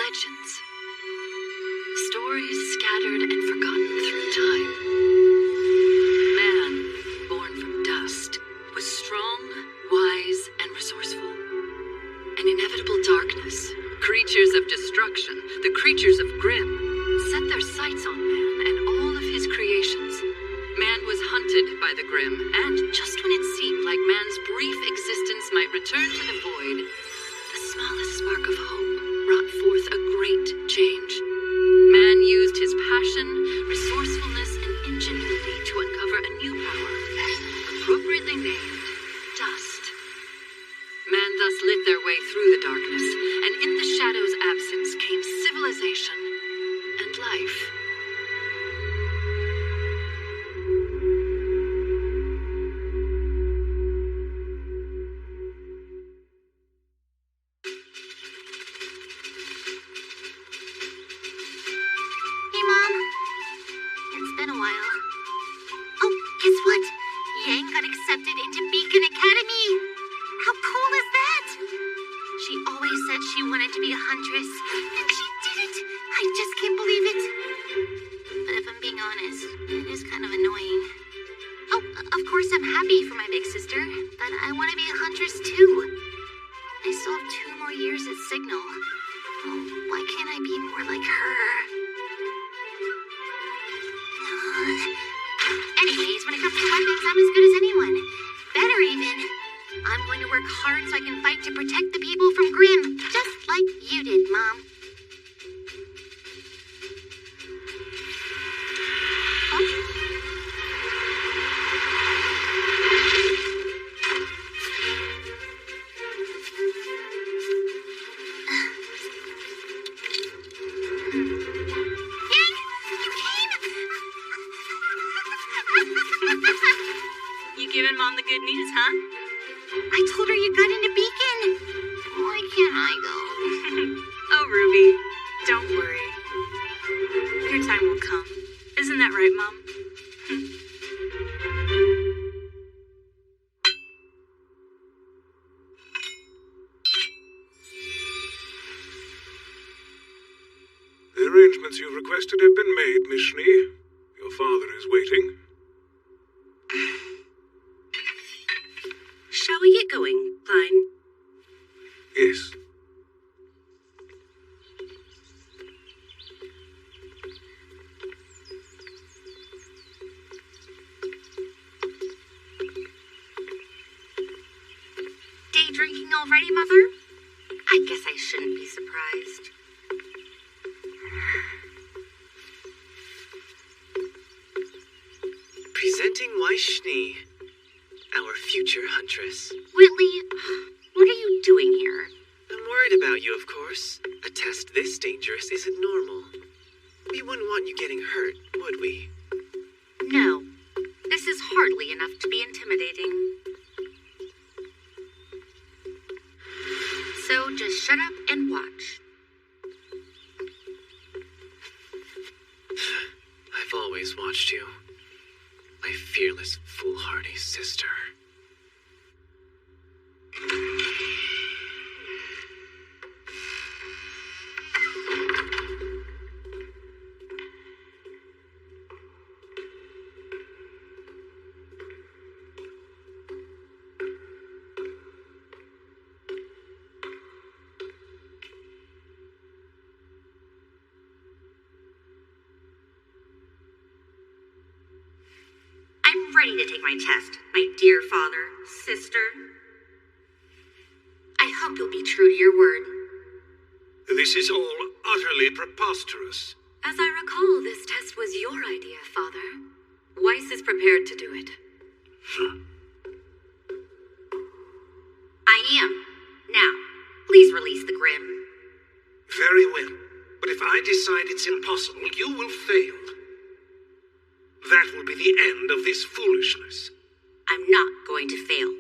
legends. Stories scattered and forgotten through time. Man, born from dust, was strong, wise, and resourceful. An inevitable darkness, creatures of destruction, the creatures of Grimm, set their sights on man and all of his creations. Man was hunted by the Grimm, and just when it seemed like man's brief existence might return to the void, the smallest spark of hope brought forth a great change. Man used his passion, resourcefulness, and ingenuity to uncover a new power, appropriately named dust. Man thus lit their way through the darkness, and in the shadow's absence came civilization and life. You've requested have been made, Miss Schnee. Your father is waiting. Shall we get going, Klein? Yes. Day drinking already, Mother? I guess I shouldn't be surprised. Presenting Schnee, our future huntress. Whitley, what are you doing here? I'm worried about you, of course. A test this dangerous isn't normal. We wouldn't want you getting hurt, would we? No. This is hardly enough to be intimidating. So just shut up and watch. I've always watched you. My fearless, foolhardy sister. Ready to take my test, my dear father, sister. I hope you'll be true to your word. This is all utterly preposterous. As I recall, this test was your idea, Father. Weiss is prepared to do it. I am. Now, please release the Grimm. Very well. But if I decide it's impossible, you will fail. That will be the end of this foolishness. I'm not going to fail.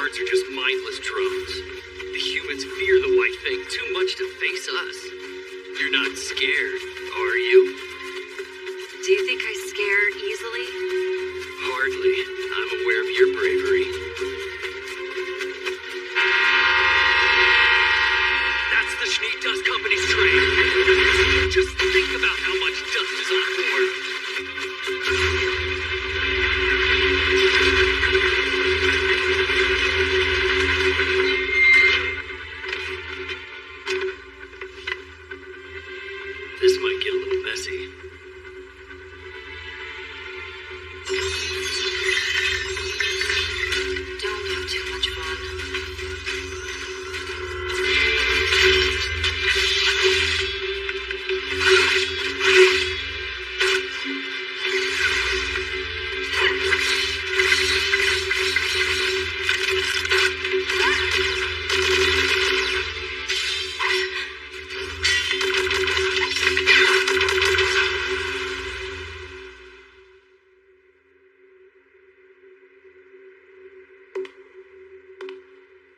guards are just mindless drones. The humans fear the white thing too much to face us. You're not scared, are you? Do you think I scare easily? Hardly. I'm aware of your bravery. That's the Schnee Dust Company's train. Just think about how much dust is on board. This might get a little messy. Don't have too much fun.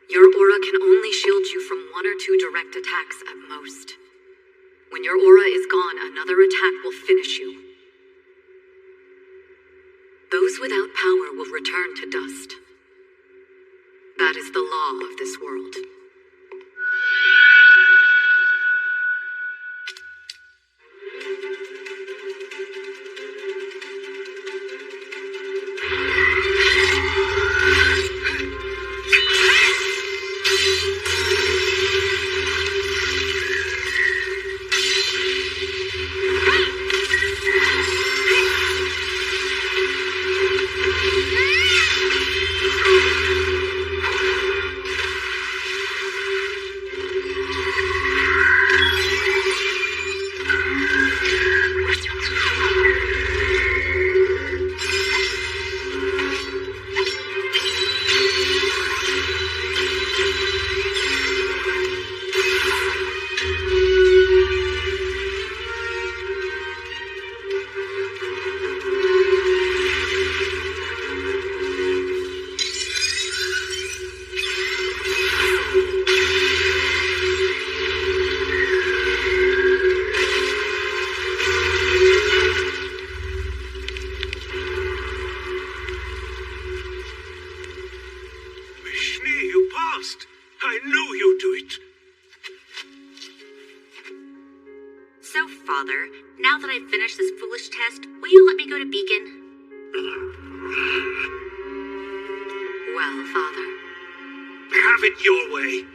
Your aura can only shield you from 1 or 2 direct attacks at most. When your aura is gone, another attack will finish you. Those without power will return to dust. That is the law of this world. I knew you'd do it. So, Father, now that I've finished this foolish test, will you let me go to Beacon? Well, Father. Have it your way.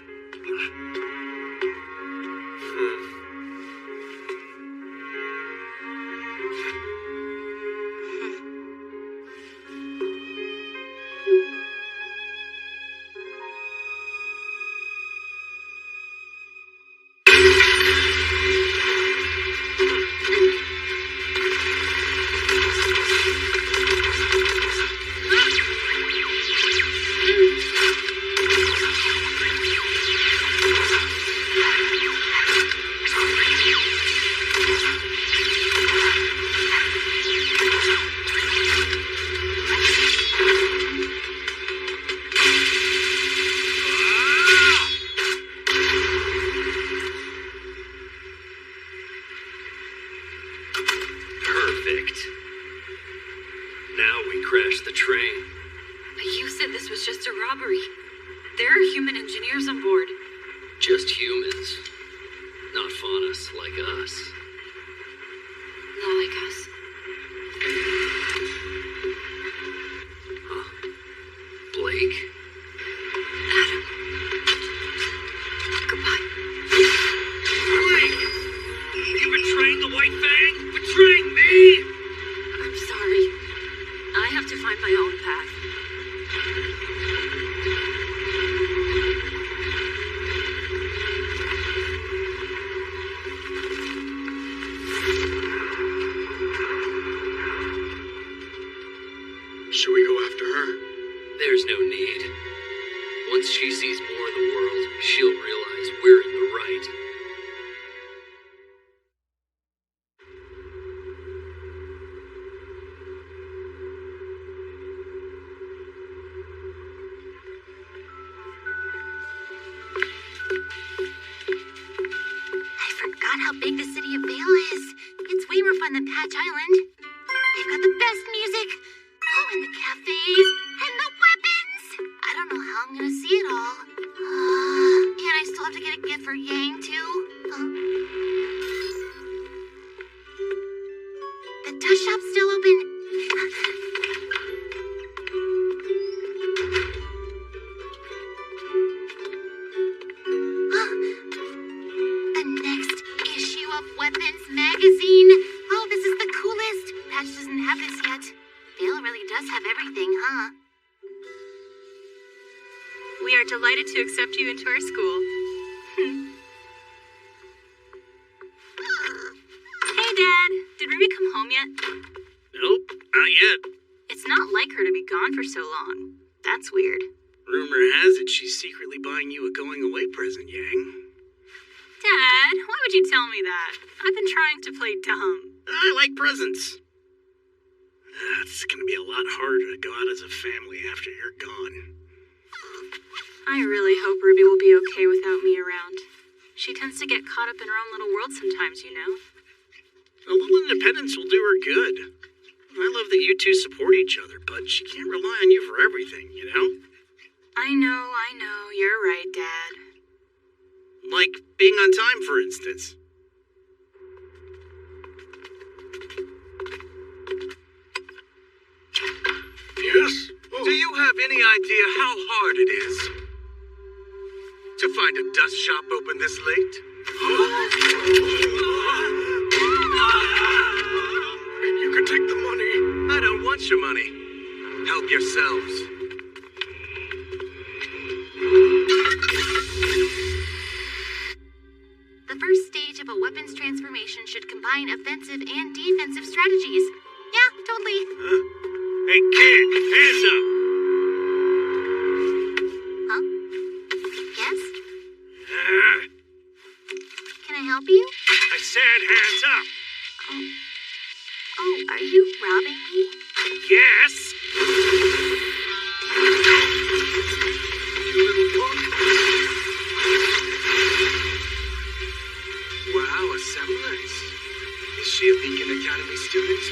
Now we crash the train. You said this was just a robbery. There are human engineers on board. Just humans. Not faunus like us. Not like us. Huh. Blake? Adam. Goodbye. Blake! You betrayed the White Fang? Betraying me? I'm sorry. I have to find my own path. Should we go after her? There's no need. Once she sees more of the world, she'll realize we're in the right. big the city of Vale is. It's way more fun than Patch Island. They've got the best music. Oh, and the cafes. And the weapons. I don't know how I'm gonna see it all. And I still have to get a gift for Yang, too. The dust shop's still open. The next issue of Weapons magazine. Oh, this is the coolest. Patch doesn't have this yet. Vale really does have everything, huh? We are delighted to accept you into our school. Hey, Dad. Did Ruby come home yet? Nope, not yet. It's not like her to be gone for so long. That's weird. Rumor has it she's secretly buying you a going-away present, Yang. Dad, why would you tell me that? I've been trying to play dumb. I like presents. It's gonna be a lot harder to go out as a family after you're gone. I really hope Ruby will be okay without me around. She tends to get caught up in her own little world sometimes, you know? A little independence will do her good. I love that you two support each other, but she can't rely on you for everything, you know? I know. You're right, Dad. Like being on time, for instance. Yes? Do you have any idea how hard it is to find a dust shop open this late? You can take the money. I don't want your money. Help yourselves. The first stage of a weapons transformation should combine offensive and defensive strategies. Yeah, totally. Hey, kid, hands up. Huh? Yes? Can I help you? I said hands up. Oh, are you robbing me? Yes. Wow, a semblance. Is she a Beacon Academy student?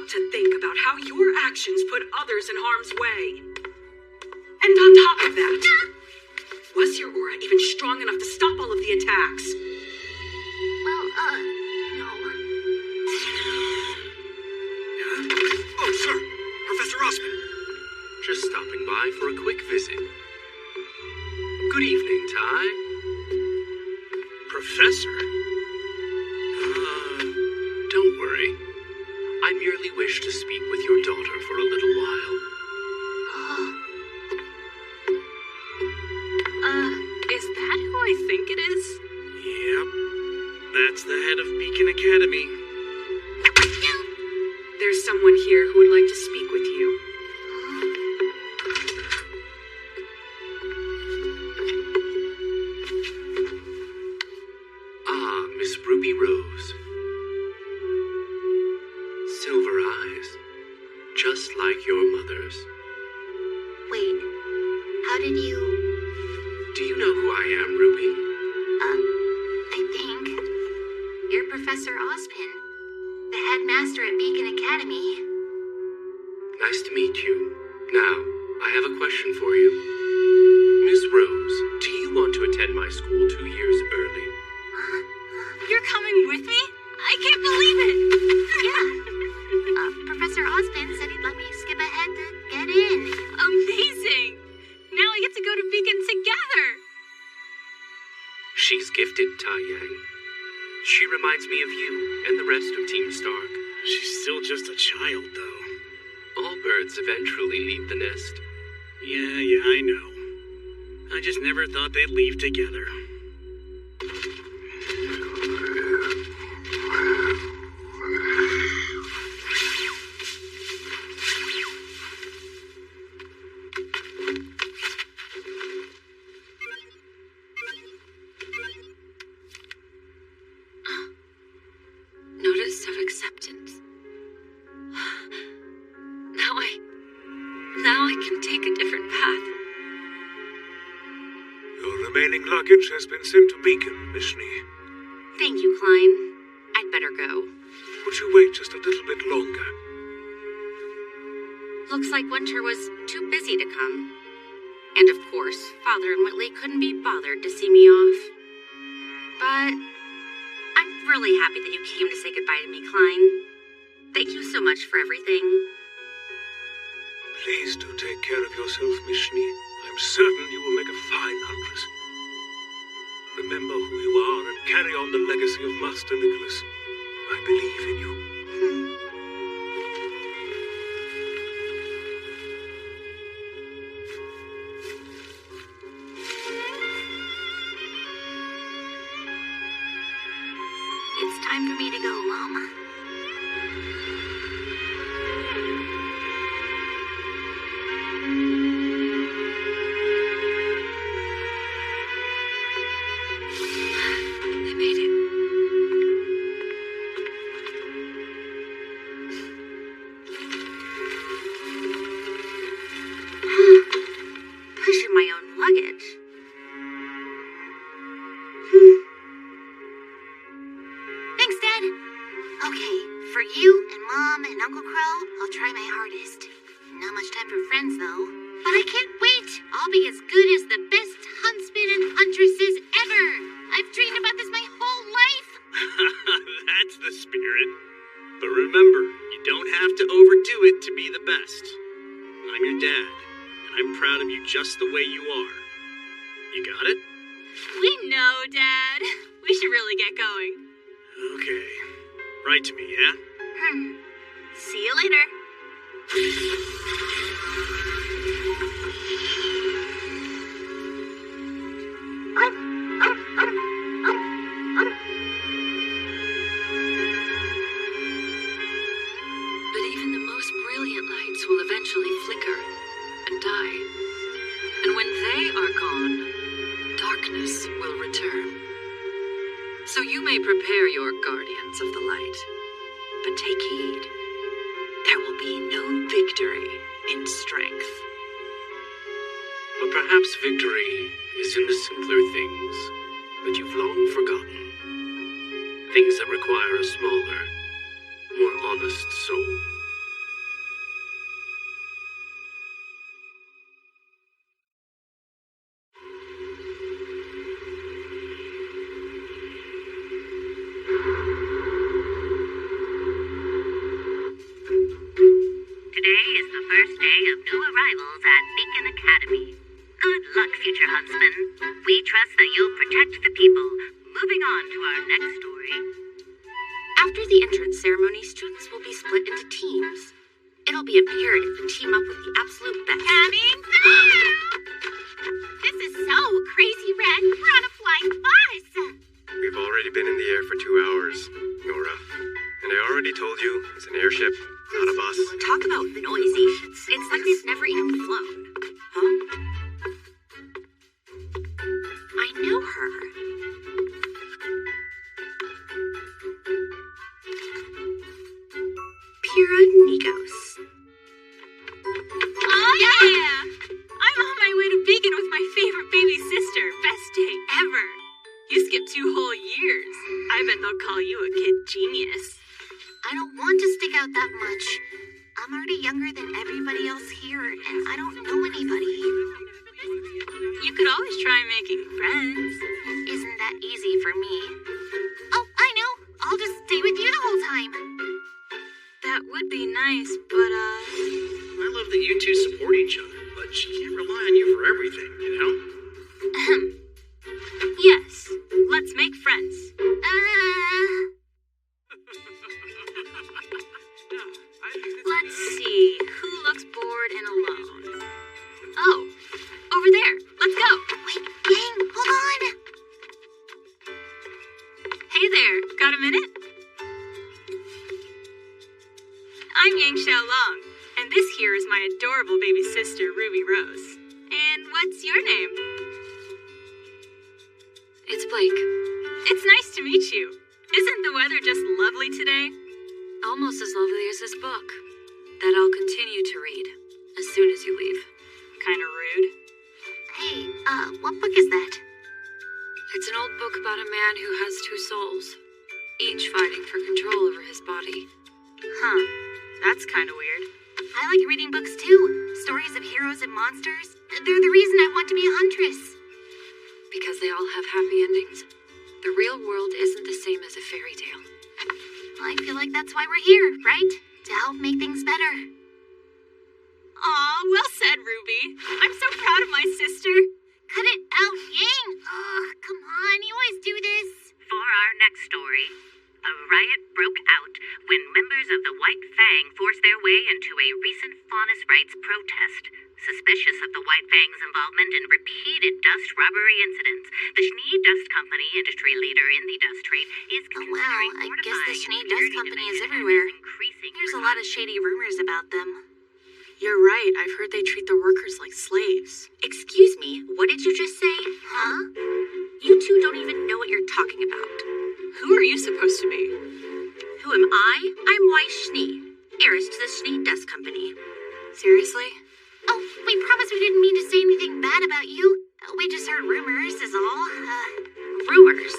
stop to think about how your actions put others in harm's way. And on top of that, was your aura even strong enough to stop all of the attacks? Well, no. Oh, sir! Professor Osmond! Just stopping by for a quick visit. Good evening, Ty. Professor? Don't worry. I merely wish to speak with your daughter for a little while. Is that who I think it is? Yep. That's the head of Beacon Academy. There's someone here who would like to speak with you. Ah, Miss Ruby Rose. Silver eyes. Just like your mother's. Wait, how did you... Do you know who I am, Ruby? I think... You're Professor Ozpin, the headmaster at Beacon Academy. Nice to meet you. Now, I have a question for you. Miss Rose, do you want to attend my school 2 years early? You're coming with me? I can't believe it! Yeah. Professor Ozpin said he'd let me skip ahead to get in. Amazing! Now we get to go to Beacon together! She's gifted, Tai Yang. She reminds me of you and the rest of Team Stark. She's still just a child, though. All birds eventually leave the nest. Yeah, I know. I just never thought they'd leave together. Notice of acceptance. Now I can take a different path. Your remaining luggage has been sent to Beacon, Miss Schnee. Thank you, Klein. I'd better go. Would you wait just a little bit longer? Looks like Winter was too busy to come. And of course, Father and Whitley couldn't be bothered to see me off. But I'm really happy that you came to say goodbye to me, Klein. Thank you so much for everything. Please do take care of yourself, Miss Schnee. I'm certain you will make a fine huntress. Remember who you are and carry on the legacy of Master Nicholas. I believe in you. It's time for me to go, Mom. They made it. Pushing my own luggage. Thanks, Dad. Okay, for you and Mom and Uncle Crow, I'll try my hardest. Not much time for friends, though. But I can't wait. I'll be as good as the best huntsmen and huntresses ever. I've dreamed about this my whole life. That's the spirit. But remember, you don't have to overdo it to be the best. I'm your dad, and I'm proud of you just the way you are. You got it? We know, Dad. We should really get going. Okay. Write to me, yeah? See you later. But even the most brilliant lights will eventually flicker and die. And when they are gone, darkness will return. So you may prepare your guardians of the light, but take heed. There will be no victory in strength. But perhaps victory is in the simpler things that you've long forgotten. Things that require a smaller, more honest soul. of new arrivals at Beacon Academy. Good luck, future huntsman. We trust that you'll protect the people. Moving on to our next story. After the entrance ceremony, students will be split into teams. It'll be imperative to team up with the absolute best. Coming through! This is so crazy, Red. We're on a flying bus. We've already been in the air for 2 hours, Nora. And I already told you, it's an airship, not a bus. Talk about noisy. It's like they've never even flown. Huh? I know her. Pira Nigos. Oh, yeah! I'm on my way to Beacon with my favorite baby sister. Best day ever. You skipped 2 whole years. I bet they'll call you a kid genius. I don't want to stick out that much. I'm already younger than everybody else here, and I don't know anybody. You could always try making friends. Isn't that easy for me? Oh, I know. I'll just stay with you the whole time. That would be nice, but, I love that you two support each other, but she can't rely on you for everything, you know? Yes. Let's make friends. Let's see. Who looks bored and alone? Oh, over there. Let's go. Wait, Yang, hold on. Hey there. Got a minute? I'm Yang Xiaolong, and this here is my adorable baby sister, Ruby Rose. And what's your name? It's Blake. It's nice to meet you. Isn't the weather just lovely today? Almost as lovely as this book that I'll continue to read as soon as you leave. Kinda rude. Hey, what book is that? It's an old book about a man who has 2 souls, each fighting for control over his body. Huh. That's kinda weird. I like reading books too. Stories of heroes and monsters. They're the reason I want to be a huntress. Because they all have happy endings. The real world isn't the same as a fairy tale. I feel like that's why we're here, right? To help make things better. Aw, well said, Ruby. I'm so proud of my sister. Cut it out, Yang! Ugh, come on, you always do this. For our next story, a riot broke out when members of the White Fang forced their way into a recent faunus rights protest. Suspicious of the White Fang's involvement in repeated dust robbery incidents, the Schnee Dust Company, industry leader in the dust trade, is considering I guess the Schnee Dust Company is everywhere. There's a lot of shady rumors about them. You're right. I've heard they treat their workers like slaves. Excuse me, what did you just say? Huh? You two don't even know what you're talking about. Who are you supposed to be? Who am I? I'm Wai Schnee, heiress to the Schnee Dust Company. Seriously? Oh, we promise we didn't mean to say anything bad about you. We just heard rumors, is all. Rumors?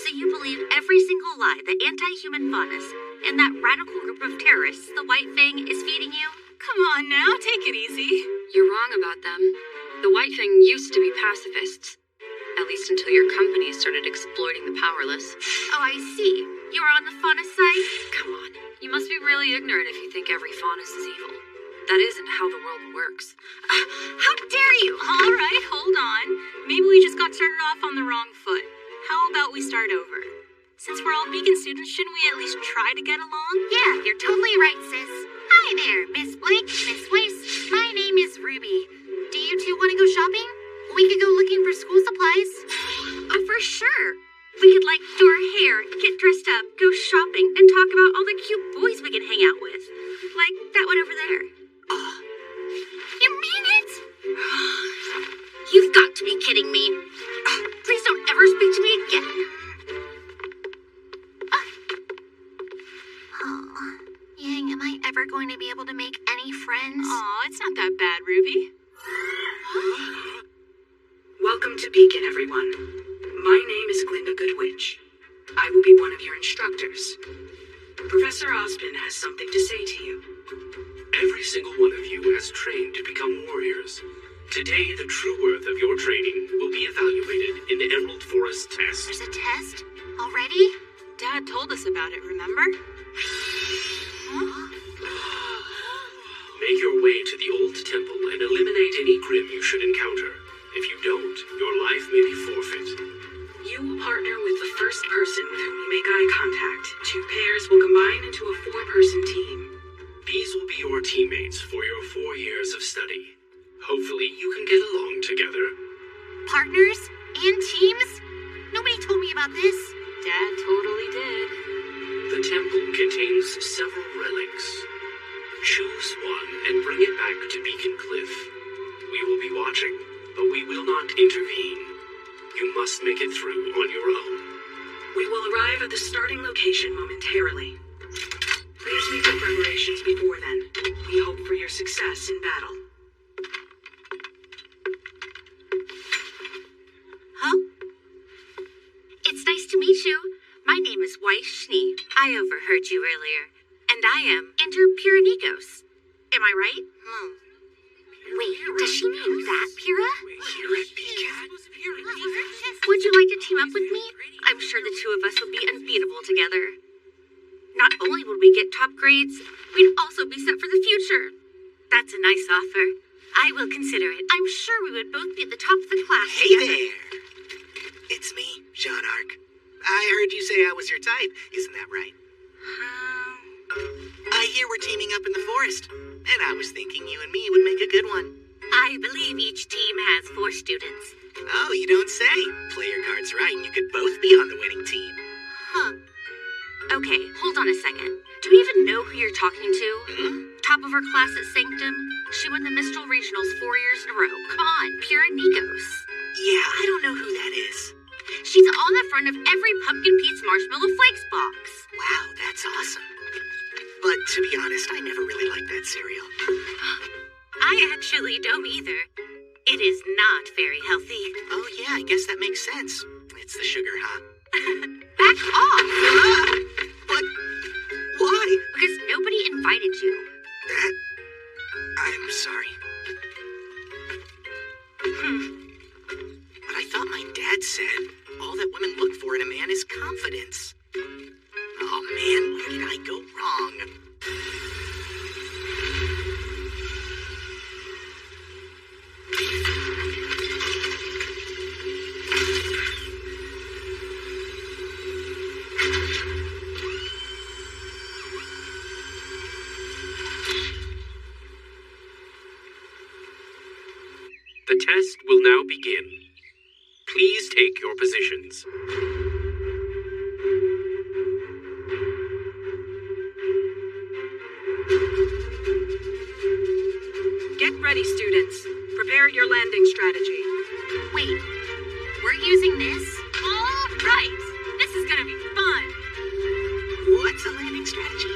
So you believe every single lie the anti-human faunus and that radical group of terrorists the White Fang is feeding you? Come on now, take it easy. You're wrong about them. The White Fang used to be pacifists. At least until your company started exploiting the powerless. Oh, I see. You are on the faunus side? Come on. You must be really ignorant if you think every faunus is evil. That isn't how the world works. How dare you! All right, hold on. Maybe we just got started off on the wrong foot. How about we start over? Since we're all Beacon students, shouldn't we at least try to get along? Yeah, you're totally right, sis. Hi there, Miss Blake, Miss Weiss. My name is Ruby. Do you two want to go shopping? We could go looking for school supplies. Oh, for sure. We could, do our hair, get dressed up, go shopping, and talk about all the cute boys we can hang out with. Like that one over there. Oh. You mean it? You've got to be kidding me. Please don't ever speak to me again. Oh, Yang, am I ever going to be able to make any friends? Aw, it's not that bad, Ruby. Welcome to Beacon, everyone. My name is Glinda Goodwitch. I will be one of your instructors. Professor Osmond has something to say to you. Every single one of you has trained to become warriors. Today, the true worth of your training will be evaluated in the Emerald Forest test. There's a test? Already? Dad told us about it, remember? Make your way to the old any grim you should encounter. If you don't, your life may be forfeit. You will partner with the first person with whom you make eye contact. 2 pairs will combine into a 4-person team. These will be your teammates for your 4 years of study. Hopefully you can get along together. Partners? And teams? Nobody told me about this. Dad totally did. The temple contains several relics. Choose one and bring it back to Beacon Cliff. We will be watching, but we will not intervene. You must make it through on your own. We will arrive at the starting location momentarily. Please make your preparations before then. We hope for your success in battle. Huh? It's nice to meet you. My name is Waishni. I overheard you earlier. And I am Enter Pyranigos. Am I right? Wait, does she mean that, Pyrrha? Here at Beacon. Would you like to team up with me? I'm sure the 2 of us would be unbeatable together. Not only would we get top grades, we'd also be set for the future. That's a nice offer. I will consider it. I'm sure we would both be at the top of the class Hey together. there. It's me, Jean Arc. I heard you say I was your type. Isn't that right? I hear we're teaming up in the forest, and I was thinking you and me would make a good one. I believe each team has 4 students. Oh, you don't say. Play your cards right, and you could both be on the winning team. Huh. Okay, hold on a second. Do we even know who you're talking to? Top of her class at Sanctum. She won the Mistral Regionals 4 years in a row. Come on, Pyranigos. Yeah, I don't know who that is. She's on the front of every Pumpkin Pete's Marshmallow Flakes box. Wow, that's awesome. But to be honest, I never really liked that cereal. I actually don't either. It is not very healthy. Oh yeah, I guess that makes sense. It's the sugar, huh? Back off! But why? Because nobody invited you. I'm sorry. But I thought my dad said all that women look for in a man is confidence. Oh man, where did I go wrong? The test will now begin. Please take your positions. Get ready, students. Prepare your landing strategy. Wait, we're using this? All right. This is gonna be fun. What's a landing strategy?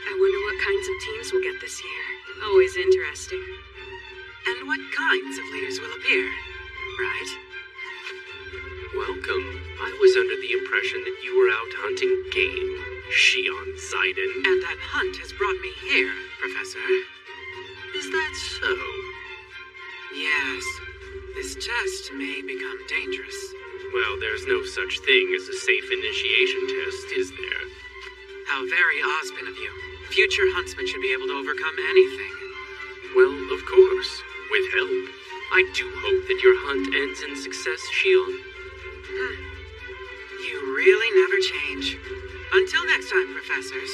I wonder what kinds of teams we'll get this year. Always interesting. And what kinds of leaders will appear, right? Welcome. I was under the impression that you were out hunting game, Shion Zaiden. And that hunt has brought me here, Professor. Is that so? Yes. This test may become dangerous. Well, there's no such thing as a safe initiation test, is there? How very Osmond of you. Future huntsmen should be able to overcome anything. Well, of course. With help. I do hope that your hunt ends in success, Shion. You really never change. Until next time, professors.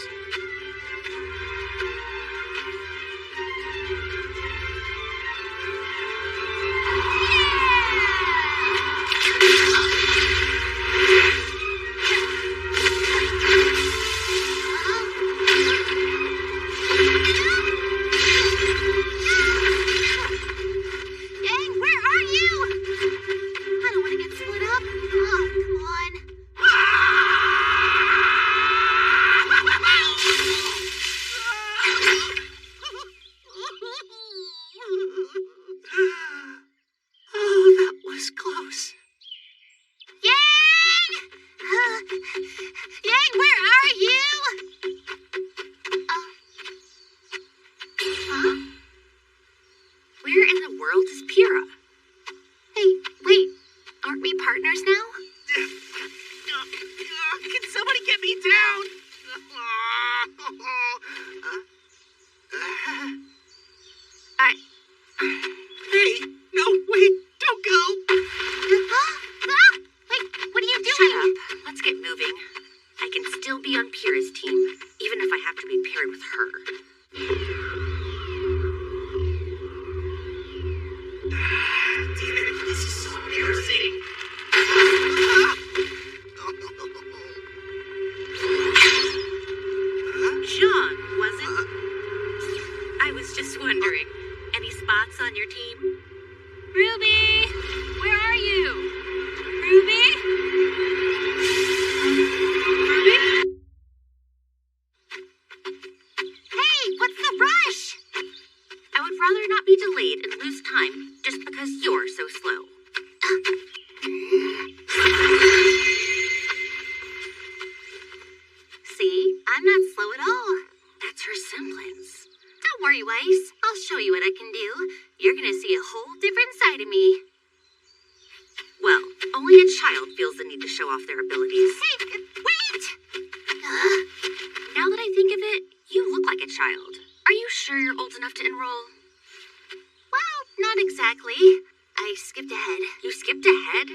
Dang, where are you? I don't want to get split up. Oh, come on. Oh, that was close. Yang! Yang, where are you? Huh? Where in the world is Pyrrha? Hey, wait. Aren't we partners now? you're so slow. See? I'm not slow at all. That's her semblance. Don't worry, Weiss. I'll show you what I can do. You're gonna see a whole different side of me. Well, only a child feels the need to show off their abilities. Hey, wait! Now that I think of it, you look like a child. Are you sure you're old enough to enroll? Well, not exactly. I skipped ahead. You skipped ahead?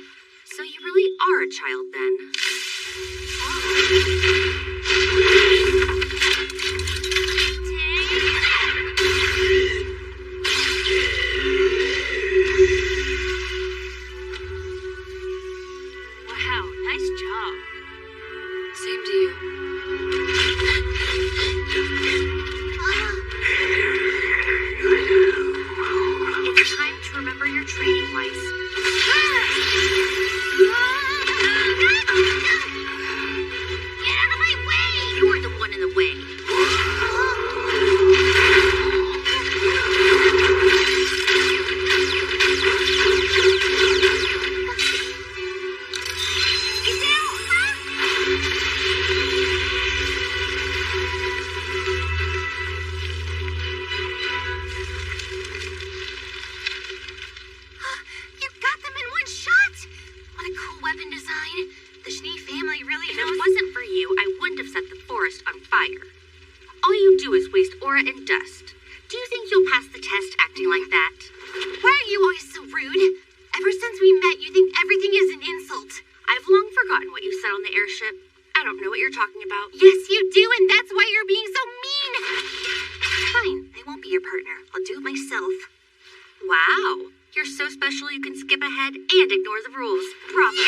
So you really are a child then. Wow, nice job. Same to you. It's time to remember your training, Weiss. Get out of my way! You're the one in the way. Get down! You got them in one shot! What a cool weapon design. The Schnee family really If knows. it wasn't for you, I wouldn't have set the forest on fire. All you do is waste aura and dust. Do you think you'll pass the test acting like that? Why are you always so rude? Ever since we met, you think everything is an insult. I've long forgotten what you said on the airship. I don't know what you're talking about. Yes, you do, and that's why you're being so mean. Fine, I won't be your partner. I'll do it myself. Wow. You're so special you can skip ahead and ignore the rules. Bravo.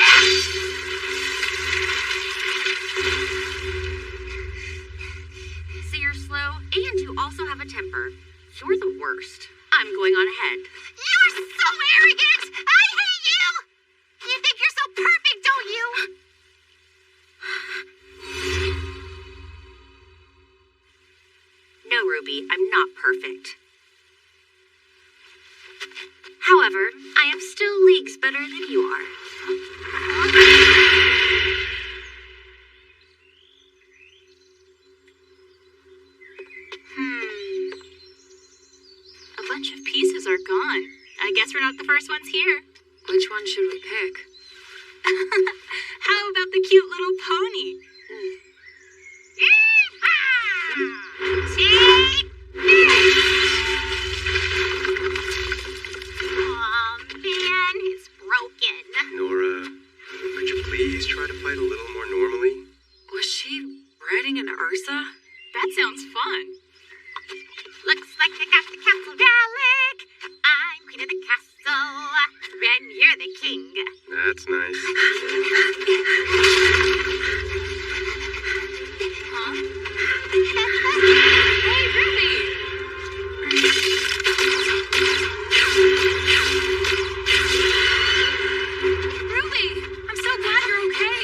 See, you're slow, and you also have a temper. You're the worst. I'm going on ahead. You're so arrogant! I hate you! You think you're so perfect, don't you? No, Ruby, I'm not perfect. However, I am still leagues better than you are. A bunch of pieces are gone. I guess we're not the first ones here. Which one should we pick? How about the cute little pony? Aw, man, it's broken. Nora, could you please try to fight a little more normally? Was she riding an Ursa? That sounds fun. Looks like I got the castle relic. I'm queen of the castle. Ren, you're the king. That's nice. Huh? Hey, Ruby! Ruby, I'm so glad you're okay.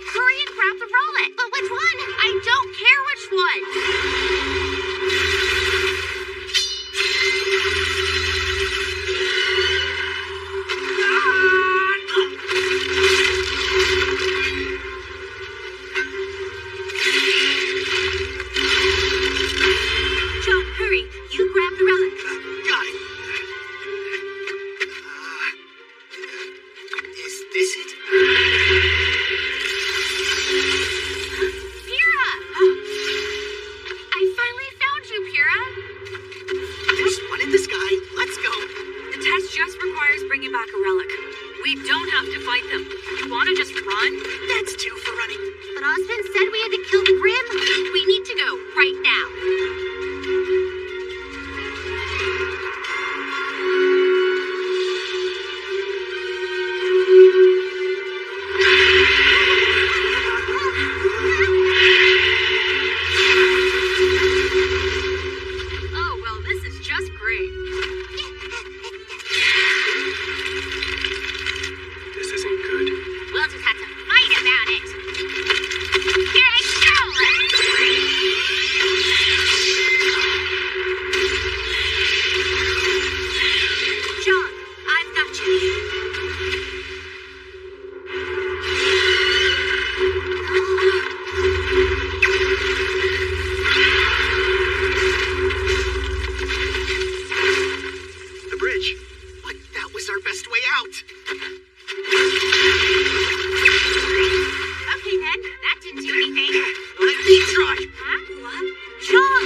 Hurry and grab the rollet. But which one? I don't care which one. John, hurry. You grab the relic. Got it. Is this it? Pyrrha! I finally found you, Pyrrha. There's one in the sky. Let's go. The test just requires bringing back a relic. We don't have to fight them. You want to just run? That's two for running. But Osmond said we had to kill the Grim. We need to go right now. Oh, well, this is just great. This isn't good. We'll just have to fight about it. Here I go! our best way out. Okay, then. That didn't do anything. Let me try. Huh? What? Sean!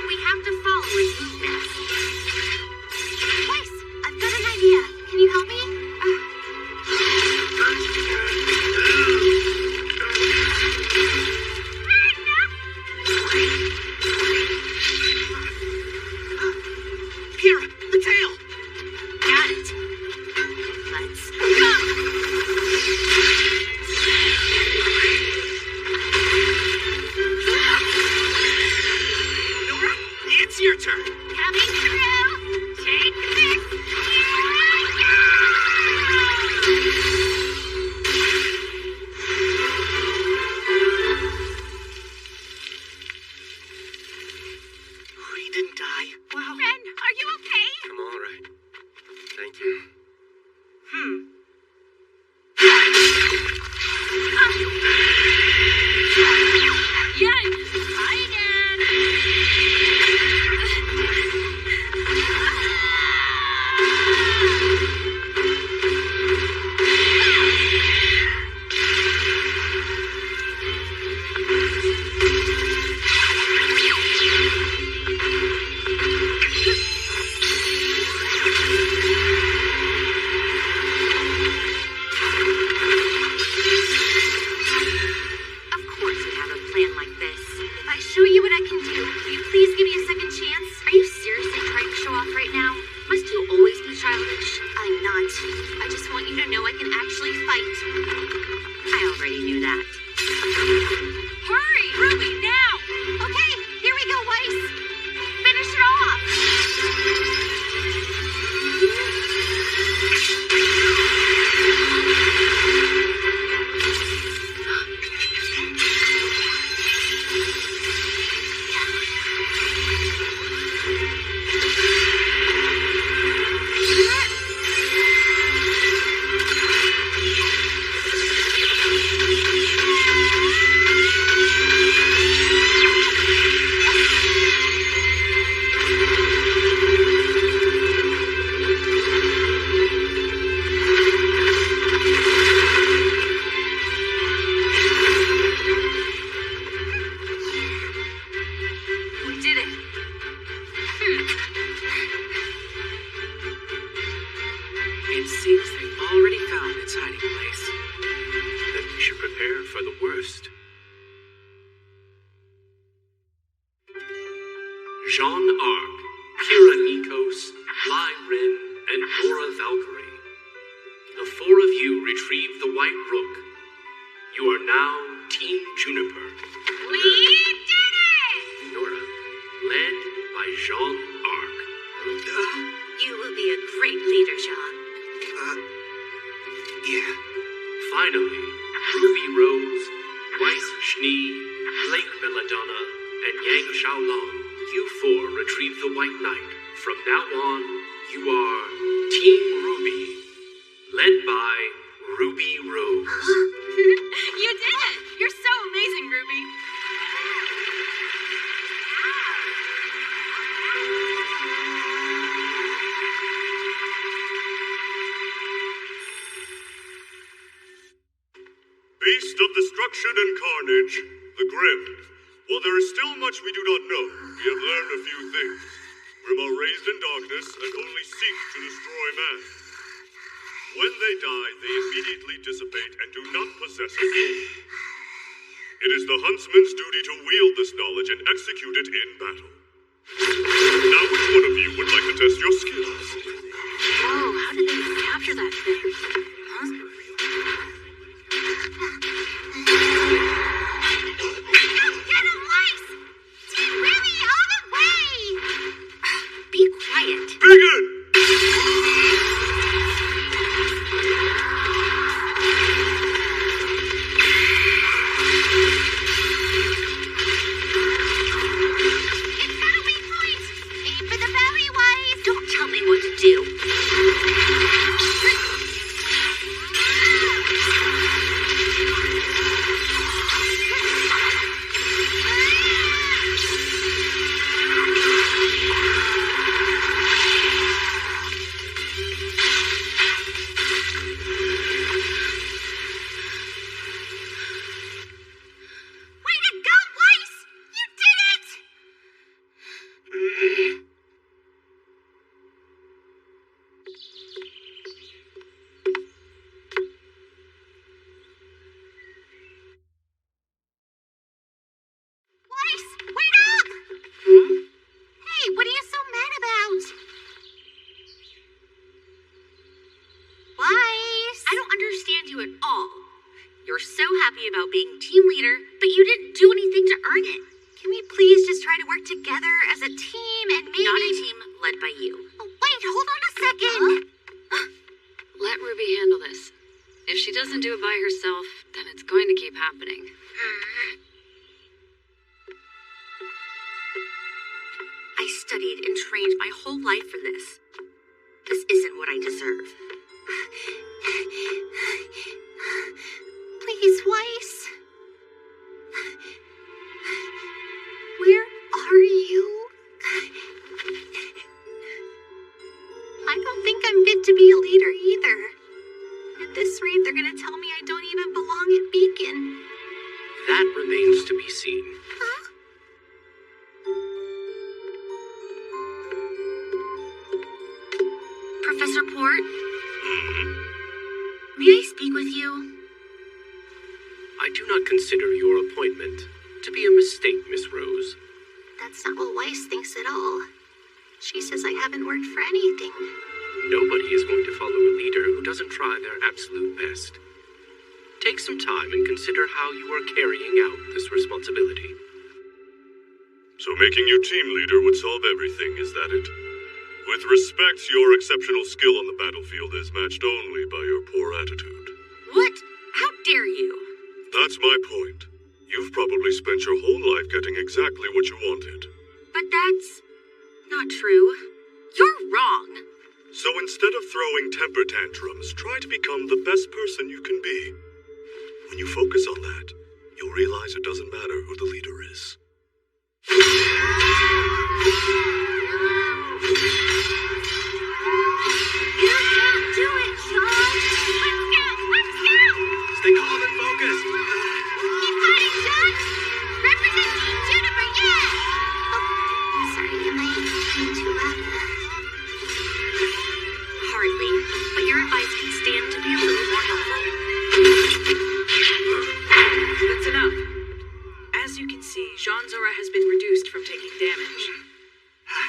We have to follow his movements. Weiss, I've got an idea. Can you help me? Here, the tail. Got it. Let's go. Nora, it's your turn. Coming through. Take this. We didn't die. Wow. Ren, are you okay? I'm all right. Thank you. Yen! Hi again! Of course we have a plan like this. If I show you what I can do, will you please give me a second chance? Are you seriously trying to show off right now? Must you always be childish? I'm not. I just want you to know I can actually fight. I already knew that. Hurry! Ruby, now! Okay, here we go, Weiss. Finish it off. We did it. It seems they've already found its hiding place. Then we should prepare for the worst. Jean Arc, Kira Nikos, Lai Ren, and Nora Valkyrie. The four of you retrieved the White Rook. You are now Team Juniper. We did it! Nora, led by Jean Arc. You will be a great leader, Jean. Yeah. Finally, Ruby Rose, Weiss Schnee, Blake Belladonna, and Yang Xiaolong, you four retrieved the White Knight. From now on, you are Team Ruby, led by Ruby Rose. You did it! You're so amazing, Ruby. Beast of destruction and carnage, the Grim. While there is still much we do not know, we have learned a few things. Grim are raised in darkness and only seek to destroy man. When they die, they immediately dissipate and do not possess a soul. It is the huntsman's duty to wield this knowledge and execute it in battle. Now which one of you would like to test your skills? Whoa, how did they capture that thing? Huh? Get him, Weiss! Team Ruby all the way! Be quiet. Begin! Way to go, Weiss! You did it! Weiss, wait up! Hey, what are you so mad about? Weiss! I don't understand you at all. You're so happy about being team leader, but you didn't do anything to earn it. Can we please just try to work together as a team and maybe... Not a team led by you. Oh, wait, hold on a second. Let Ruby handle this. If she doesn't do it by herself, then it's going to keep happening. I studied and trained my whole life for this. This isn't what I deserve. Please, Weiss. Where are you? I don't think I'm fit to be a leader either. At this rate, they're gonna tell me I don't even belong at Beacon. That remains to be seen. Huh? Professor Port? May I speak with you? I do not consider your appointment to be a mistake, Miss Rose. That's not what Weiss thinks at all. She says I haven't worked for anything. Nobody is going to follow a leader who doesn't try their absolute best. Take some time and consider how you are carrying out this responsibility. So making you team leader would solve everything, is that it? With respect, your exceptional skill on the battlefield is matched only by your poor attitude. What? How dare you? That's my point. You've probably spent your whole life getting exactly what you wanted. But that's not true. You're wrong. So instead of throwing temper tantrums, try to become the best person you can be. When you focus on that, you'll realize it doesn't matter who the leader is. You can't do it, Sean! Let's go! Let's go! Stay calm and focused. Keep fighting, Sean! Represent Team Juniper, yeah! Oh, sorry, am I being too loud? Hardly, but your advice can stand to be a little more helpful. That's enough. As you can see, Jean's aura has been reduced from taking damage.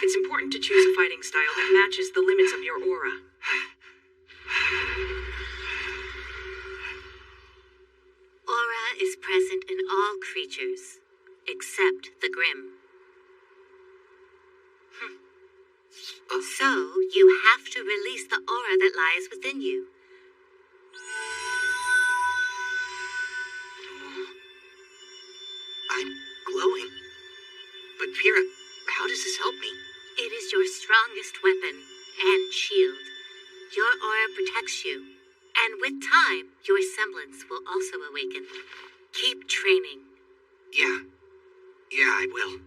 It's important to choose a fighting style that matches the limits of your aura. Aura is present in all creatures, except the Grim. So, you have to release the aura that lies within you. I'm glowing. But Pyrrha, how does this help me? It is your strongest weapon and shield. Your aura protects you, and with time, your semblance will also awaken. Keep training. Yeah, I will.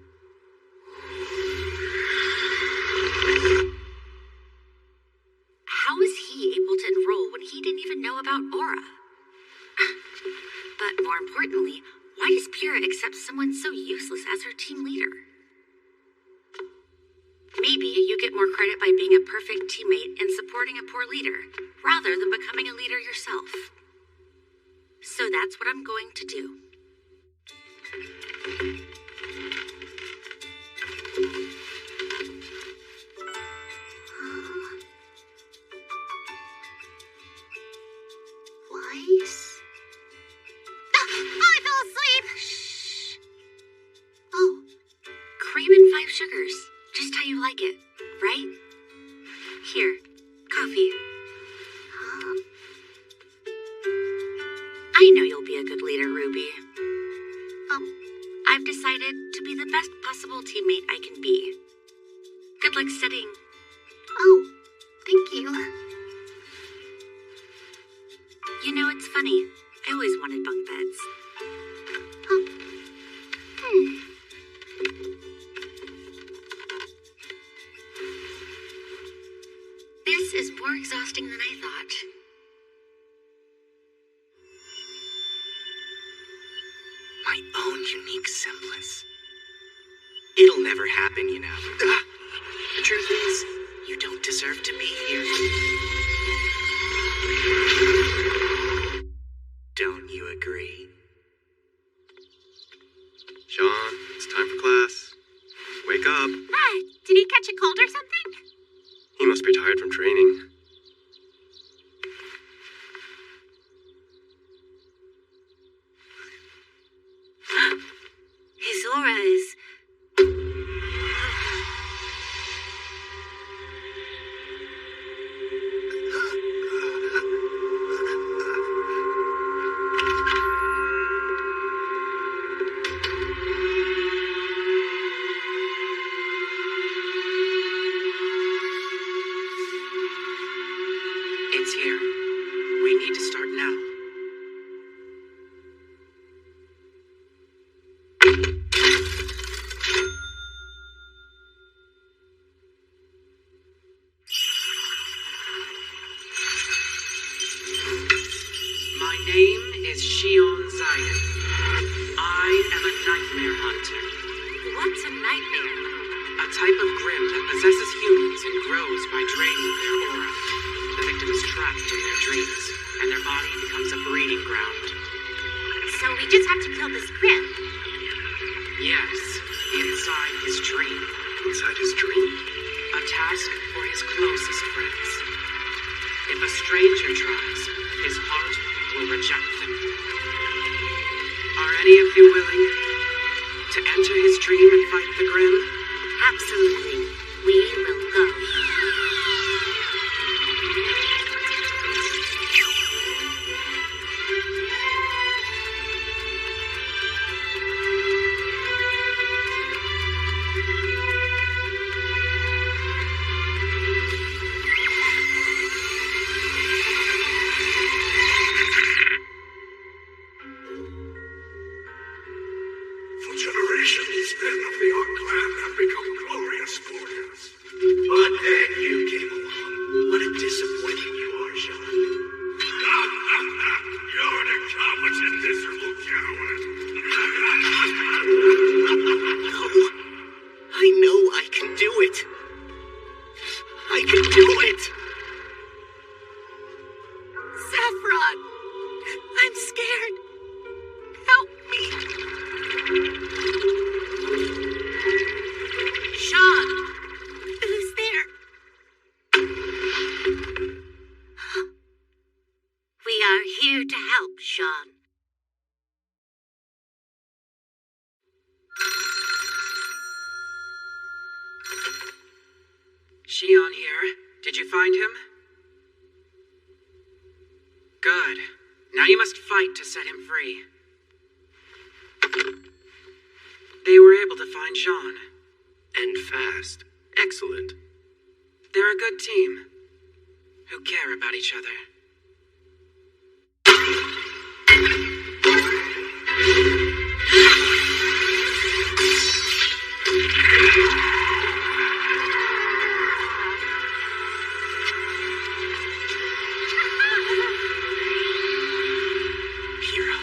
How was he able to enroll when he didn't even know about aura? But more importantly, why does Pyrrha accept someone so useless as her team leader? Maybe you get more credit by being a perfect teammate and supporting a poor leader, rather than becoming a leader yourself. So that's what I'm going to do. Weiss? I fell asleep! Shh. Oh, cream and 5 sugars. Just how you like it, right? Here, coffee. I know you'll be a good leader, Ruby. I've decided to be the best possible teammate I can be. Good luck studying. Oh, thank you. You know, it's funny. I always wanted bunk beds. This is more exhausting than I thought. My own unique semblance. It'll never happen, you know. The truth is, you don't deserve to be here. Don't you agree? Sean, it's time for class. Wake up. Hi, did he catch a cold or something? He must be tired from training. His aura is... It's here. We need to start now. My name is Shion Zion. I am a nightmare hunter. What's a nightmare? A type of grim that possesses humans and grows by draining their aura. The victim is trapped in their dreams, and their body becomes a breeding ground. So we just have to kill this grim. Yes, inside his dream. Inside his dream? A task for his closest friends. If a stranger tries, his heart will reject them. Are any of you willing to enter his dream and fight the grim? Absolutely. We will go. For generations, men of the Ark clan have become glorious warriors. But then you came along. What a disappointment you are, Sean. You're an incompetent, miserable coward. No. I know I can do it. I can do it. Saffron! I'm scared. Help me. Sean! Who's there? We are here to help, Sean. Shion here. Did you find him? Good. Now you must fight to set him free. They were able to find Jean. And fast. Excellent. They're a good team who care about each other. Hero.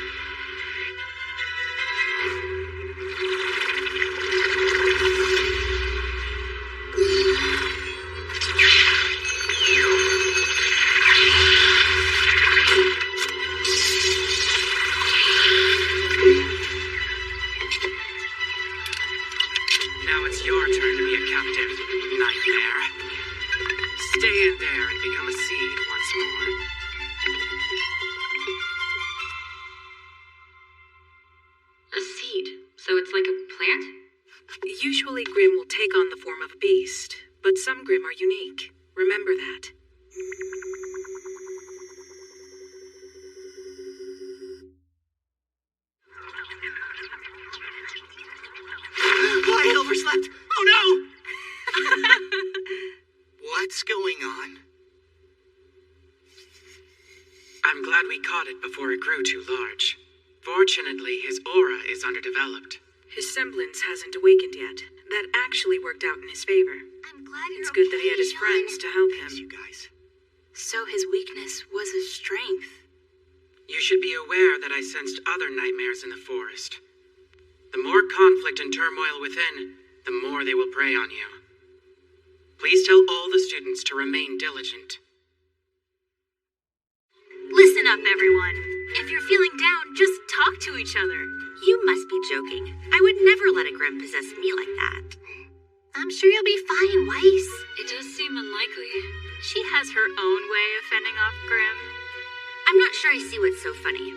Now it's your turn to be a captive, nightmare. Stay in there and become a seed once more. A seed? So it's like a plant? Usually Grim will take on the form of a beast, but some Grim are unique. Remember that. I overslept. Oh no! What's going on? I'm glad we caught it before it grew too large. Fortunately, his aura is underdeveloped. His semblance hasn't awakened yet. That actually worked out in his favor. I'm glad you're It's good that he okay, had his Sean. friends to help him. You guys. So his weakness was his strength. You should be aware that I sensed other nightmares in the forest. The more conflict and turmoil within, the more they will prey on you. Please tell all the students to remain diligent. Listen up, everyone. If you're feeling down, just talk to each other. You must be joking. I would never let a Grim possess me like that. I'm sure you'll be fine, Weiss. It does seem unlikely. She has her own way of fending off Grim. I'm not sure I see what's so funny.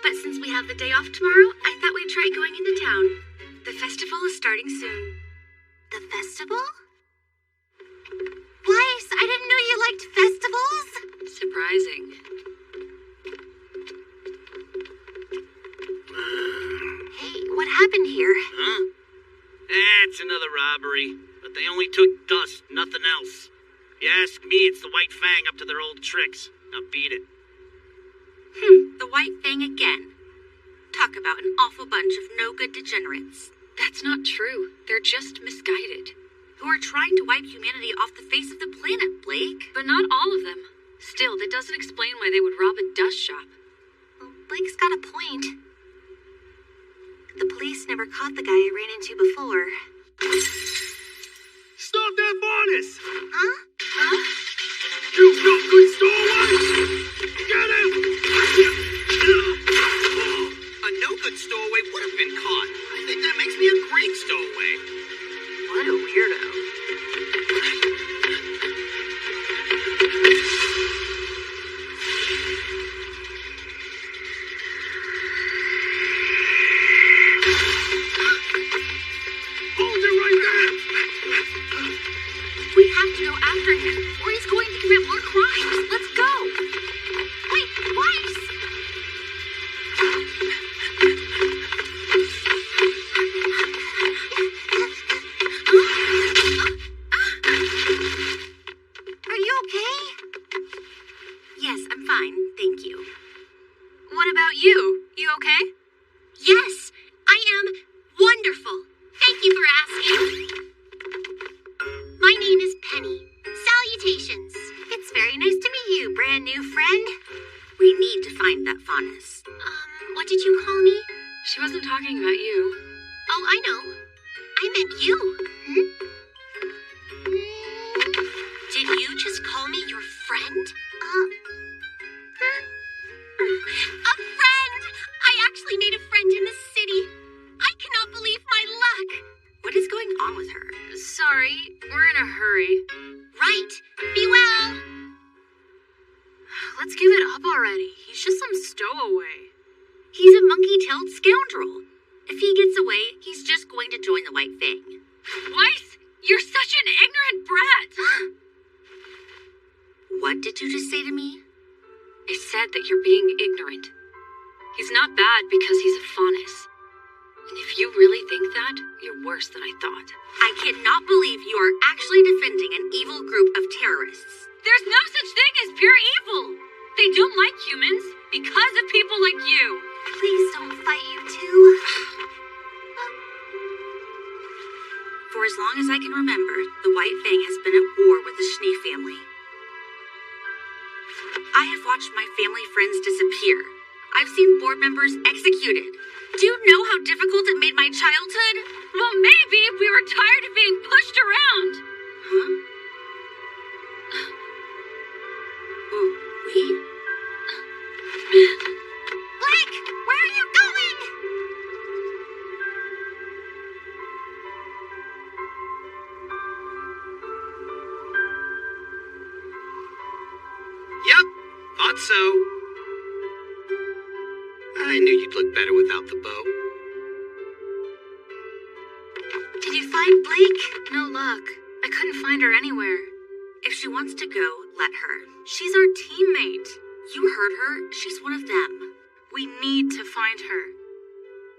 But since we have the day off tomorrow, I thought we'd try going into town. The festival is starting soon. The festival? Weiss, I didn't know you liked festivals. Surprising. Hey, what happened here? Huh? It's another robbery. But they only took dust, nothing else. If you ask me, it's the White Fang up to their old tricks. Now beat it. The White Fang again. Talk about an awful bunch of no-good degenerates. That's not true. They're just misguided. Who are trying to wipe humanity off the face of the planet, Blake. But not all of them. Still, that doesn't explain why they would rob a dust shop. Well, Blake's got a point. The police never caught the guy I ran into before. Stop that bonus! Huh? You no good stowaway! Get him! A no-good stowaway would have been caught. I think that makes me a great stowaway. What a weirdo. Hold it right there! We have to go after him, or he's going to commit more crimes. Let's go! Wait, Weiss! Are you okay? Yes, I'm fine, thank you. What about you? You okay? Yes, I am wonderful. Thank you for asking. My name is Penny. Salutations. It's very nice to meet you, brand new friend. We need to find that Faunus. What did you call me? She wasn't talking about you. Oh, I know. I meant you. Did you just call me your friend? A friend! I actually made a friend in the city. I cannot believe my luck. What is going on with her? Sorry, we're in a hurry. Right. Be well. Let's give it up already. He's just some stowaway. He's a monkey-tailed scoundrel. If he gets away, he's just going to join the White Fang. Weiss, you're such an ignorant brat. What did you just say to me? I said that you're being ignorant. He's not bad because he's a Faunus. And if you really think that, you're worse than I thought. I cannot believe you are actually defending an evil group of terrorists. There's no such thing as pure evil. They don't like humans because of people like you. Please don't fight, you two. For as long as I can remember, the White Fang has been at war with the Schnee family. I have watched my family friends disappear. I've seen board members executed. Do you know how difficult it made my childhood? Well, maybe we were tired of being pushed around. Huh? We? Blake, where are you going? Yep, thought so. I knew you'd look better without the bow. Did you find Blake? No luck. I couldn't find her anywhere. If she wants to go, let her. She's our teammate. You heard her. She's one of them. We need to find her.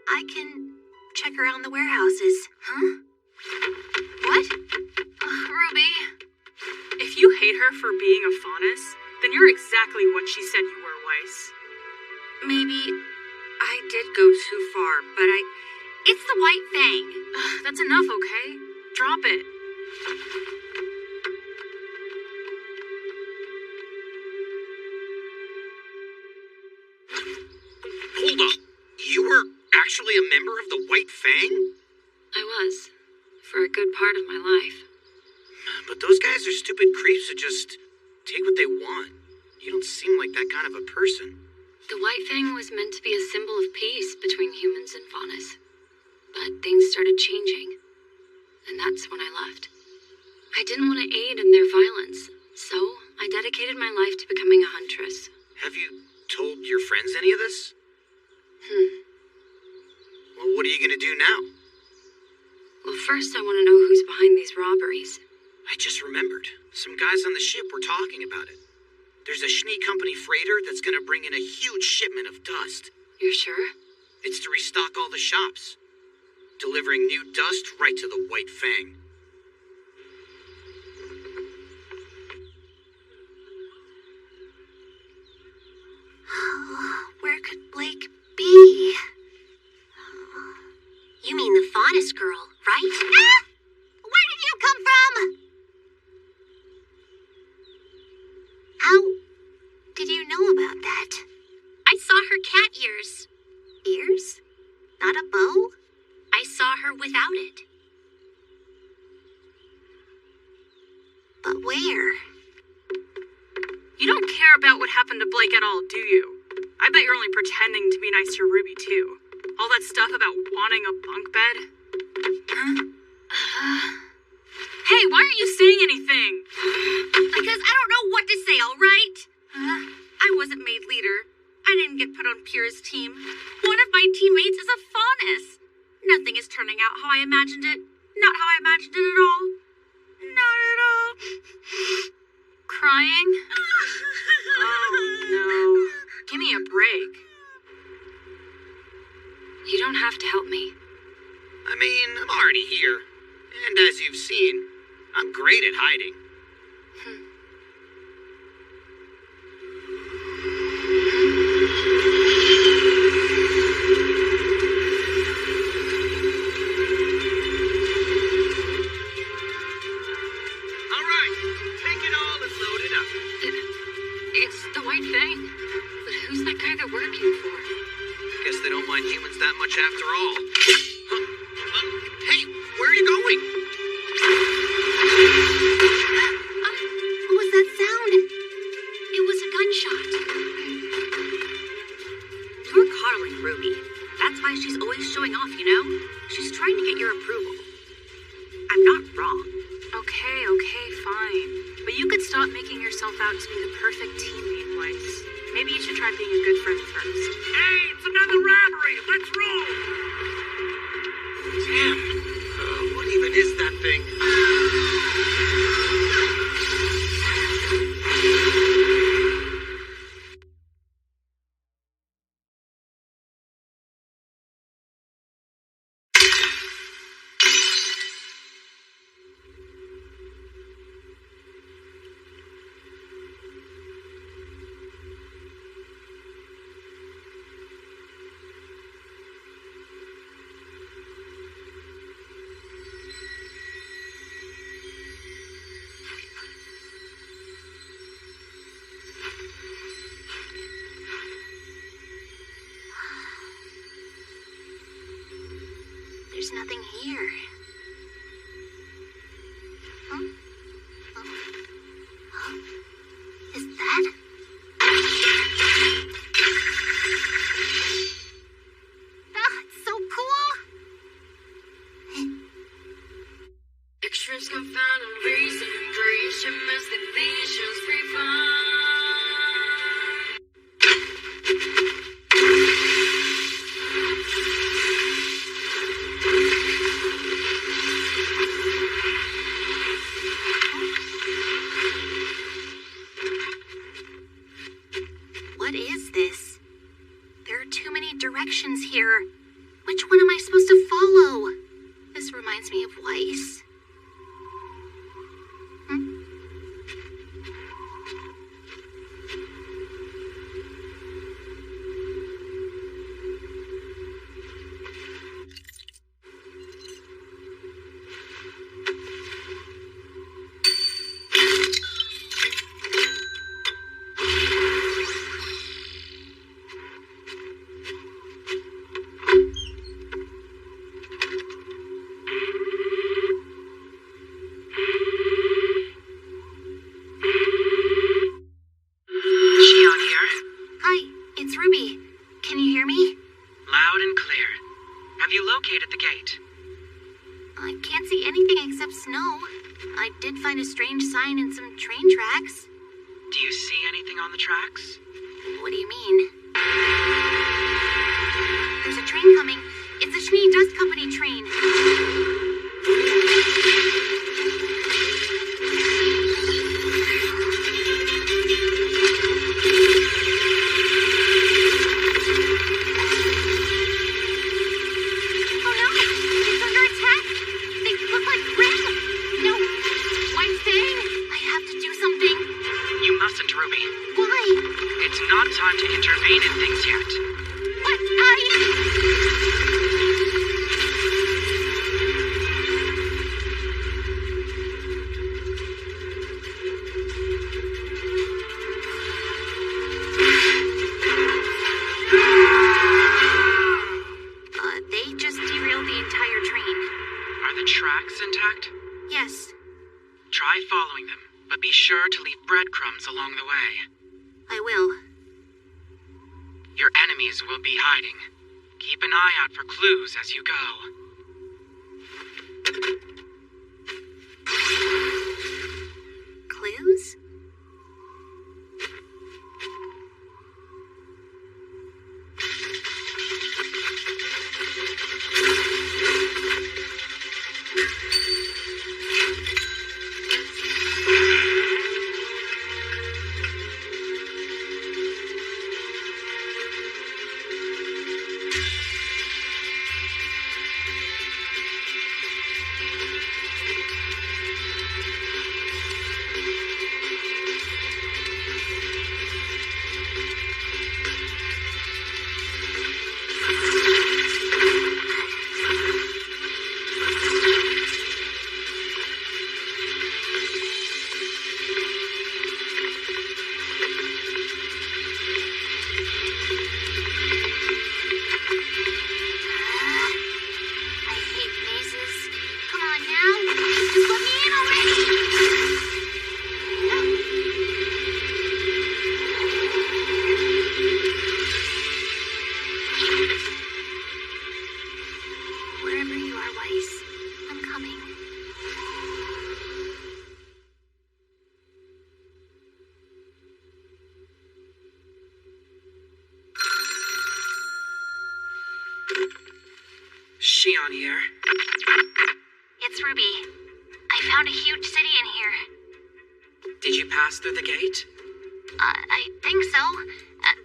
I can check around the warehouses. Huh? What? Ruby. If you hate her for being a Faunus, then you're exactly what she said you were, Weiss. Maybe I did go too far, but it's the White Fang. That's enough, okay? Drop it. a member of the White Fang? I was, for a good part of my life. But those guys are stupid creeps who just take what they want. You don't seem like that kind of a person. The White Fang was meant to be a symbol of peace between humans and Faunus. But things started changing. And that's when I left. I didn't want to aid in their violence, so I dedicated my life to becoming a huntress. Have you told your friends any of this? Well, what are you going to do now? Well, first I want to know who's behind these robberies. I just remembered. Some guys on the ship were talking about it. There's a Schnee Company freighter that's going to bring in a huge shipment of dust. You're sure? It's to restock all the shops. Delivering new dust right to the White Fang. Where could Blake be? You mean the Faunus girl, right? Ah! Where did you come from? How did you know about that? I saw her cat ears. Ears? Not a bow? I saw her without it. But where? You don't care about what happened to Blake at all, do you? I bet you're only pretending to be nice to Ruby, too. All that stuff about wanting a bunk bed. Hey, why aren't you saying anything? Because I don't know what to say, all right? I wasn't made leader. I didn't get put on Pyrrha's team. One of my teammates is a Faunus. Nothing is turning out how I imagined it. Not how I imagined it at all. Not at all. Crying? Oh, no. Give me a break. You don't have to help me. I mean, I'm already here. And as you've seen, I'm great at hiding. All right, take it all and load it up. It's the White Fang. But who's that guy they're working for? Guess they don't mind humans that much after all. Hey, where are you going? What was that sound? It was a gunshot. You're coddling Ruby. That's why she's always showing off, you know? She's trying to get your approval. I'm not wrong. Okay, fine. But you could stop making yourself out to be the perfect teammate, Weiss. Maybe you should try being a good friend first. Hey, it's another robbery! Let's roll! Damn. What even is that thing? There's nothing here. Huh? Is that? It's so cool. Extremes confound and reason. Creation, mystic visions, free fun. What is this? There are too many directions here. Which one am I supposed to follow? This reminds me of Weiss. except snow. I did find a strange sign and some train tracks. Do you see anything on the tracks? What do you mean? There's a train coming. It's a Schnee Dust Company train. Oh no! It's under attack! They look like Grim! No! White Fang! I have to do something! You mustn't, Ruby. Why? It's not time to intervene in things yet. But they just derailed the entire train. Are the tracks intact? Yes, Try following them, but be sure to leave breadcrumbs along the way. I will. Your enemies will be hiding. Keep an eye out for clues as you go. Clues? Shion here. It's Ruby. I found a huge city in here. Did you pass through the gate? I think so.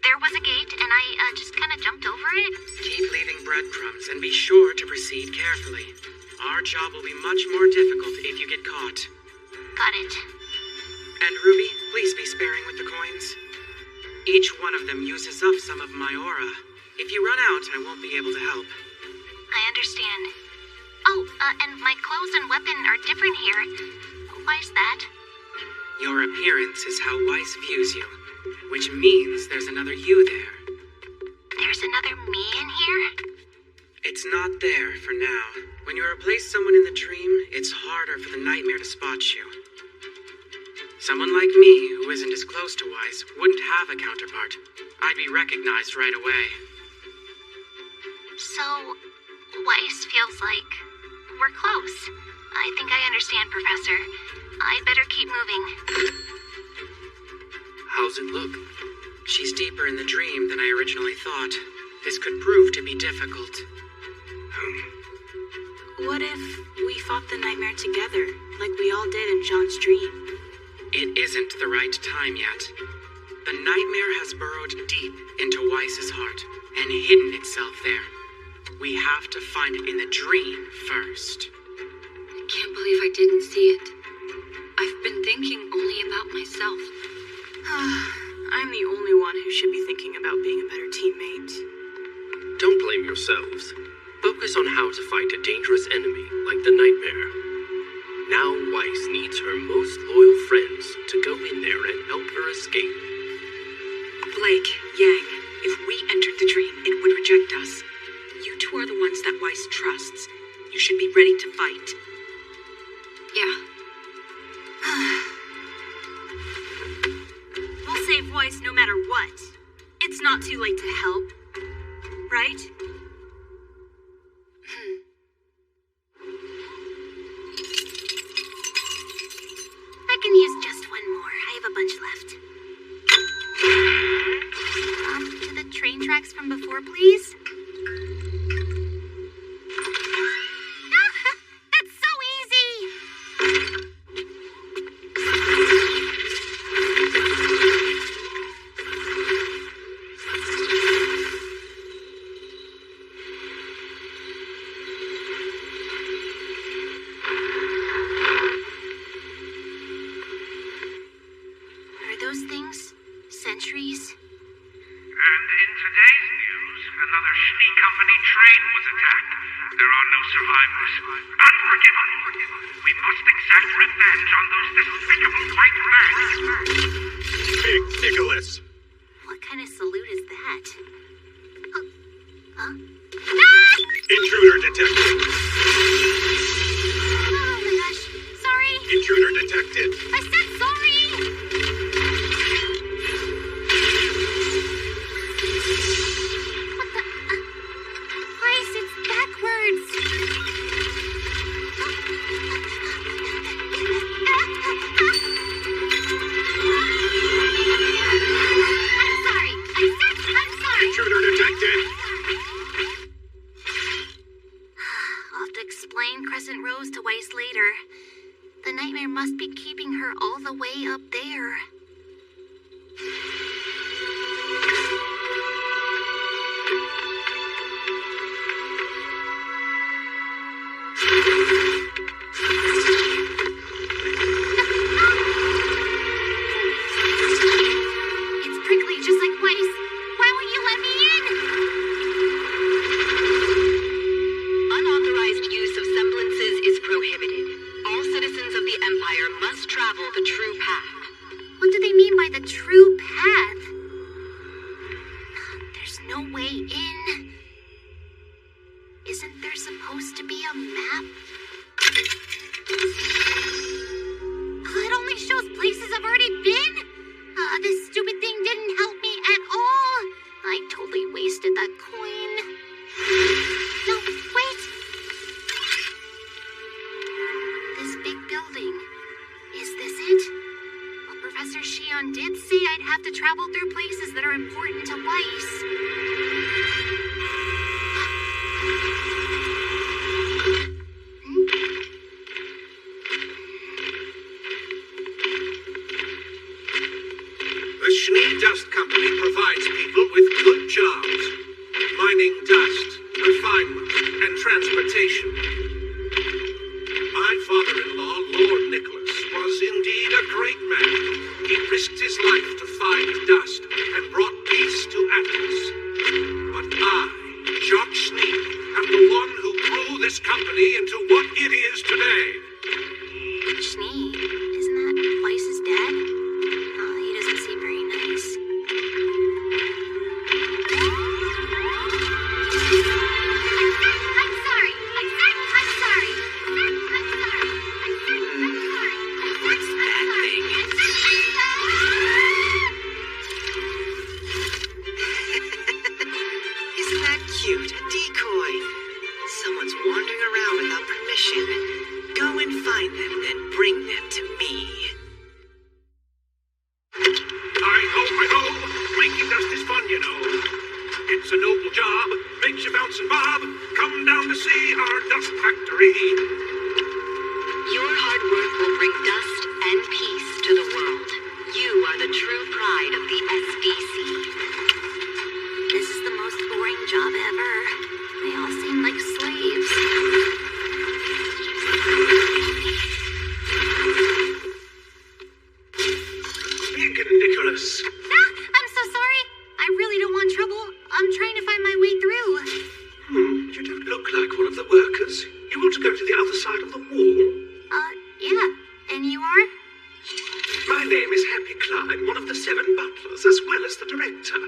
There was a gate, and I just kind of jumped over it. Keep leaving breadcrumbs and be sure to proceed carefully. Our job will be much more difficult if you get caught. Got it. And Ruby, please be sparing with the coins. Each one of them uses up some of my aura. If you run out, I won't be able to help. I understand. Oh, and my clothes and weapon are different here. Why is that? Your appearance is how Weiss views you, which means there's another you there. There's another me in here? It's not there for now. When you replace someone in the dream, it's harder for the nightmare to spot you. Someone like me, who isn't as close to Weiss, wouldn't have a counterpart. I'd be recognized right away. So, Weiss feels like we're close. I think I understand, Professor. I better keep moving. How's it look? She's deeper in the dream than I originally thought. This could prove to be difficult. What if we fought the nightmare together, like we all did in Jean's dream? It isn't the right time yet. The nightmare has burrowed deep into Weiss's heart and hidden itself there. We have to find it in the dream first. I can't believe I didn't see it. I've been thinking only about myself. I'm the only one who should be thinking about being a better teammate. Don't blame yourselves. Focus on how to fight a dangerous enemy like the nightmare. Now Weiss needs her most loyal friends to go in there and help her escape. Blake, Yang, if we entered the dream, it would reject us. You two are the ones that Weiss trusts. You should be ready to fight. Yeah. We'll save Weiss no matter what. It's not too late to help. Right? door, please? That's so easy! Are those things sentries? And in today's news, another Schnee Company train was attacked. There are no survivors. Unforgivable! We must exact revenge on those despicable white rats. Big Nicholas! What kind of salute is that? Huh? Intruder detected. Oh my gosh. Sorry. Intruder detected. I said sorry. What the? Why is it backwards? I'm sorry. I'm sorry. Intruder detected. I'll have to explain Crescent Rose to Weiss later. The nightmare must be keeping her all the way up there. It's prickly just like Weiss. Why won't you let me in? Unauthorized use of semblances is prohibited. All citizens of the Empire must travel the true path. What do they mean by the true path? There's no way in. Isn't there supposed to be a map? It only shows places I've already been. This stupid thing didn't help me at all. I totally wasted that coin. No, wait. This big building. Is this it? Well, Professor Shion did say I'd have to travel through places that are important to Weiss. The Schnee Dust Company provides people with good jobs. Mining dust, refinement, and transportation. My father-in-law, Lord Nicholas, was indeed a great man. He risked his life to find dust and brought peace to Atlas. But I, Jock Schnee, am the one who grew this company into what it is today. Schnee? Isn't that Weiss's dad? Oh, he doesn't seem very nice. I'm sorry. I'm sorry. What's that thing? Isn't that cute? A decoy. Someone's wandering around without permission. Go and find them and bring them to me. I know. Making dust is fun, you know. It's a noble job, makes you bounce and bob. Come down to see our dust factory. Your hard work will bring dust and peace to the world. You are the true pride of the SDC. This is the most boring job ever. They all seem like slaves. Big Nicholas. I'm so sorry. I really don't want trouble. I'm trying to find my way through. You don't look like one of the workers. You want to go to the other side of the wall? Yeah. And you are? My name is Happy Clyde, one of the 7 butlers, as well as the director.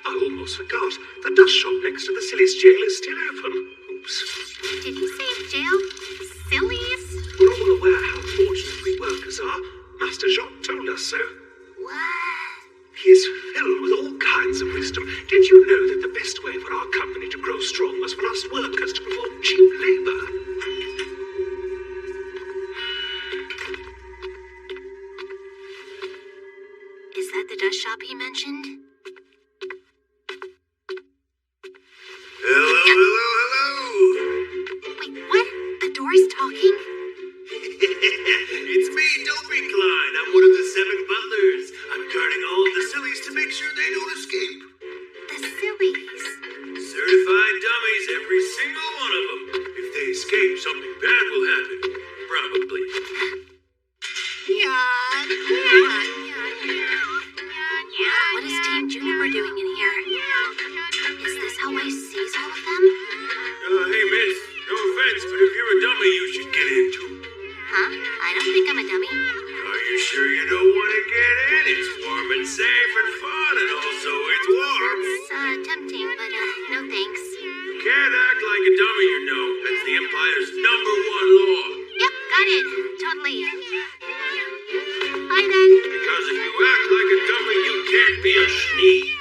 I almost forgot. The dust shop next to the Sillies jail is still open. Oops. Did he say jail? Sillies? We're all aware how fortunate we workers are. Master Jacques told us so. What? He is filled with all kinds of wisdom. Did you know that the best way for our company to grow strong was for us workers to perform cheap labor? Is that the dust shop he mentioned? It's me, Dopey Klein. I'm one of the 7 butlers. I'm guarding all of the sillies to make sure they don't escape. The sillies. Certified dummies, every single one of them. If they escape, something bad will happen. Probably. What is Team Juniper doing in here? Is this how I sees all of them? Hey, miss. No offense, but if you're a dummy, you should get in too. Huh? I don't think I'm a dummy. Are you sure you don't want to get in? It's warm and safe and fun, and also it's warm. It's tempting, but no thanks. You can't act like a dummy, you know. That's the Empire's #1 law. Yep, got it. Totally. Bye then. Because if you act like a dummy, you can't be a schnee.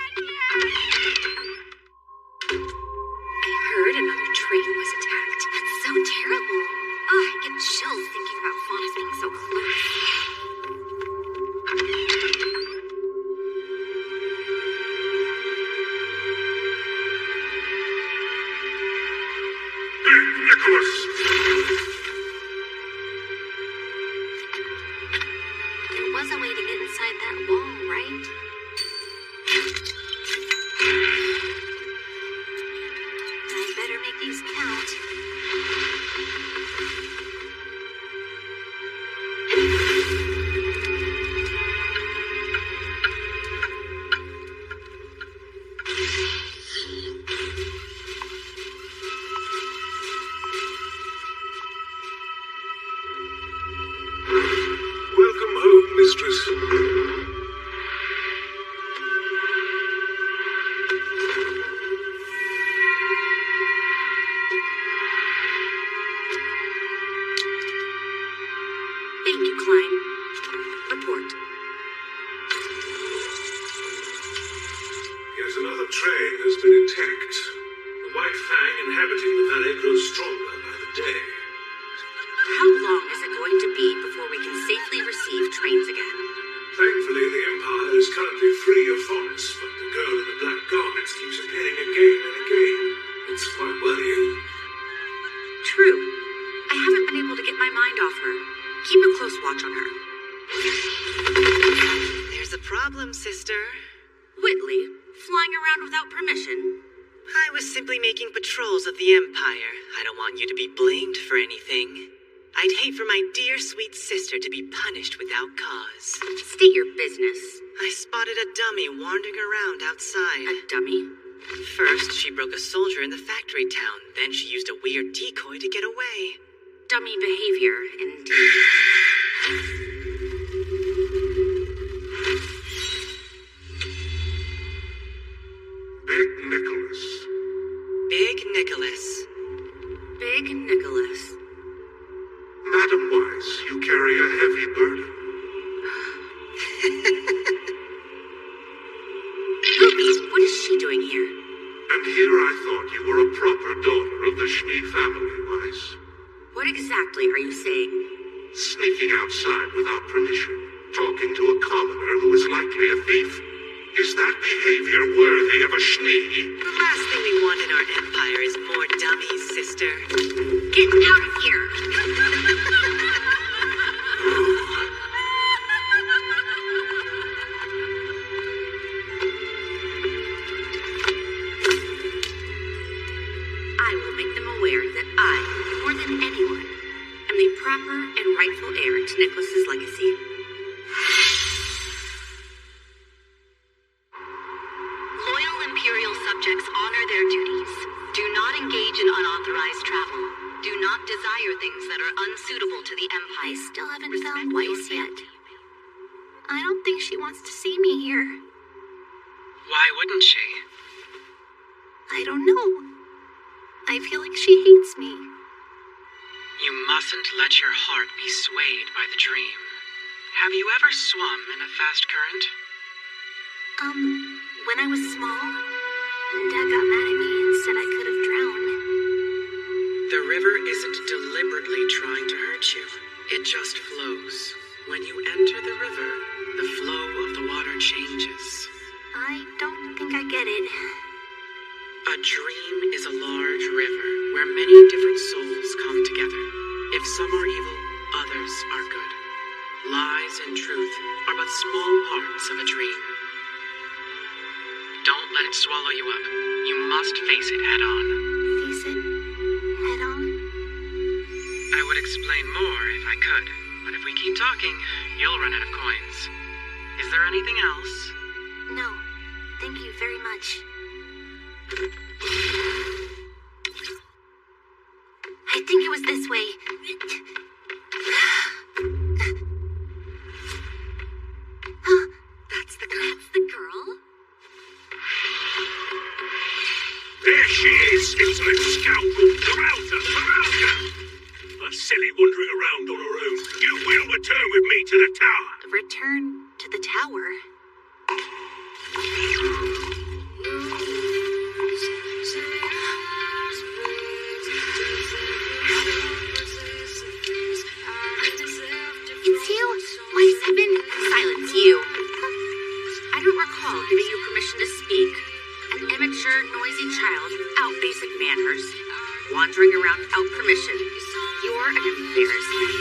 I heard another train was attacked. That's so terrible. Oh, I get chills thinking about Faunus being so close. Nicholas! There was a way to get inside that wall, right? I better make these count. Welcome home, mistress. Thank you, Klein. Report. Yet another train has been attacked. The White Fang inhabiting the valley grows stronger by the day. How long is it going to be before we can safely receive trains again? Thankfully, the Empire is currently free of Faunus, but the girl in the black garments keeps appearing again and again. It's quite worrying. True. I haven't been able to get my mind off her. Keep a close watch on her. There's a problem, sister. Whitley, flying around without permission? I was simply making patrols of the Empire. I don't want you to be blamed for anything. I'd hate for my dear sweet sister to be punished without cause. State your business. I spotted a dummy wandering around outside. A dummy? First, she broke a soldier in the factory town. Then she used a weird decoy to get away. Dummy behavior, indeed. Big Nicholas. Big Nicholas. Big Nicholas. Madam Wise, you carry a heavy burden. Ruby, what is she doing here? And here I thought you were a proper daughter of the Schnee family, Wise. What exactly are you saying? Sneaking outside without permission, talking to a commoner who is likely a thief. Is that behavior worthy of a Schnee? The last thing we want in our empire is more dummies, sister. Get out of here! I will make them aware that I, more than anyone, am the proper and rightful heir to Nicholas's legacy. Loyal Imperial subjects honor their duties. Do not engage in unauthorized travel. Do not desire things that are unsuitable to the Empire. I still haven't found Weiss yet. I don't think she wants to see me here. Why wouldn't she? I don't know. I feel like she hates me. You mustn't let your heart be swayed by the dream. Have you ever swum in a fast current? When I was small, Dad got mad at me and said I could have drowned. The river isn't deliberately trying to hurt you. It just flows. When you enter the river, the flow of the water changes. I don't think I get it. A dream is a large river where many different souls come together. If some are evil, others others are good. Lies and truth are but small parts of a dream. Don't let it swallow you up. You must face it head on. Face it head on? I would explain more if I could, but if we keep talking, you'll run out of coins. Is there anything else? No, thank you very much. I think it was this way. That's the girl. That's the girl? There she is, insolent scoundrel! Arousal! Arousal! A silly wandering around on her own. You will return with me to the tower! Return to the tower? It's you, Wise Heaven. Silence, you. I don't recall giving you permission to speak. An immature, noisy child without basic manners. Wandering around without permission. You're an embarrassment.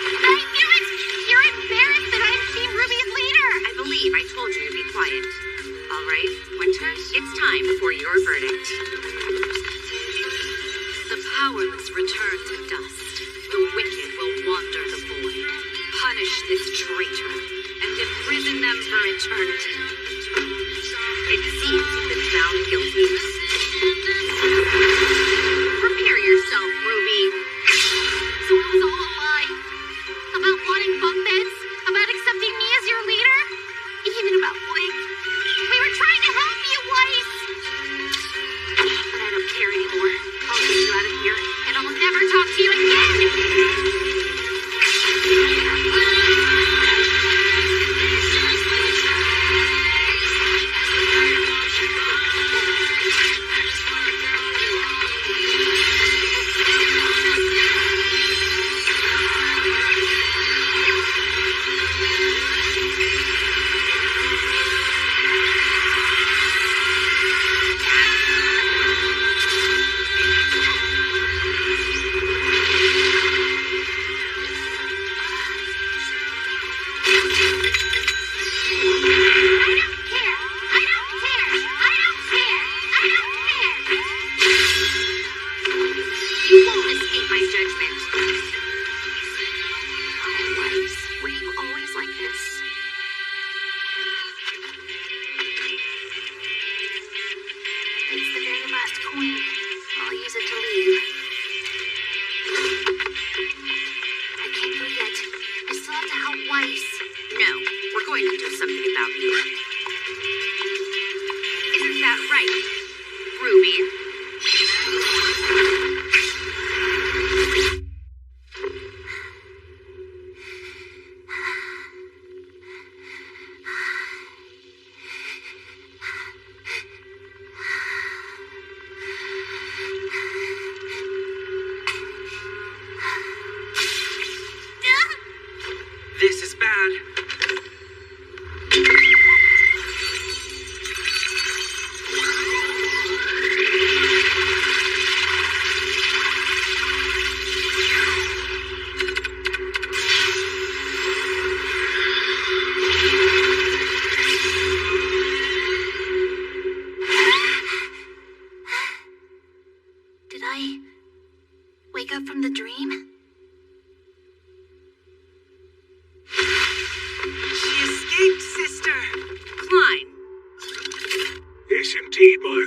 I knew it! You're embarrassed that I'm Team Ruby's leader! I believe I told you to be quiet. All right, Winter, it's time for your verdict. The powerless return to dust. The wicked will wander the void. Punish this traitor and imprison them for eternity. It seems you've been found guilty. Prepare yourself, Ruby. So it was all a lie? About wanting bunk beds? About accepting me as your leader? Even about Blake? We were trying to help you, Weiss! But I don't care anymore. I'll get you out of here, And I'll never talk to you again!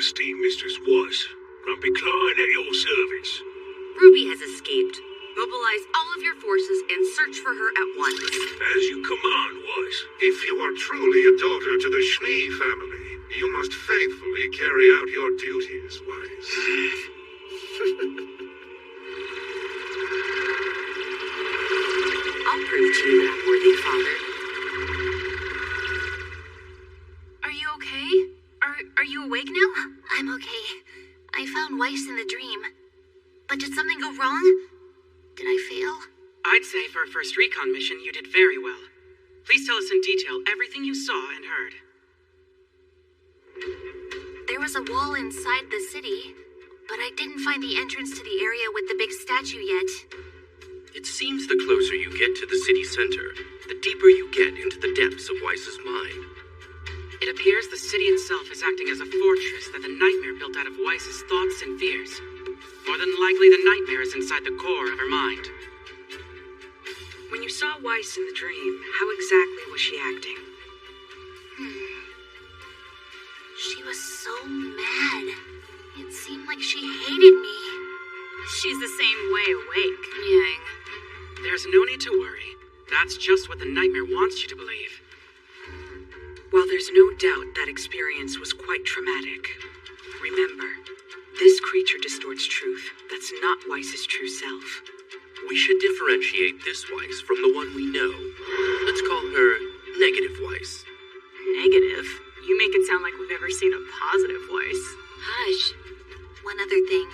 esteemed Mistress Was. Grumpy Klein at your service. Ruby has escaped. Mobilize all of your forces and search for her at once. As you command, Was. If you are truly a daughter to the Schnee family, you must faithfully carry out your duties, Wise. I'll prove to you that I'm worthy, Father. Are you okay? Are you awake now? I'm okay. I found Weiss in the dream. But did something go wrong? Did I fail? I'd say for a first recon mission, you did very well. Please tell us in detail everything you saw and heard. There was a wall inside the city. but I didn't find the entrance to the area with the big statue yet. It seems the closer you get to the city center, the deeper you get into the depths of Weiss's mind. It appears the city itself is acting as a fortress that the nightmare built out of Weiss's thoughts and fears. More than likely, the nightmare is inside the core of her mind. When you saw Weiss in the dream, how exactly was she acting? She was so mad. It seemed like she hated me. She's the same way awake. Yang, there's no need to worry. That's just what the nightmare wants you to believe. While there's no doubt that experience was quite traumatic, remember, this creature distorts truth. That's not Weiss's true self. We should differentiate this Weiss from the one we know. Let's call her Negative Weiss. Negative? You make it sound like we've ever seen a positive Weiss. Hush. One other thing.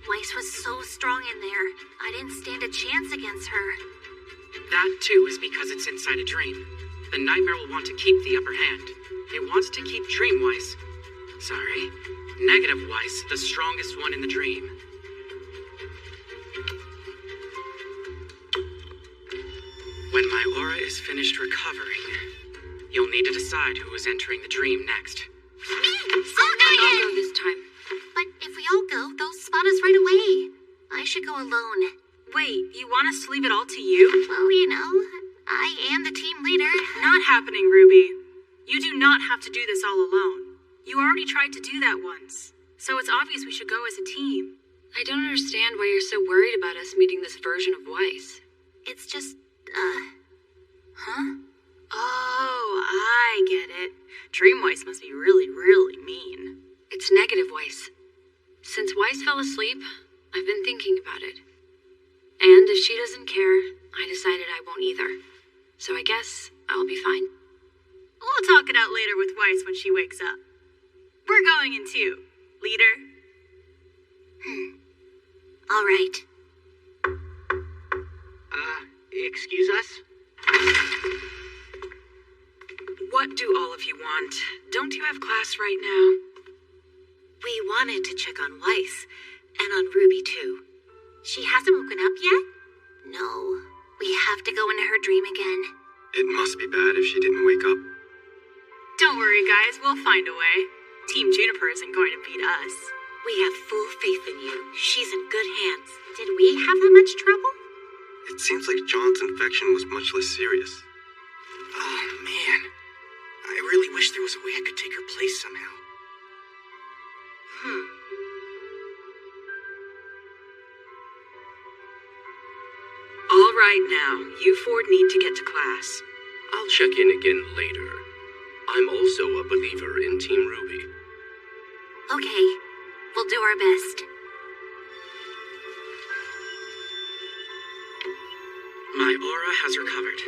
Weiss was so strong in there. I didn't stand a chance against her. That, too, is because it's inside a dream. The nightmare will want to keep the upper hand. It wants to keep Dream Weiss. Sorry. Negative Weiss, the strongest one in the dream. When my aura is finished recovering, you'll need to decide who is entering the dream next. Me! I'll go this time. But if we all go, they'll spot us right away. I should go alone. Wait, you want us to leave it all to you? Well, you know, I am the team leader. Not happening, Ruby. You do not have to do this all alone. You already tried to do that once. So it's obvious we should go as a team. I don't understand why you're so worried about us meeting this version of Weiss. It's just, Huh? Oh, I get it. Dream Weiss must be really, really mean. It's Negative Weiss. Since Weiss fell asleep, I've been thinking about it. And if she doesn't care, I decided I won't either. So I guess I'll be fine. We'll talk it out later with Weiss when she wakes up. We're going in too, leader. All right. Excuse us? What do all of you want? Don't you have class right now? We wanted to check on Weiss, and on Ruby too. She hasn't woken up yet? No. We have to go into her dream again. It must be bad if she didn't wake up. Don't worry, guys. We'll find a way. Team Juniper isn't going to beat us. We have full faith in you. She's in good hands. Did we have that much trouble? It seems like John's infection was much less serious. Oh, man. I really wish there was a way I could take her place somehow. All right now, you four need to get to class. I'll check in again later. I'm also a believer in Team Ruby. Okay. We'll do our best. My aura has recovered.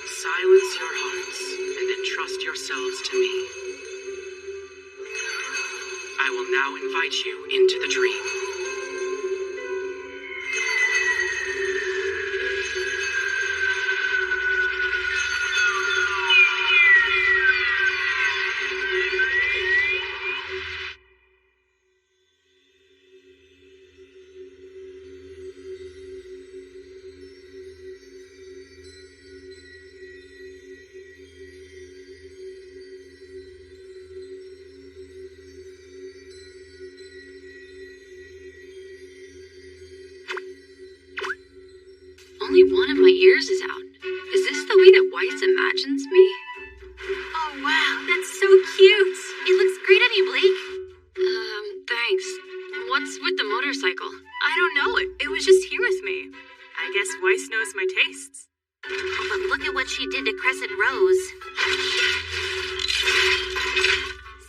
Silence your hearts and entrust yourselves to me. I will now invite you into the dream. Only one of my ears is out. Is this the way that Weiss imagines me? Oh, wow. That's so cute. It looks great on you, Blake. Thanks. What's with the motorcycle? I don't know. It was just here with me. I guess Weiss knows my tastes. But look at what she did to Crescent Rose.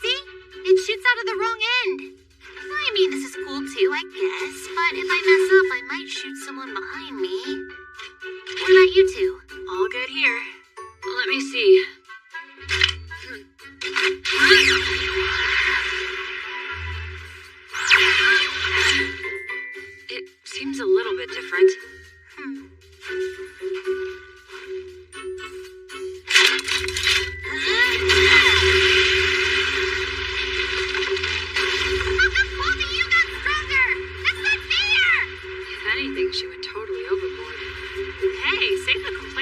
See? It shoots out of the wrong end. I mean, this is cool too, I guess. But if I mess up, I might shoot someone behind me. What about you two? All good here. Let me see. It seems a little bit different.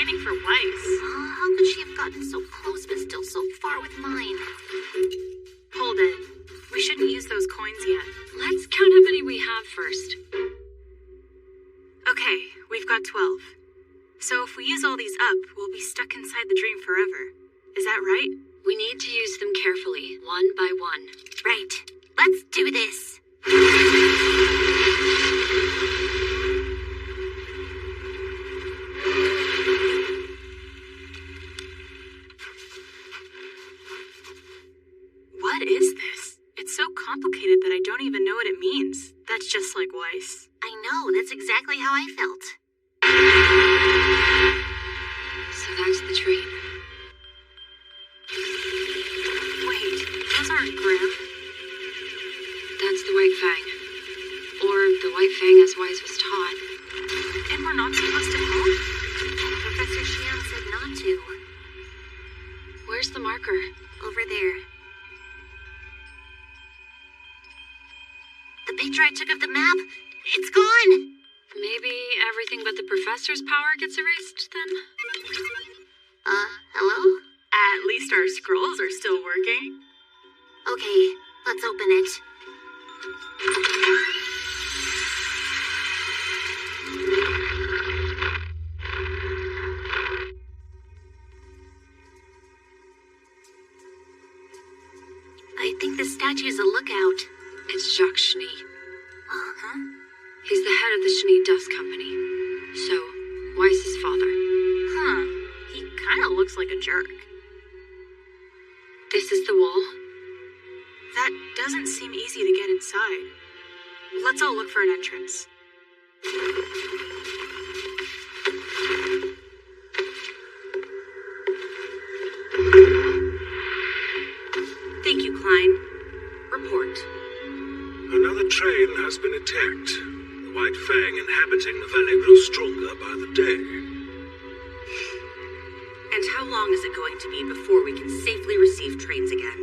pining for Weiss. How could she have gotten so close but still so far with mine? Hold it. We shouldn't use those coins yet. Let's count how many we have first. Okay, we've got 12. So if we use all these up, we'll be stuck inside the dream forever. Is that right? We need to use them carefully, one by one. Right. Let's do this. What is this? It's so complicated that I don't even know what it means. That's just like Weiss. I know, that's exactly how I felt. So that's the train. Wait, those aren't Grimm. That's the White Fang. Or the White Fang as Weiss was taught. And we're not supposed to help? Professor Xian said not to. Where's the marker? Over there. The picture I took of the map, it's gone! Maybe everything but the professor's power gets erased, then? Hello? At least our scrolls are still working. Okay, let's open it. I think the statue is a lookout. It's Jacques Schnee. Uh-huh. He's the head of the Schnee Dust Company. So, Weiss's father. Huh. He kind of looks like a jerk. This is the wall. That doesn't seem easy to get inside. Let's all look for an entrance. Thank you, Klein. Report. Another train has been attacked. The White Fang inhabiting the valley grows stronger by the day. And how long is it going to be before we can safely receive trains again?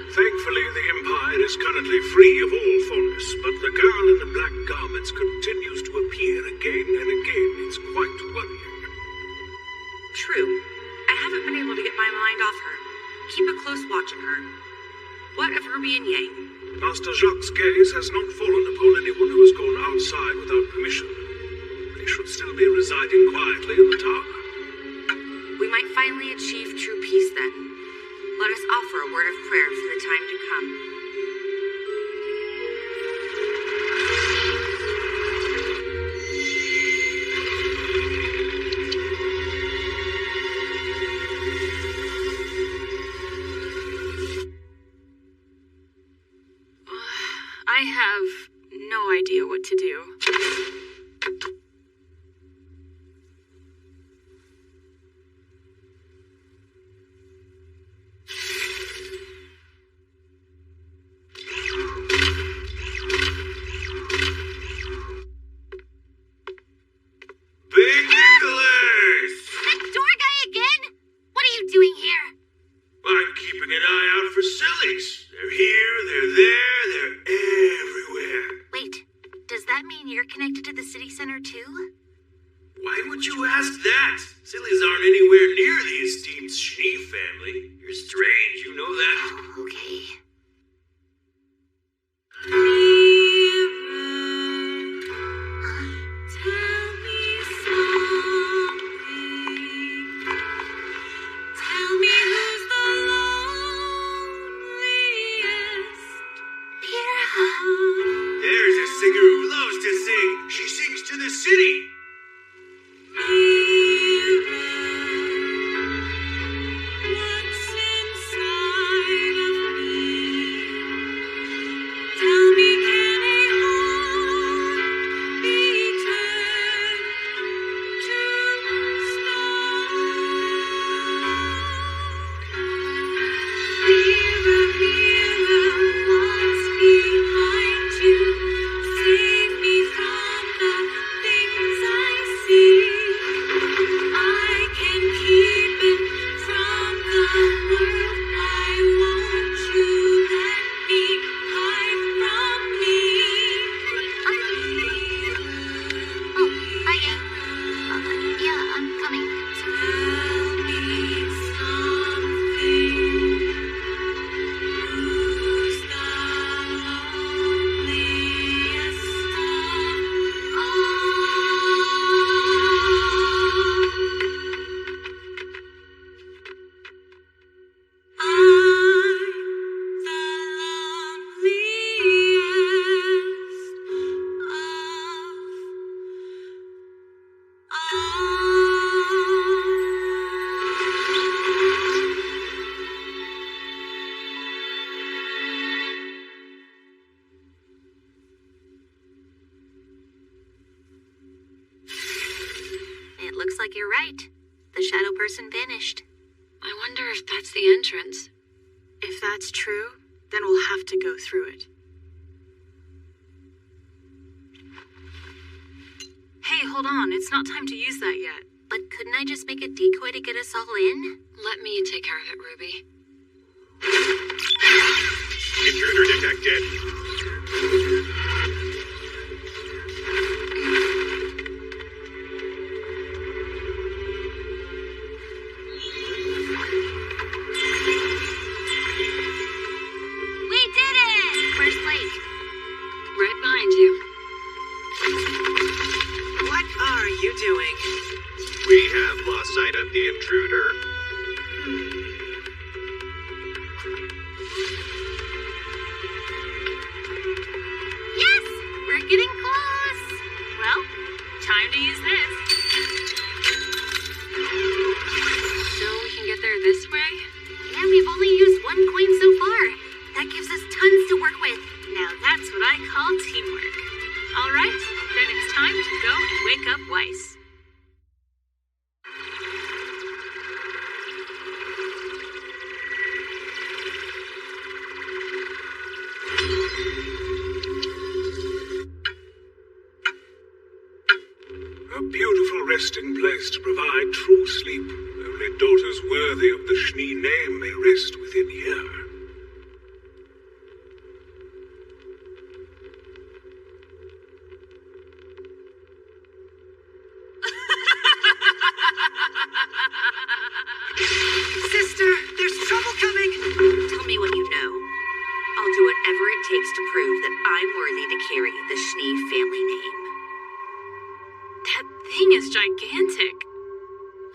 Thankfully, the Empire is currently free of all foreigners, but the girl in the black garments continues to appear again and again. It's quite worrying. True. I haven't been able to get my mind off her. Keep a close watch on her. What of Ruby and Yang? Master Jacques' gaze has not fallen upon anyone who has gone outside without permission. They should still be residing quietly in the tower. We might finally achieve true peace then. Let us offer a word of prayer for the time to come. I have no idea what to do. Save me from the things looks like you're right. The shadow person vanished. I wonder if that's the entrance. If that's true, then we'll have to go through it. Hey, hold on. It's not time to use that yet. But couldn't I just make a decoy to get us all in? Let me take care of it, Ruby. Intruder detected. We did it! Where's Blake? Right behind you. What are you doing? We have lost sight of the intruder. Yes! We're getting close! Well, time to use this. So we can get there this way? Yeah, we've only used one coin so far. That gives us tons to work with. Now that's what I call teamwork. All right, then it's time to go and wake up Weiss. A beautiful resting place to provide true sleep. Only daughters worthy of the Schnee name may rest within here. Sister, there's trouble coming! Tell me what you know. I'll do whatever it takes to prove that I'm worthy to carry the Schnee family name. That thing is gigantic.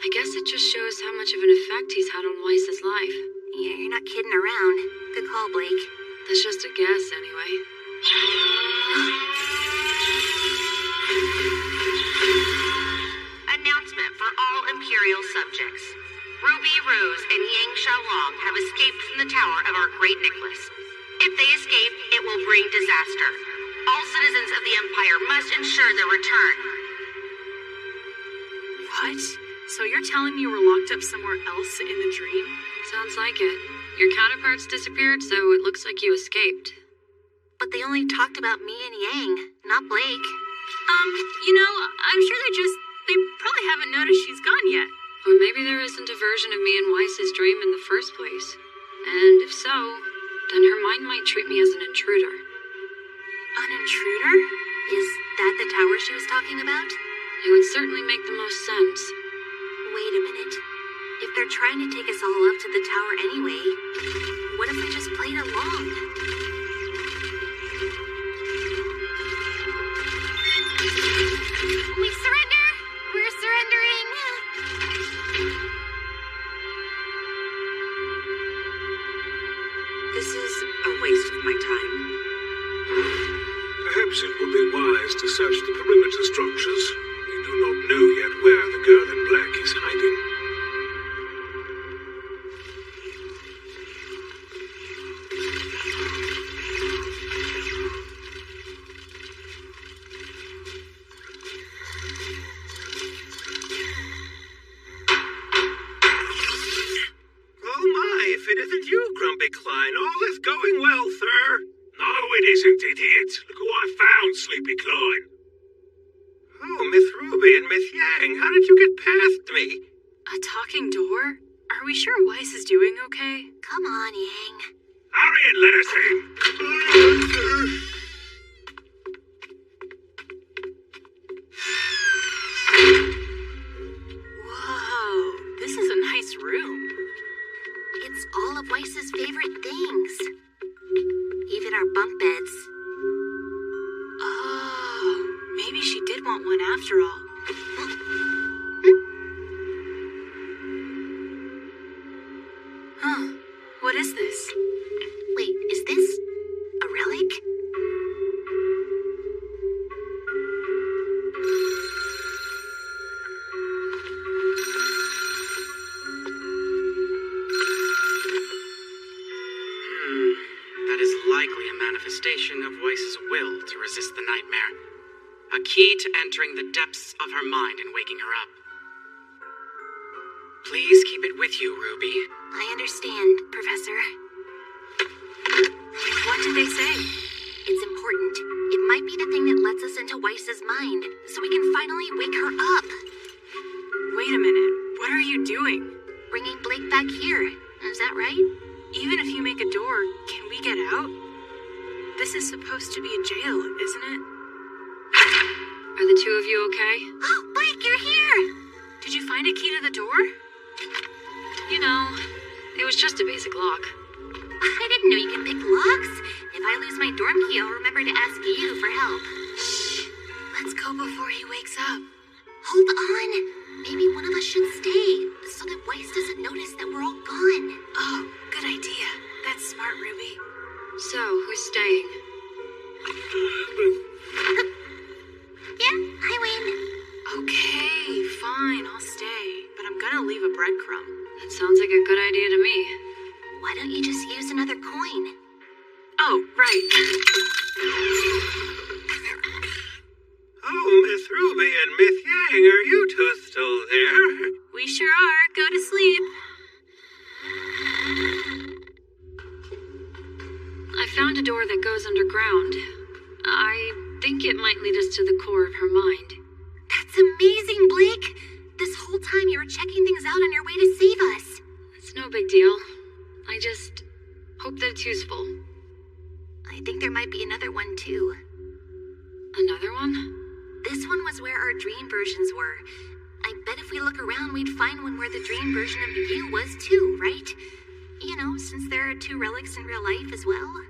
I guess it just shows how much of an effect he's had on Weiss's life. Yeah, you're not kidding around. Good call, Blake. That's just a guess, anyway. Announcement for all Imperial subjects. Ruby Rose and Yang Xiaolong have escaped from the tower of our Great Nicholas. If they escape, it will bring disaster. All citizens of the Empire must ensure their return. What? So you're telling me you were locked up somewhere else in the dream? Sounds like it. Your counterparts disappeared, so it looks like you escaped. But they only talked about me and Yang, not Blake. I'm sure they probably haven't noticed she's gone yet. Or maybe there isn't a version of me in Weiss's dream in the first place. And if so, then her mind might treat me as an intruder. An intruder? Is that the tower she was talking about? It would certainly make the most sense. Wait a minute. If they're trying to take us all up to the tower anyway, what if we just played along? We surrender! We're surrendering! This is a waste of my time. Perhaps it would be wise to search the perimeter structures. We do not know yet where the girl in black is hiding. Oh my, if it isn't you, Grumpy Klein, all is going well, sir. No, it isn't, idiot. Look who I found, Sleepy Klein. Oh, Miss Ruby and Miss Yang, how did you get past me? A talking door? Are we sure Weiss is doing okay? Come on, Yang. Hurry and let us in. Whoa, this is a nice room. It's all of Weiss's favorite things. Even our bunk beds. Oh, maybe she did want one after all. Huh, what is this? Wait, is this a relic? That is likely a manifestation of Weiss's will to resist the nightmare. A key to entering the depths of her mind and waking her up. Please keep it with you, Ruby. I understand, Professor. What did they say? It's important. It might be the thing that lets us into Weiss's mind, so we can finally wake her up. Wait a minute. What are you doing? Bringing Blake back here. Is that right? Even if you make a door, can we get out? This is supposed to be a jail, isn't it? Are the two of you okay? Oh, Blake, you're here! Did you find a key to the door? You know, it was just a basic lock. I didn't know you could pick locks. If I lose my dorm key, I'll remember to ask you for help. Shh. Let's go before he wakes up. Hold on. Maybe one of us should stay, so that Weiss doesn't notice that we're all gone. Oh, good idea. That's smart, Ruby. So, who's staying? Yeah, I win. Okay, fine, I'll stay. But I'm gonna leave a breadcrumb. That sounds like a good idea to me. Why don't you just use another coin? Oh, right. Oh, Miss Ruby and Miss Yang, are you two still there? We sure are. Go to sleep. I found a door that goes underground. I think it might lead us to the core of her mind. That's amazing, Blake. This whole time you were checking things out on your way to save us. It's no big deal. I just hope that it's useful. I think there might be another one, too. Another one? This one was where our dream versions were. I bet if we look around, we'd find one where the dream version of you was, too, right? You know, since there are two relics in real life as well.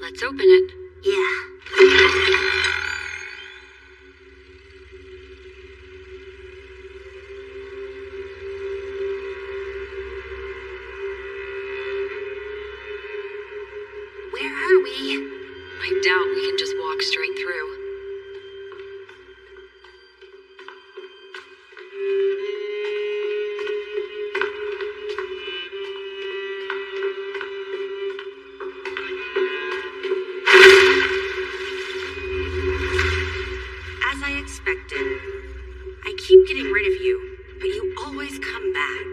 Let's open it. Yeah. Where are we? I doubt we can just walk straight through. As I expected, I keep getting rid of you, but you always come back.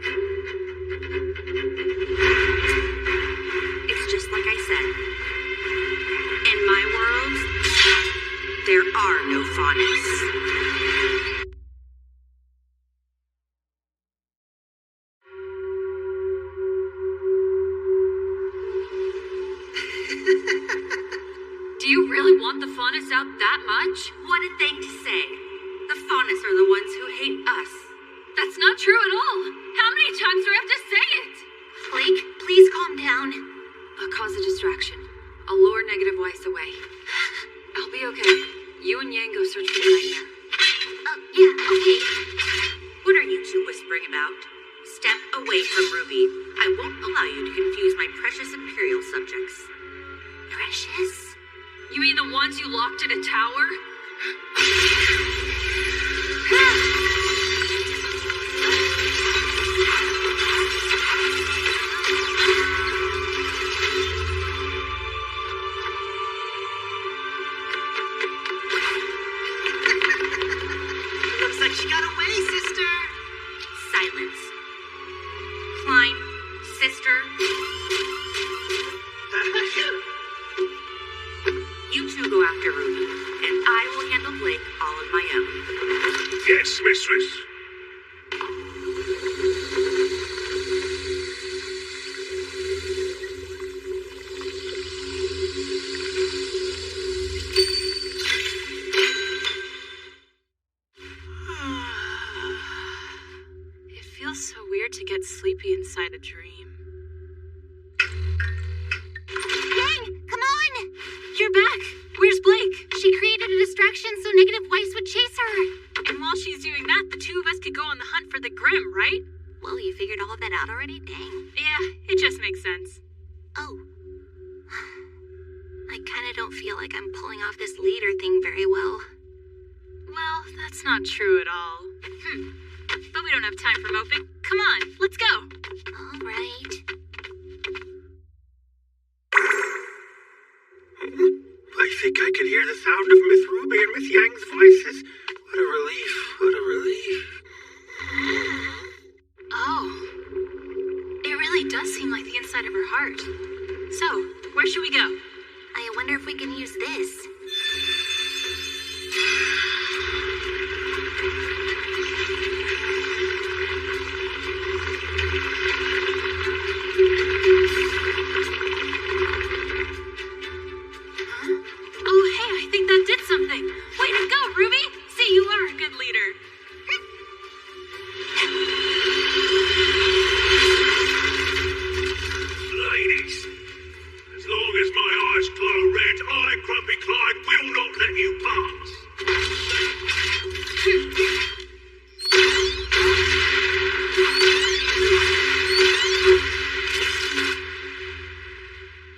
It's just like I said. In my world, there are no faunus. Do you really want the faunus out that much? What a thing to say. The faunus are the ones who hate us. That's not true at all. How many times do I have to say it? Blake, please calm down. I'll cause a distraction. I'll lure negative Weiss away. I'll be okay. You and Yang go search for the nightmare. Yeah, okay. What are you two whispering about? Step away from Ruby. I won't allow you to confuse my precious Imperial subjects. Precious? You mean the ones you locked in a tower? Looks like she got away, sister. Silence. Klein, sister. You two go after Ruby, and I will handle Blake all on my own. Yes, mistress. It feels so weird to get sleepy inside a dream. Yang, come on! You're back! Where's Blake? She created a distraction so negative Weiss would chase her. And while she's doing that, the two of us could go on the hunt for the Grim, right? Well, you figured all of that out already? Dang. Yeah, it just makes sense. Oh. I kinda don't feel like I'm pulling off this leader thing very well. Well, that's not true at all. But we don't have time for moping. Come on, let's go. All right. I think I can hear the sound of Miss Ruby and Miss Yang's voices. What a relief. What a relief. Oh. It really does seem like the inside of her heart. So, where should we go? I wonder if we can use this. Oh, hey, I think that did something. Way to go, Ruby. See, you are a good leader. Ladies, as long as my eyes glow red, I, Grumpy Clyde, will not let you pass.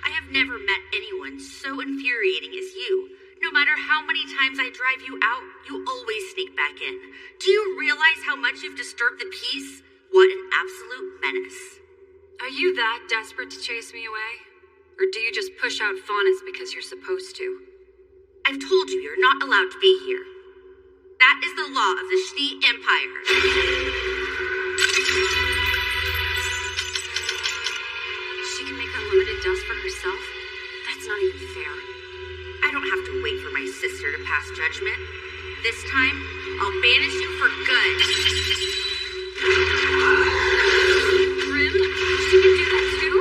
I have never met anyone so infuriating as you. No matter how many times I drive you out, you always sneak back in. Do you realize how much you've disturbed the peace? What an absolute menace. Are you that desperate to chase me away? Or do you just push out Faunus because you're supposed to? I've told you you're not allowed to be here. That is the law of the Schnee Empire. She can make unlimited dust for herself? That's not even fair. I don't have to wait for my sister to pass judgment. This time, I'll banish you for good. Grim, she can do that too?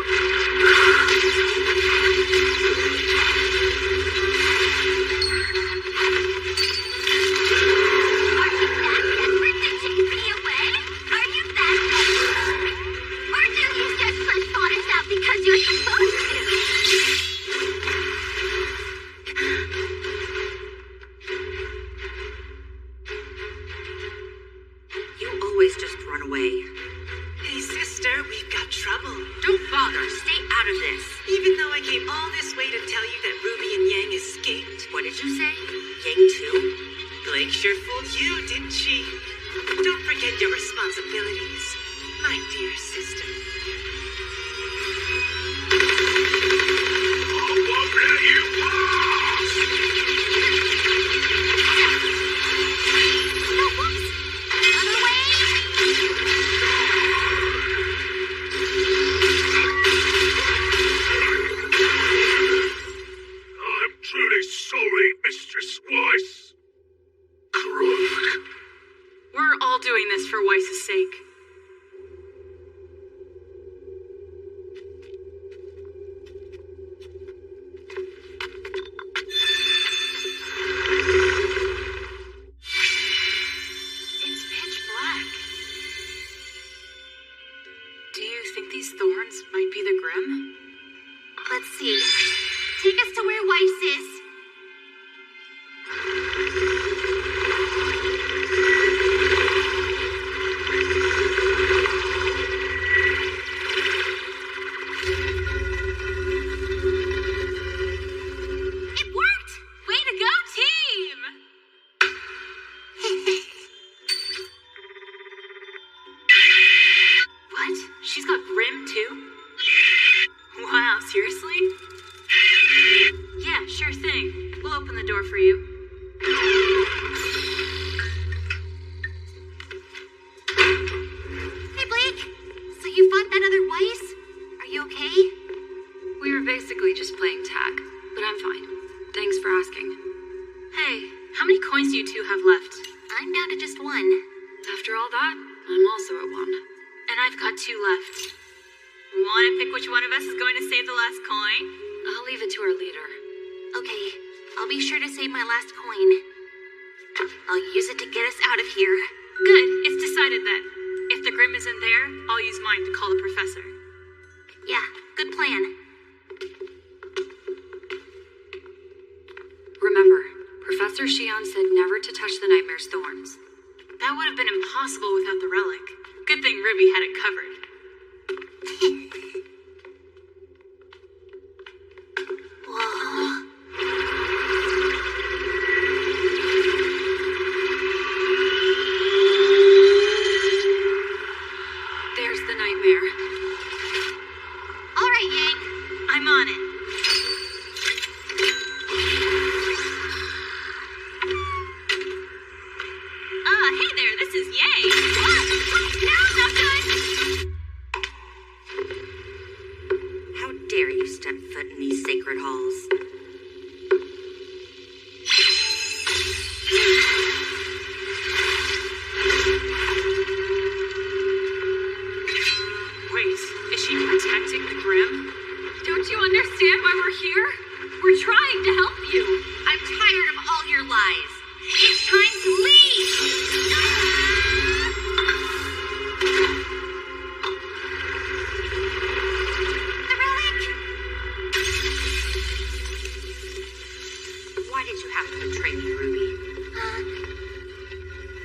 that you have to betray me, Ruby.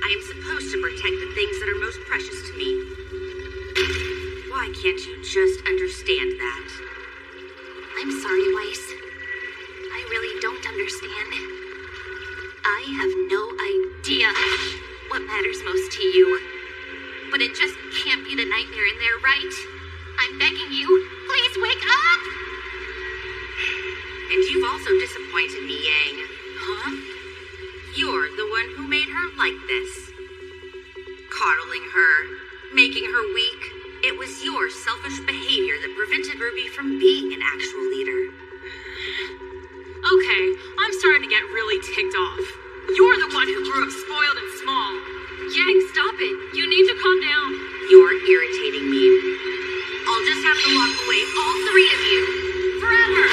I am supposed to protect the things that are most precious to me. Why can't you just understand that? I'm sorry, Weiss. I really don't understand. I have no idea what matters most to you. But it just can't be the nightmare in there, right? I'm begging you, please wake up! And you've also disappointed me, Yang. Huh? You're the one who made her like this. Coddling her, making her weak. It was your selfish behavior that prevented Ruby from being an actual leader. Okay, I'm starting to get really ticked off. You're the one who grew up spoiled and small. Yang, stop it. You need to calm down. You're irritating me. I'll just have to lock away all three of you. Forever!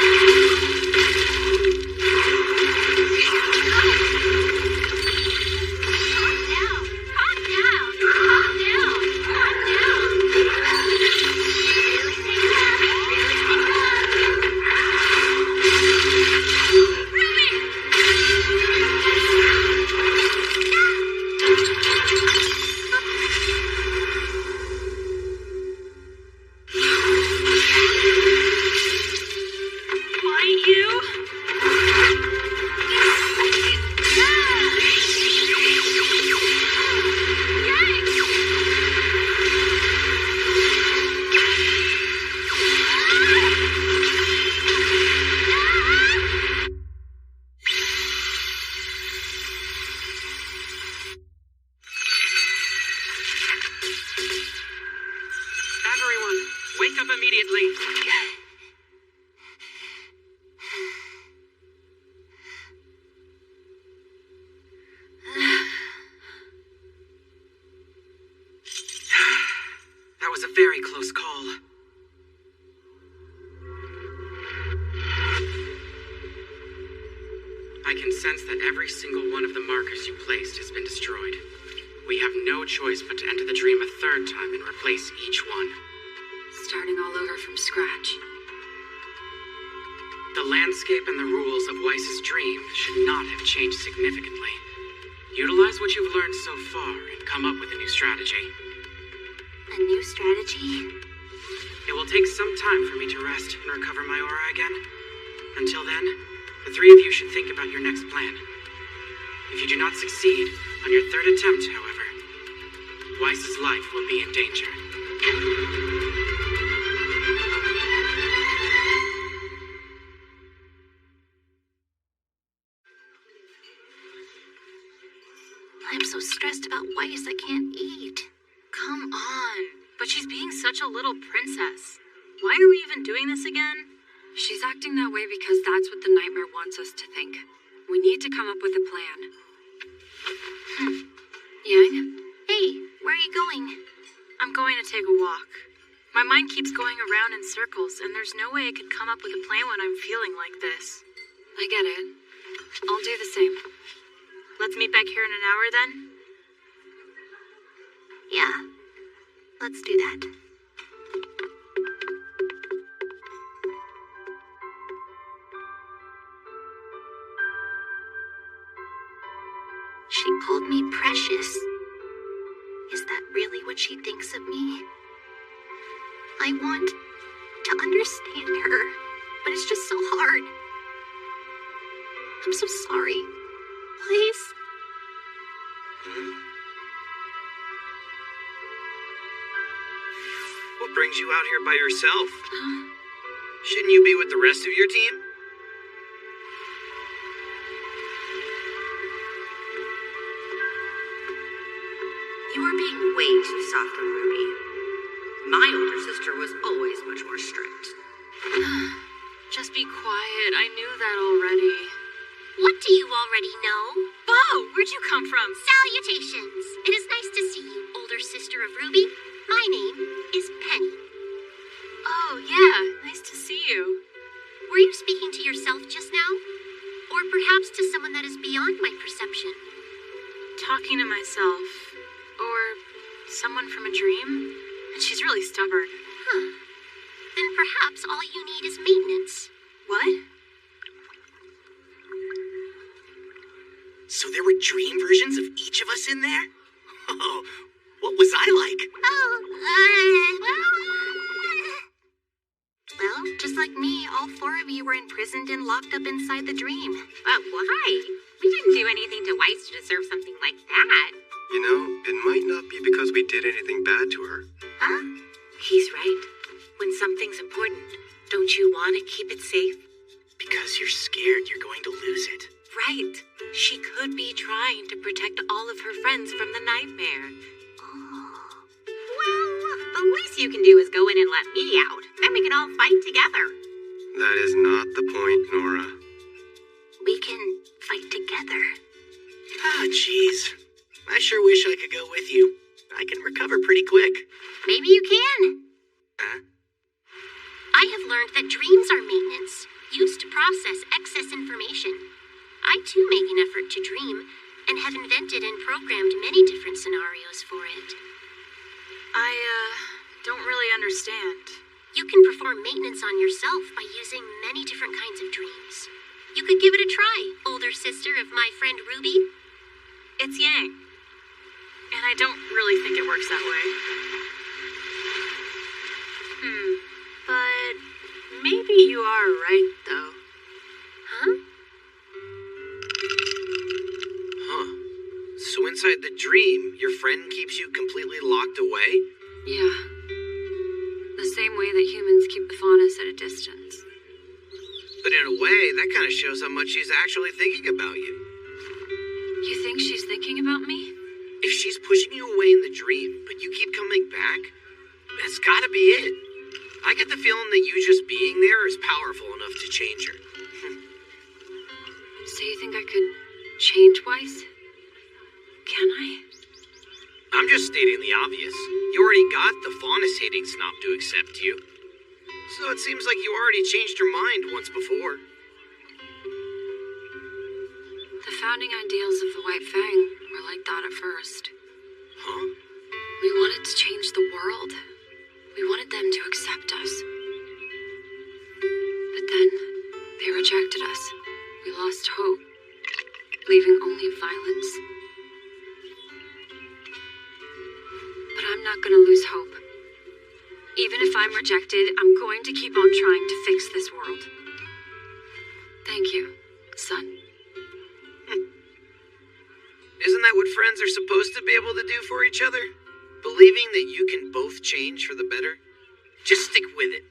Choice but to enter the dream a third time and replace each one. Starting all over from scratch. The landscape and the rules of Weiss's dream should not have changed significantly. Utilize what you've learned so far and come up with a new strategy. A new strategy? It will take some time for me to rest and recover my aura again. Until then, the three of you should think about your next plan. If you do not succeed on your third attempt, however, Weiss's life will be in danger. I'm so stressed about Weiss I can't eat. Come on. But she's being such a little princess. Why are we even doing this again? She's acting that way because that's what the nightmare wants us to think. We need to come up with a plan. Yang? Hey, where are you going? I'm going to take a walk. My mind keeps going around in circles, and there's no way I could come up with a plan when I'm feeling like this. I get it. I'll do the same. Let's meet back here in an hour, then? Yeah, let's do that. She called me precious. Is that really what she thinks of me? I want to understand her, but it's just so hard. I'm so sorry. Please? What brings you out here by yourself? Shouldn't you be with the rest of your team? You are being way too soft on Ruby. My older sister was always much more strict. Just be quiet. I knew that already. What do you already know? Bo, where'd you come from? Salutations. It is nice to see you, older sister of Ruby. My name is Penny. Oh, yeah. Nice to see you. Were you speaking to yourself just now? Or perhaps to someone that is beyond my perception? Talking to myself. Or someone from a dream? And she's really stubborn. Then perhaps all you need is maintenance. What? So there were dream versions of each of us in there? Oh, what was I like? Well, just like me, all four of you were imprisoned and locked up inside the dream. But why? We didn't do anything to Weiss to deserve something like that. You know, it might not be because we did anything bad to her. Huh? He's right. When something's important, don't you want to keep it safe? Because you're scared you're going to lose it. Right. She could be trying to protect all of her friends from the nightmare. Well, the least you can do is go in and let me out. Then we can all fight together. That is not the point, Nora. We can fight together. Ah, jeez. I sure wish I could go with you. I can recover pretty quick. Maybe you can. Huh? I have learned that dreams are maintenance, used to process excess information. I too make an effort to dream, and have invented and programmed many different scenarios for it. I don't really understand. You can perform maintenance on yourself by using many different kinds of dreams. You could give it a try, older sister of my friend Ruby. It's Yang. And I don't really think it works that way. But maybe you are right, though. Huh? So inside the dream, your friend keeps you completely locked away? Yeah. The same way that humans keep the faunus at a distance. But in a way, that kind of shows how much she's actually thinking about you. You think she's thinking about me? If she's pushing you away in the dream, but you keep coming back, that's gotta be it. I get the feeling that you just being there is powerful enough to change her. So you think I could change Weiss? Can I? I'm just stating the obvious. You already got the faunus-hating snob to accept you. So it seems like you already changed her mind once before. The founding ideals of the White Fang were like that at first. Huh? We wanted to change the world. We wanted them to accept us. But then, they rejected us. We lost hope, leaving only violence. But I'm not going to lose hope. Even if I'm rejected, I'm going to keep on trying to fix this world. Thank you, son. Isn't that what friends are supposed to be able to do for each other? Believing that you can both change for the better? Just stick with it.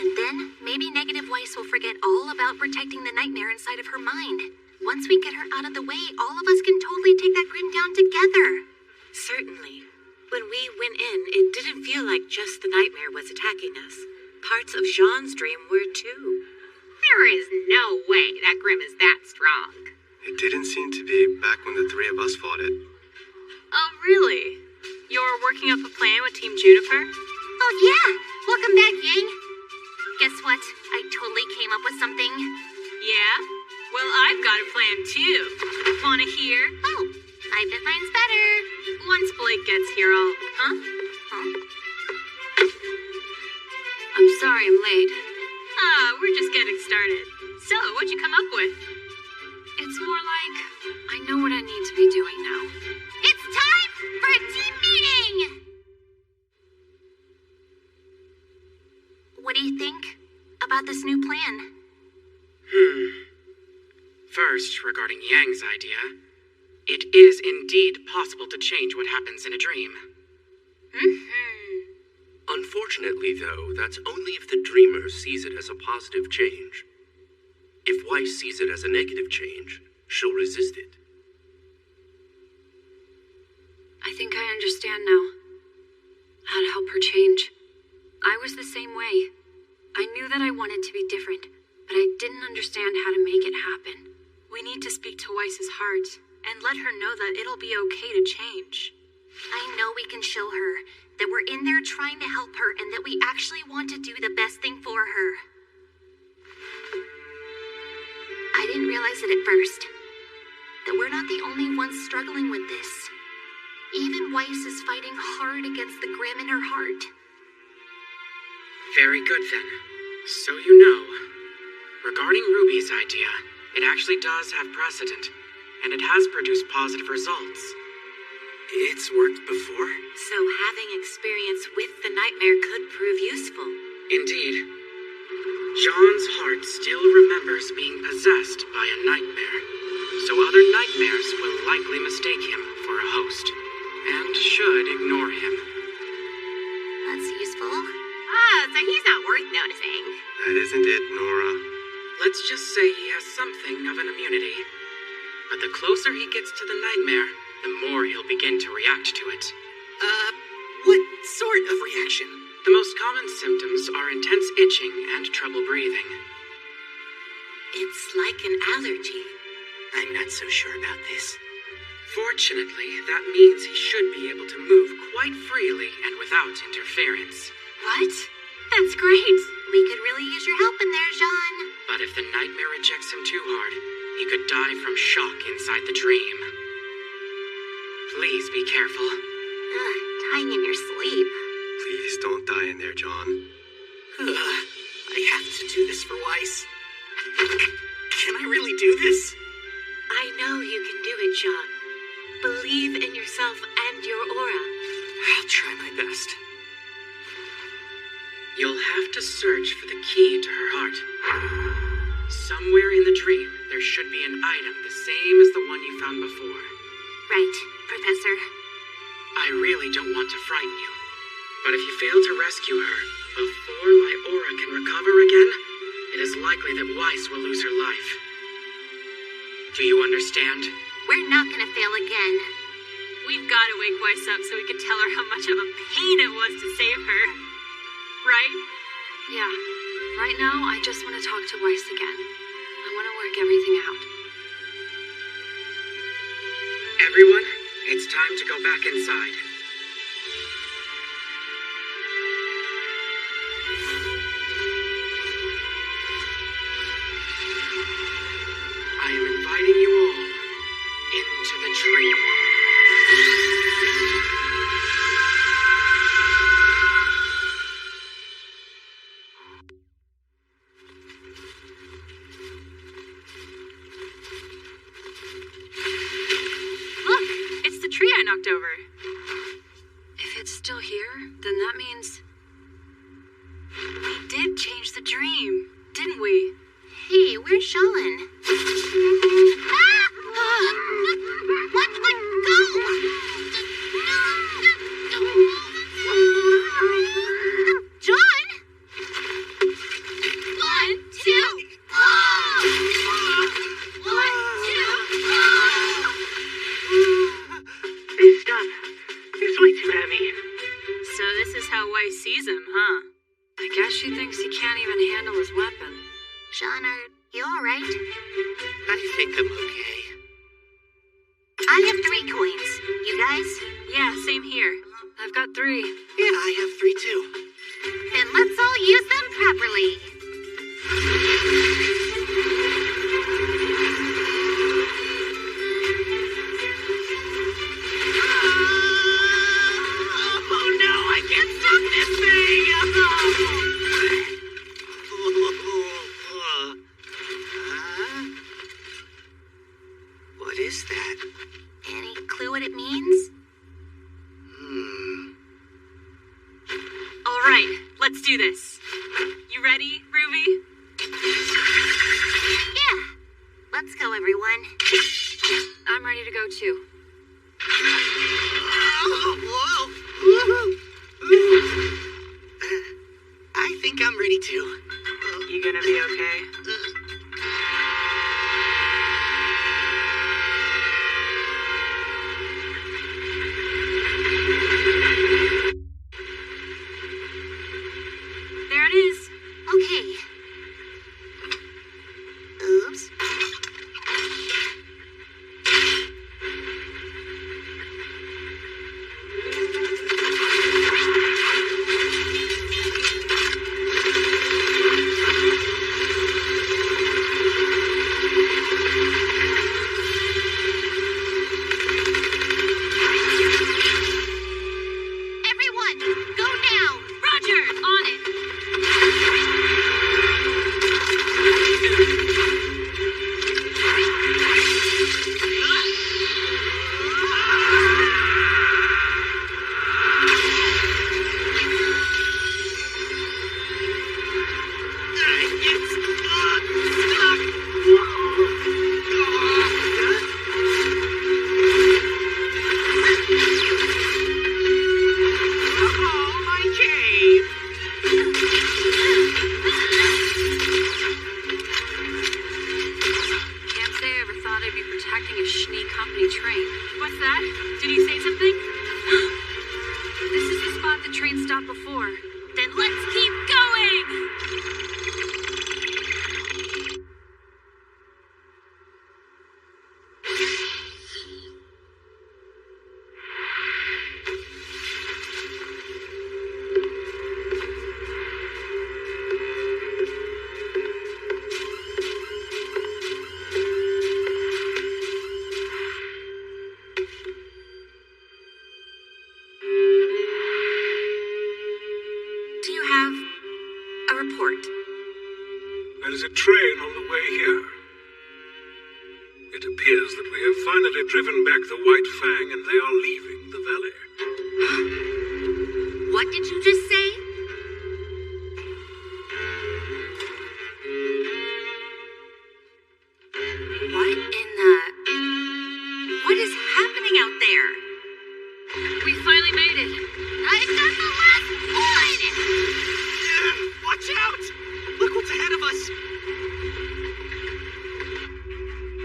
And then, maybe Negative Weiss will forget all about protecting the nightmare inside of her mind. Once we get her out of the way, all of us can totally take that grim down together. Certainly. When we went in, it didn't feel like just the nightmare was attacking us. Parts of Jean's dream were too. There is no way that Grim is that strong. It didn't seem to be back when the three of us fought it. Oh, really? You're working up a plan with Team Juniper? Oh, yeah. Welcome back, Yang. Guess what? I totally came up with something. Yeah? Well, I've got a plan, too. Wanna hear? Oh, I bet mine's better. Once Blake gets here, I'll... Huh? I'm sorry I'm late. We're just getting started. So, what'd you come up with? It's more like, I know what I need to be doing now. It's time for a team meeting! What do you think about this new plan? First, regarding Yang's idea, it is indeed possible to change what happens in a dream. Unfortunately, though, that's only if the dreamer sees it as a positive change. If Weiss sees it as a negative change, she'll resist it. I think I understand now. How to help her change. I was the same way. I knew that I wanted to be different, but I didn't understand how to make it happen. We need to speak to Weiss's heart and let her know that it'll be okay to change. I know we can show her that we're in there trying to help her and that we actually want to do the best thing for her. I didn't realize it at first, that we're not the only ones struggling with this. Even Weiss is fighting hard against the Grim in her heart. Very good, then. So you know. Regarding Ruby's idea, it actually does have precedent, and it has produced positive results. It's worked before? So having experience with the nightmare could prove useful. Indeed. John's heart still remembers being possessed by a nightmare, so other nightmares will likely mistake him for a host, and should ignore him. That's useful. So he's not worth noticing. That isn't it, Nora. Let's just say he has something of an immunity. But the closer he gets to the nightmare, the more he'll begin to react to it. What sort of reaction? The most common symptoms are intense itching and trouble breathing. It's like an allergy. I'm not so sure about this. Fortunately, that means he should be able to move quite freely and without interference. What? That's great. We could really use your help in there, Jean. But if the nightmare rejects him too hard, he could die from shock inside the dream. Please be careful. Dying in your sleep. Please don't die in there, John. I have to do this for Weiss. Can I really do this? I know you can do it, John. Believe in yourself and your aura. I'll try my best. You'll have to search for the key to her heart. Somewhere in the dream, there should be an item the same as the one you found before. Right, Professor. I really don't want to frighten you, but if you fail to rescue her before my aura can recover again, it is likely that Weiss will lose her life. Do you understand? We're not gonna fail again. We've got to wake Weiss up so we can tell her how much of a pain it was to save her. Right? Yeah. Right now, I just want to talk to Weiss again. I want to work everything out. Everyone, it's time to go back inside. I am inviting you all into the dream. Tree I knocked over. If it's still here, then that means... We did change the dream, didn't we? Hey, where's Sean? What? Go! John? 1, 2, oh! 1, 2, oh! This stuff is way too heavy. So this is how Weiss sees him, huh? I guess she thinks he can't even handle his weapon. Sean, are you alright? I think I'm okay. I have 3 coins. You guys? Yeah, same here. I've got 3. Yeah, I have 3 too. Then let's all use them properly. Oh no, I can't stop this thing! What is that? Any clue what it means? All right, let's do this. You ready, Ruby? Yeah. Let's go, everyone. I'm ready to go too. I think I'm ready too. You gonna be okay? There it is. Okay. Oops. There is a train on the way here. It appears that we have finally driven back the White Fang and they are leaving the valley. What did you just say? What is happening out there? We finally made it. I got the last one! Watch out! Look what's ahead of us!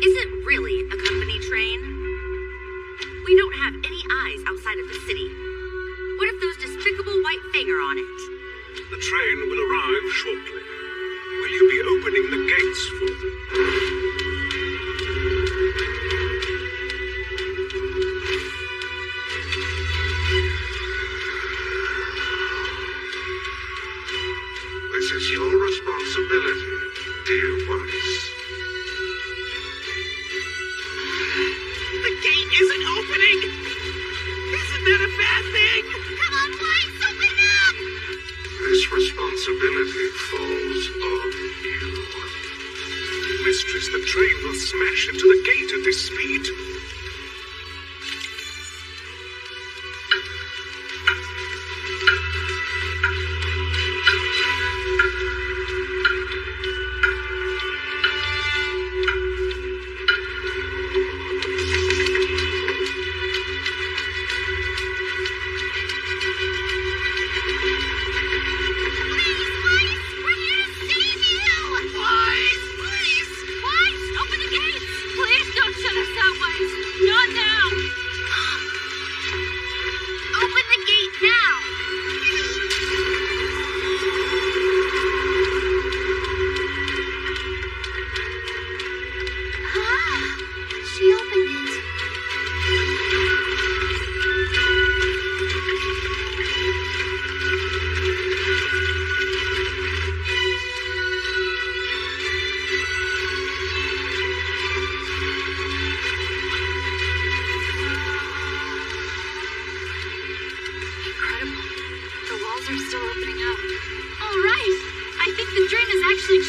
Is it really a company train? We don't have any eyes outside of the city. What if those despicable White Fang are on it? The train will arrive shortly. Will you be opening the gates for them? This is your responsibility, dear Weiss. The gate isn't opening! Isn't that a bad thing? Come on, Weiss, open up! This responsibility falls on you. Mistress, the train will smash into the gate at this speed.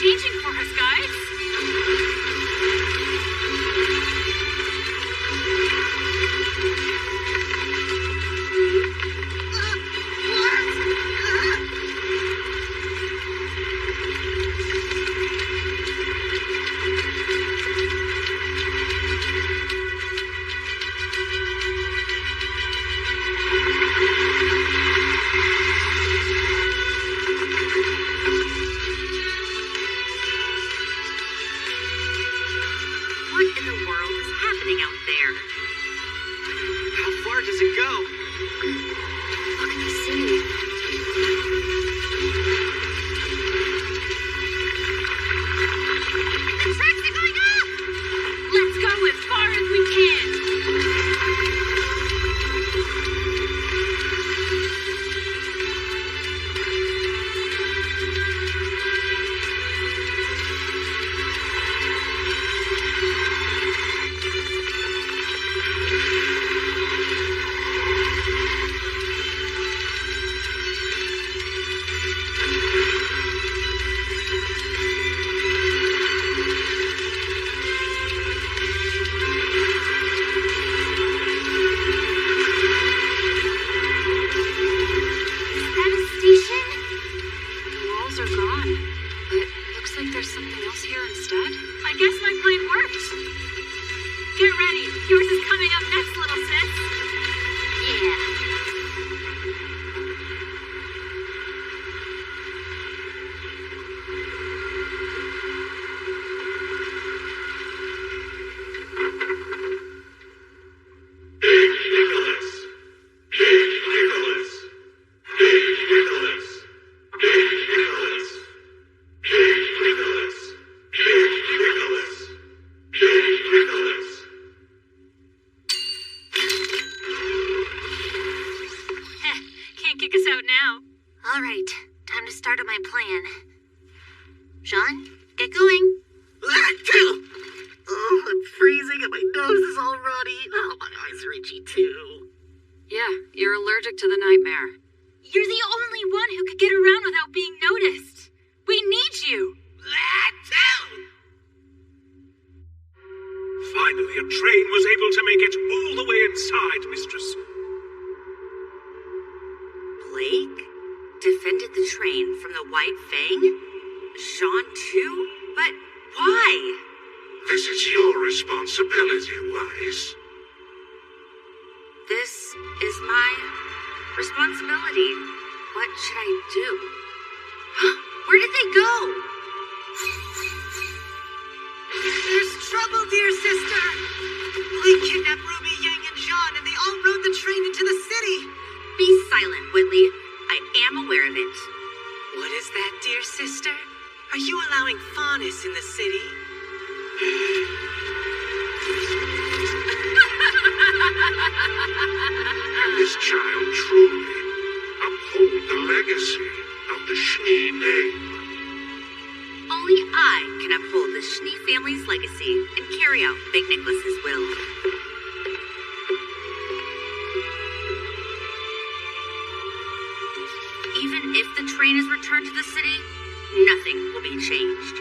Changing for us, guys. To the nightmare. You're the only one who could get around without being noticed. We need you. train was able to make it all the way inside, Mistress. Blake defended the train from the White Fang? Sean too? But why? This is your responsibility, Wise. This is my responsibility. What should I do? Where did they go? There's trouble, dear sister. Blake kidnapped Ruby, Yang, and Jean, and they all rode the train into the city. Be silent, Whitley. I am aware of it. What is that, dear sister? Are you allowing faunness in the city? Can this child truly uphold the legacy of the Schnee name? Only I can uphold the Schnee family's legacy and carry out Big Nicholas's will. Even if the train is returned to the city, nothing will be changed.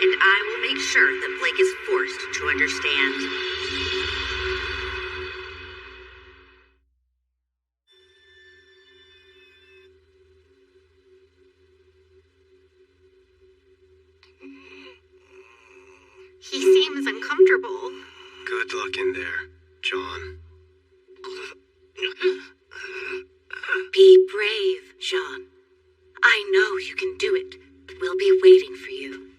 And I will make sure that Blake is forced to understand. He seems uncomfortable. Good luck in there, John. Be brave, Jean. I know you can do it. We'll be waiting for you.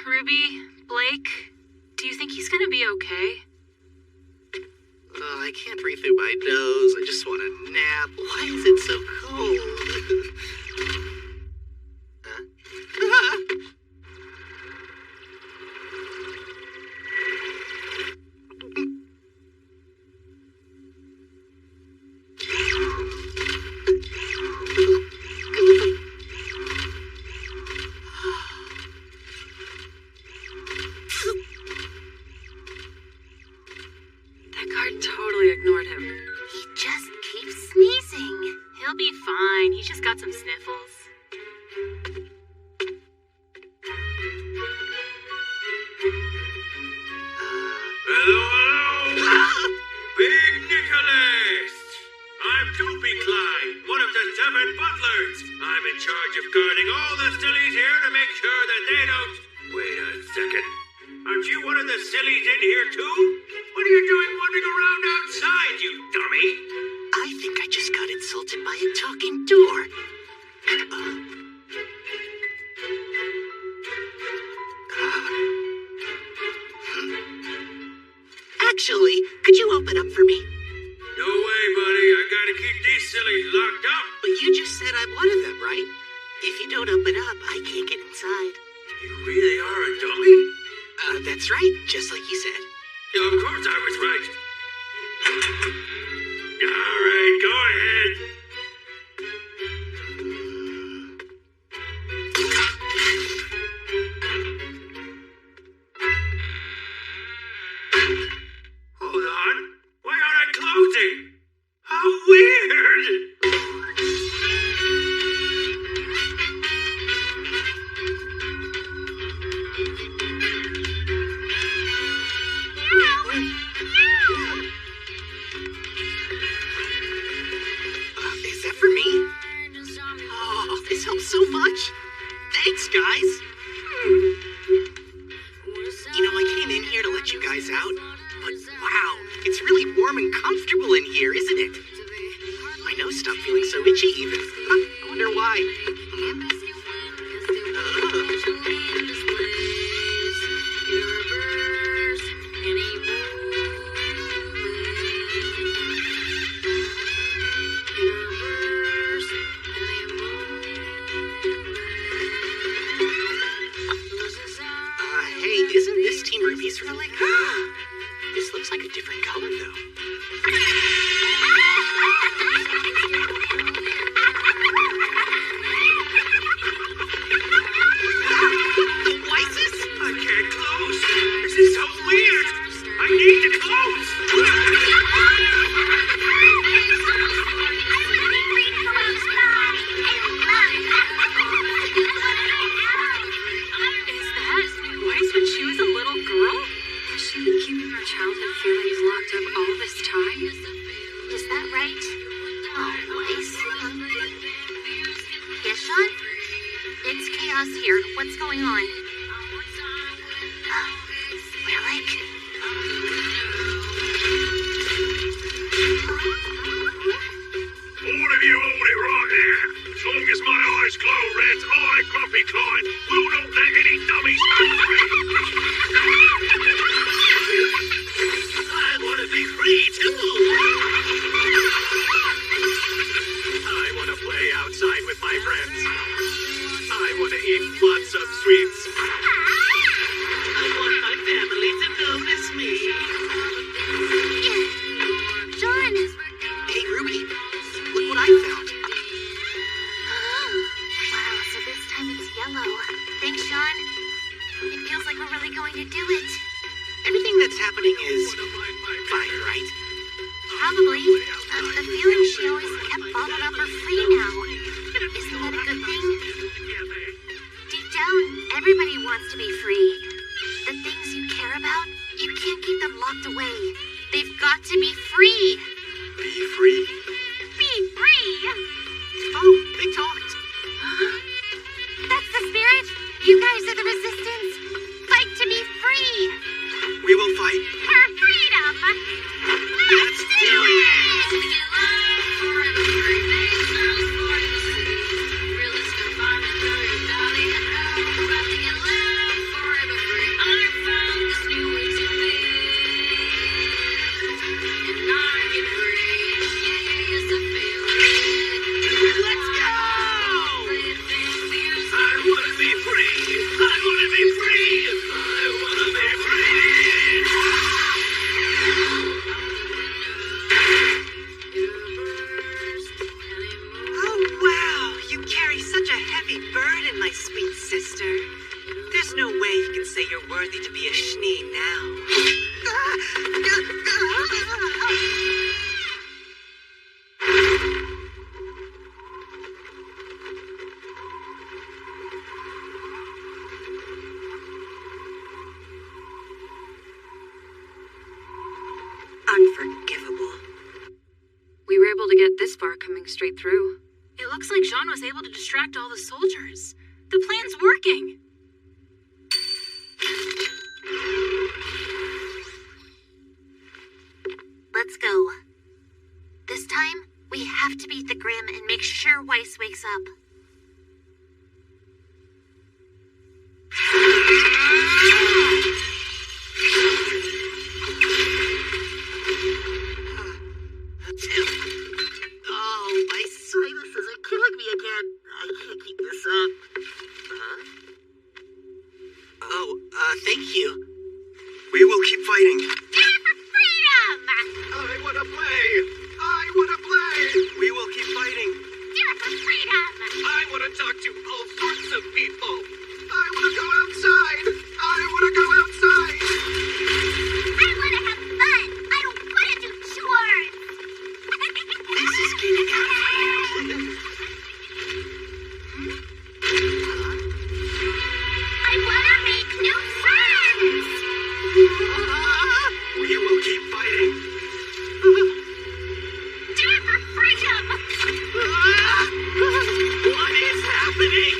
Ruby, Blake, do you think he's gonna be okay? I can't breathe through my nose. I just want a nap. Why is it so cold? Huh? That guard totally ignored him. He just keeps sneezing. He'll be fine. He's just got some sniffles. Hello! Big Nicholas! I'm Dopey Clyde, one of the 7 butlers. I'm in charge of guarding all the sillies here to make sure that they don't... Wait a second. Aren't you one of the sillies in here too? What are you doing wandering around outside, you dummy? I think I just got insulted by a talking door. Actually, could you open up for me? No way, buddy. I gotta keep these sillies locked up. But you just said I'm one of them, right? If you don't open up, I can't get inside. You really are a dummy? That's right, just like you said. Yeah, of course I was right. All right, go ahead. Hold on. Why aren't I closing? How weird! Is that for me? Oh, this helps so much. Thanks, guys. You know, I came in here to let you guys out, but wow, it's really warm and comfortable in here, isn't it? My nose stopped feeling so itchy even. I wonder why. Hey, isn't this Team Ruby's relic? This looks like a different color, though. The Sean? It's chaos here. What's going on? Relic? All of you hold it right there. As long as my eyes glow red, I, Grumpy Klein, will not let any dummies go free. I want to be free, too. I want to play outside with my friends. I want to eat lots of sweets. I want my family to notice me. John! Hey, Ruby, look what I found. Wow, so this time it's yellow. Thanks, Sean. It feels like we're really going to do it. Everything that's happening is fine, right? Probably. The feeling she always kept bottled up are free now. Isn't that a good thing? Deep down, everybody wants to be free. The things you care about, you can't keep them locked away. They've got to be free. Be free? Be free! Oh, they talked. That's the spirit. You guys are the resistance. Fight to be free. We will fight. For freedom. Let's do it! Worthy to be a Schnee now. Unforgivable. We were able to get this far coming straight through. It looks like Jean was able to distract all the soldiers. The plan's working. Let's go. This time, we have to beat the Grim and make sure Weiss wakes up. Oh, my sinuses are killing me again. I can't keep this up. Thank you. We will keep fighting. Freedom! I want to play. I want to play. We will keep fighting. Freedom! I want to talk to all sorts of people. I want to go outside. I want to go outside. I want to have fun. I don't want to do chores. This is getting out of hand. I want to make new friends. We will keep fighting. Do it for freedom. What is happening?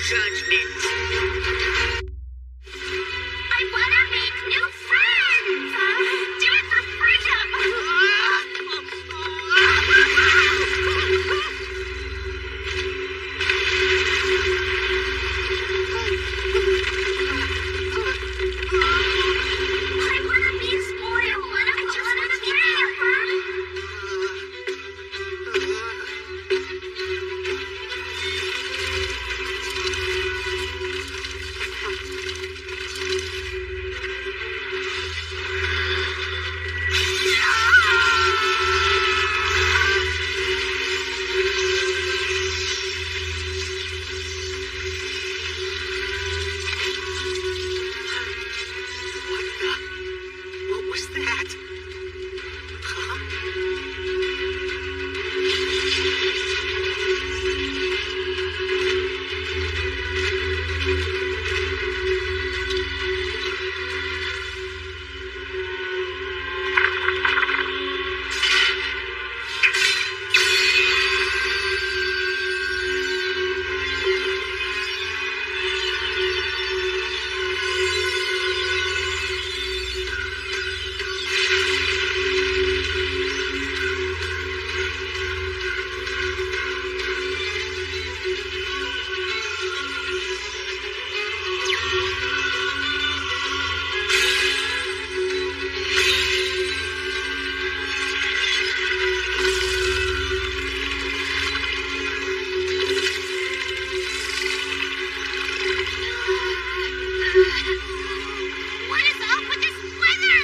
judgment. I wanna make new friends! Do it for freedom! I wanna be spoiled! I just wanna be pampered! What was that? Huh? What is up with this weather?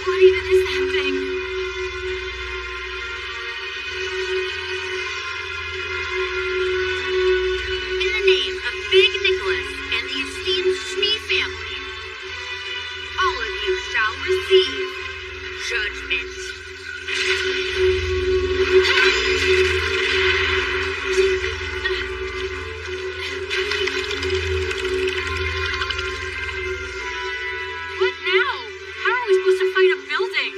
What even is that thing? In the name of Big Nicholas and the esteemed Smee family, all of you shall receive judgment. What now? How are we supposed to fight a building?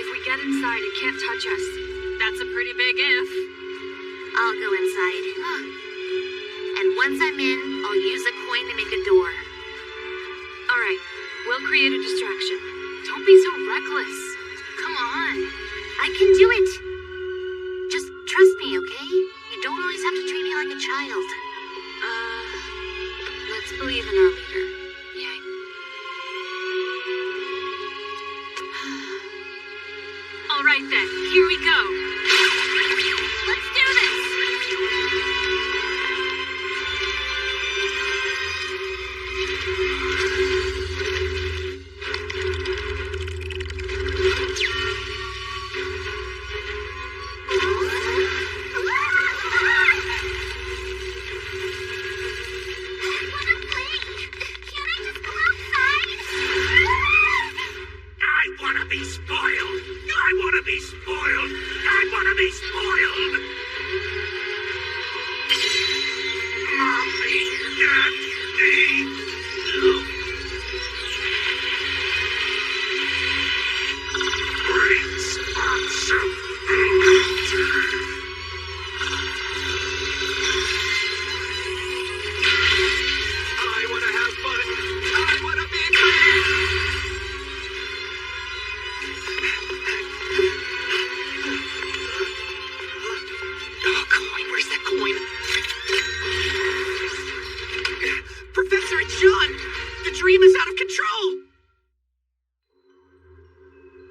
If we get inside, it can't touch us. That's a pretty big if. I'll go inside. And once I'm in, I'll use a coin to make a door. All right, we'll create a distraction. Don't be so reckless. Come on. I can do it. Just trust me, okay? You don't always have to treat me like a child. Let's believe in our leader. Yay. All right then, here we go. Let's do this.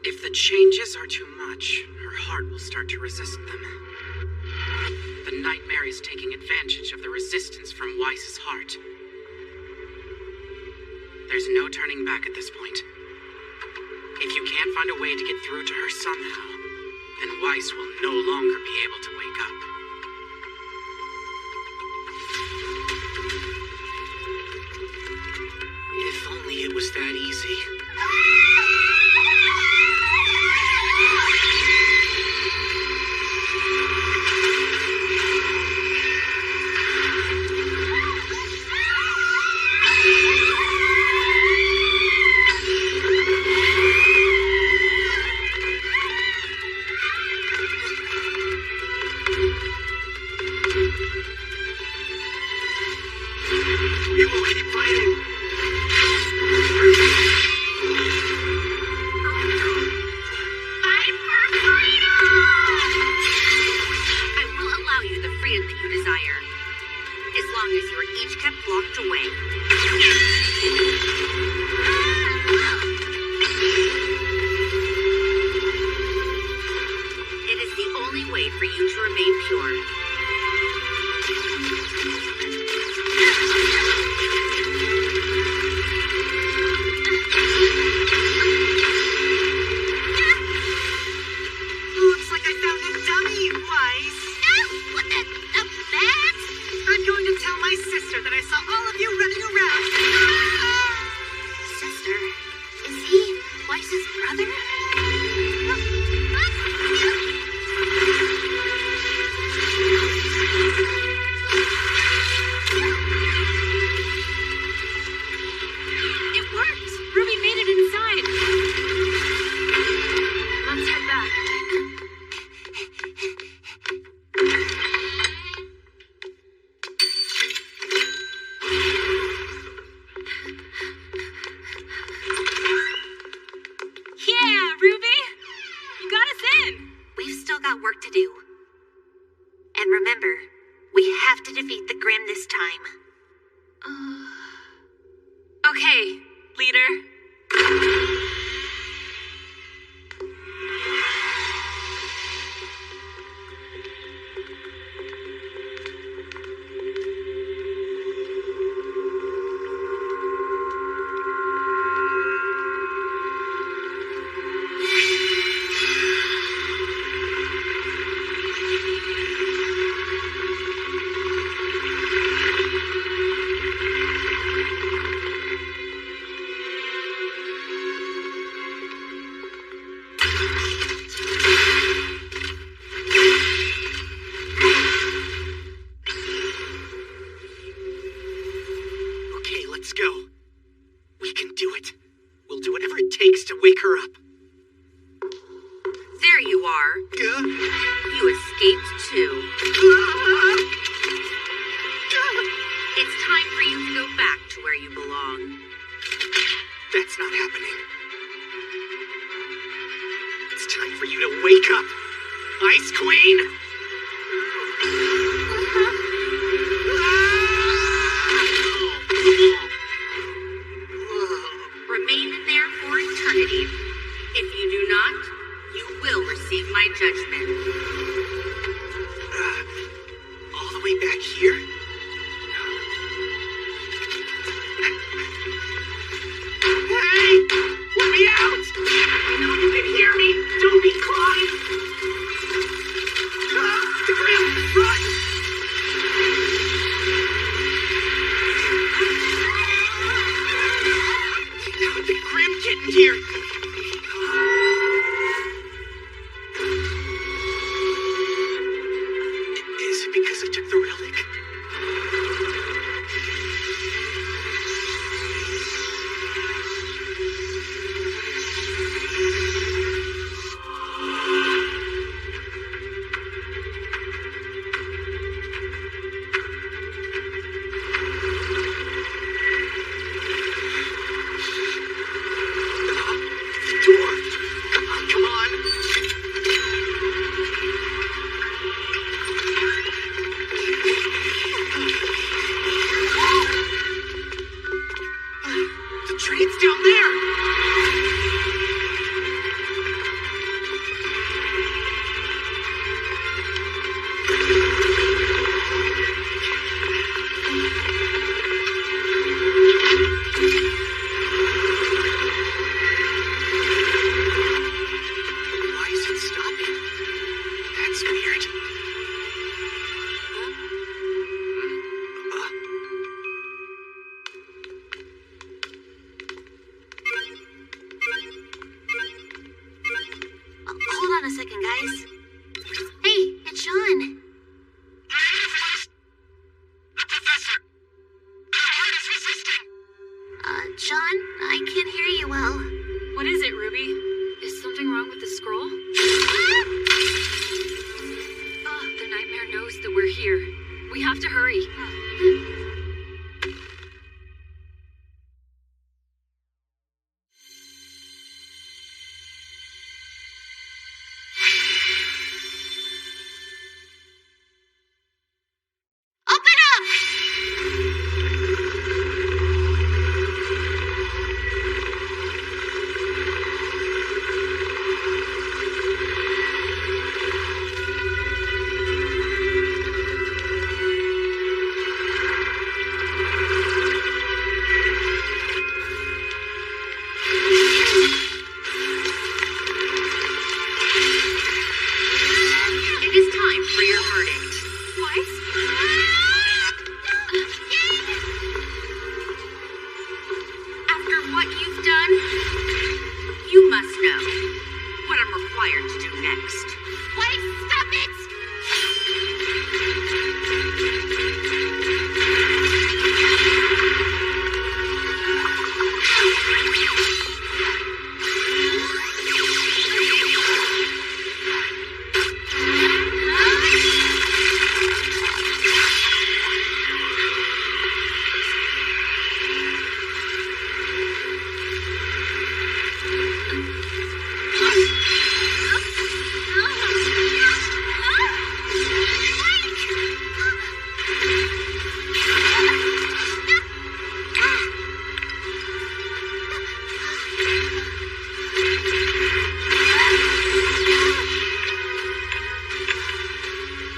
If the changes are too much, her heart will start to resist them. The nightmare is taking advantage of the resistance from Weiss's heart. There's no turning back at this point. If you can't find a way to get through to her somehow, then Weiss will no longer be able to wake up. If only it was that easy. only way for you to remain pure. Looks like I found a dummy, Wise. What the bat? I'm going to tell my sister that I saw all of you running around. Sister? Is he Wise's brother? It worked! Ruby made it inside. Let's head back. Yeah, Ruby! You got us in! We've still got work to do. And remember, we have to defeat the Grimm this time. Okay, leader. Okay, let's go. We can do it. We'll do whatever it takes to wake her up. There you are. You escaped too. It's time for you to go back to where you belong. That's not happening. It's time for you to wake up, Ice Queen! Remain there for eternity. If you do not, you will receive my judgment. All the way back here? Hey! Let me out! I know you can hear me! Don't be quiet! The Grimm! Run! How'd the Grimm get in here? Is it because I took the relic? The door! Come on! The train's down there! Why is it stopping? That's weird. Hold on a second, guys. Hey, it's Sean. The professor! The heart is resisting! Sean, I can't hear you well. What is it, Ruby? Is something wrong with the scroll? The nightmare knows that we're here. We have to hurry. Open up! time for your verdict. What? After what you've done, you must know what I'm required to do next. Wait, stop it!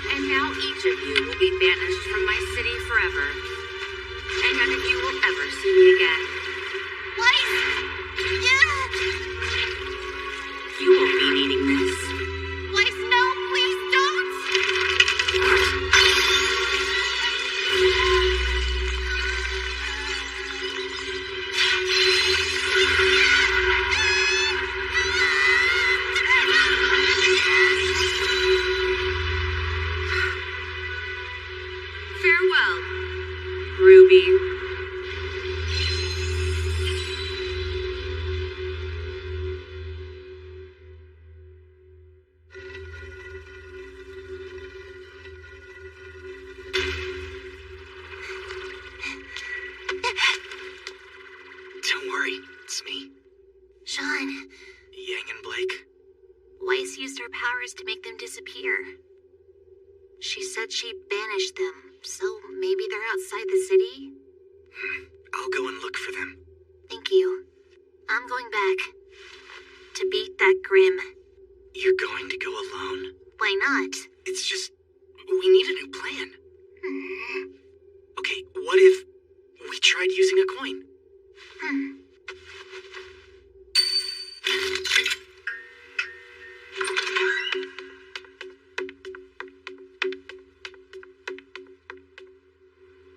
And now each of you will be banished from my city forever. And none of you will ever see me again. Wait! You will be needing this. Wait, no, please don't! Farewell, Ruby. Don't worry, it's me, Sean, Yang and Blake. Weiss used her powers to make them disappear. She said she banished them, so maybe they're outside the city? I'll go and look for them. Thank you. I'm going back. To beat that Grim. You're going to go alone? Why not? It's just, we need a new plan. Okay, what if we tried using a coin?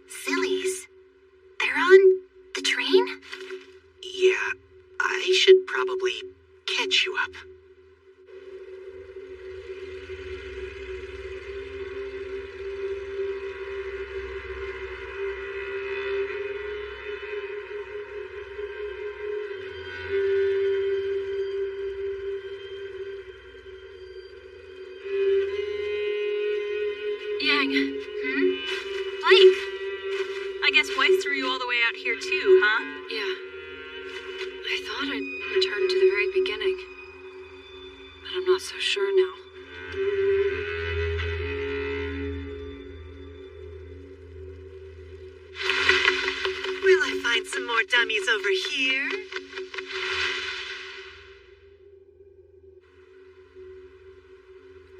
Sillies. They're on the train? Yeah, I should probably catch you up. Yang. Blake. I guess Weiss threw you all the way out here too, huh? Yeah. I thought I'd returned to the very beginning. But I'm not so sure now. Will I find some more dummies over here?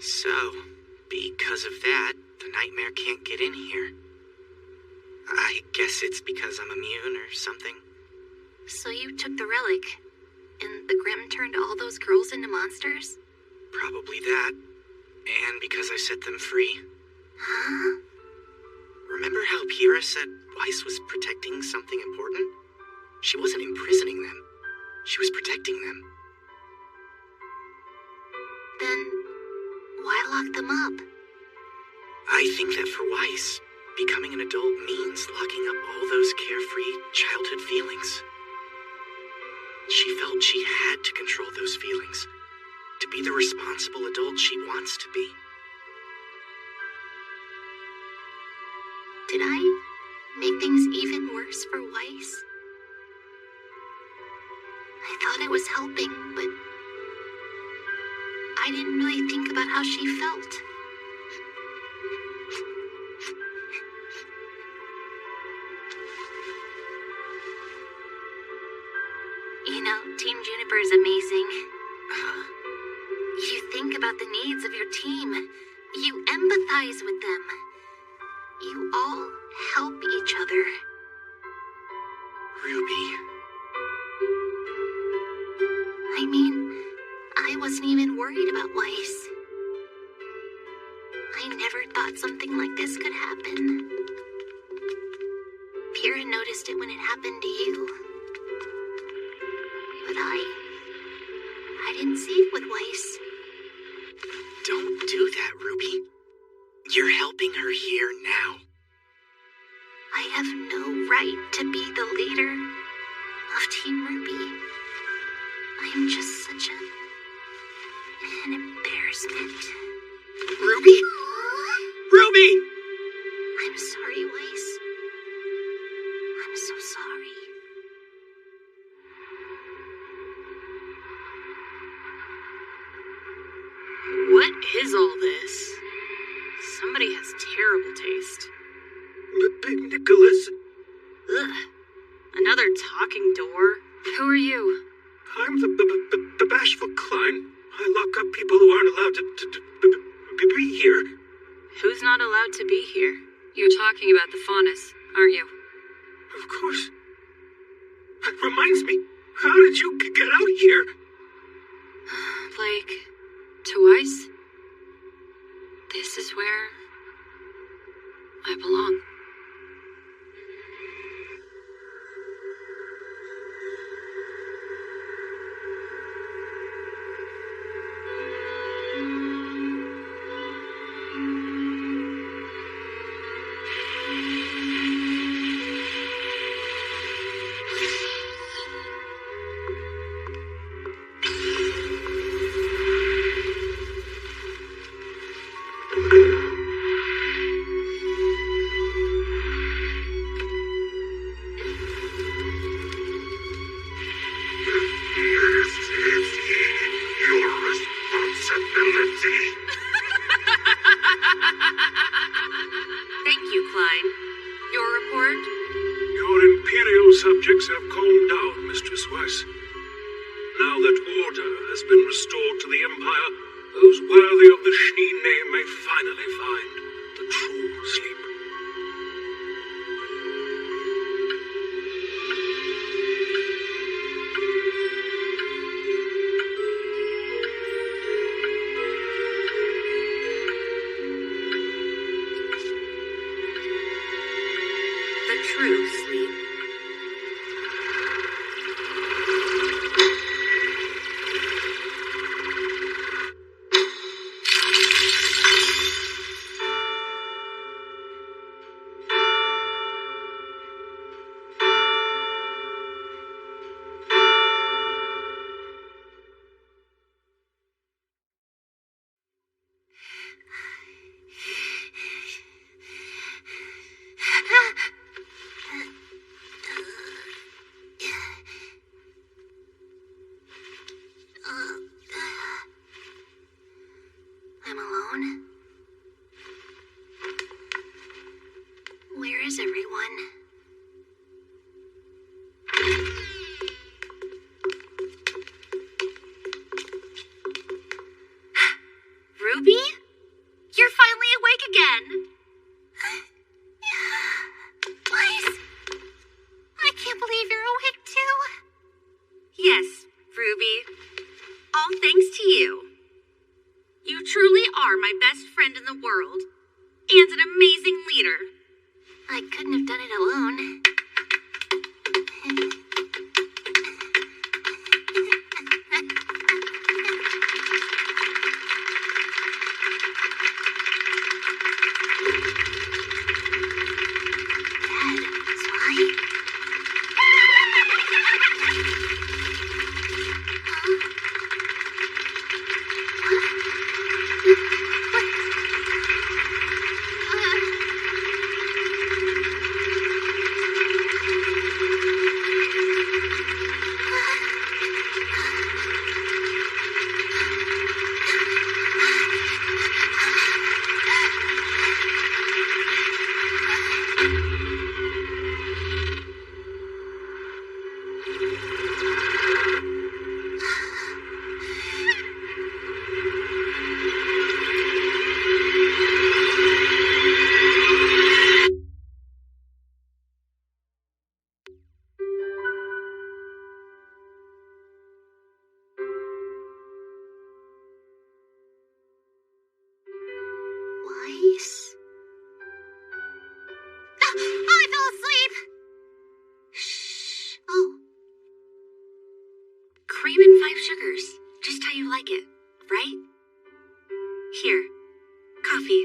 So, because of that, the nightmare can't get in here. I guess it's because I'm immune or something. So you took the relic, and the Grim turned all those girls into monsters? Probably that. And because I set them free. Huh? Remember how Kira said Weiss was protecting something important? She wasn't imprisoning them. She was protecting them. Then, why lock them up? I think that for Weiss, becoming an adult means locking up all those carefree childhood feelings. She felt she had to control those feelings, to be the responsible adult she wants to be. Did I make things even worse for Weiss? I thought I was helping, but I didn't really think about how she felt. You know, Team Juniper is amazing. You think about the needs of your team. You empathize with them. You all help each other. Ruby. I mean, I wasn't even worried about Weiss. I never thought something like this could happen. Kira noticed it when it happened to you. But I didn't see it with Weiss. Don't do that, Ruby. You're helping her here now. I have no right to be the leader of Team Ruby. I am just such an embarrassment. Ruby? Ruby! I'm sorry, Weiss. I'm so sorry. What is all this? Somebody has terrible taste. Big Nicholas. Ugh. Another talking door. Who are you? I'm the bashful Klein. I lock up people who aren't allowed to be here. Who's not allowed to be here? You're talking about the Faunus, aren't you? Of course. That reminds me, how did you get out here? Like, to Weiss? This is where I belong. Thank you, Klein. Your report? Your Imperial subjects have calmed down, Mistress Weiss. Now that order has been restored to the Empire, those worthy of the Schnee name may finally find the true sleep. The true sleep. I'm alone. Where is everyone? Ruby? You're finally awake again. Weiss! I can't believe you're awake too. Yes, Ruby. All thanks to you. You truly are my best friend in the world, and an amazing leader. I couldn't have done it alone. Weiss. Oh, I fell asleep! Shh. Oh. Cream and 5 sugars. Just how you like it, right? Here. Coffee.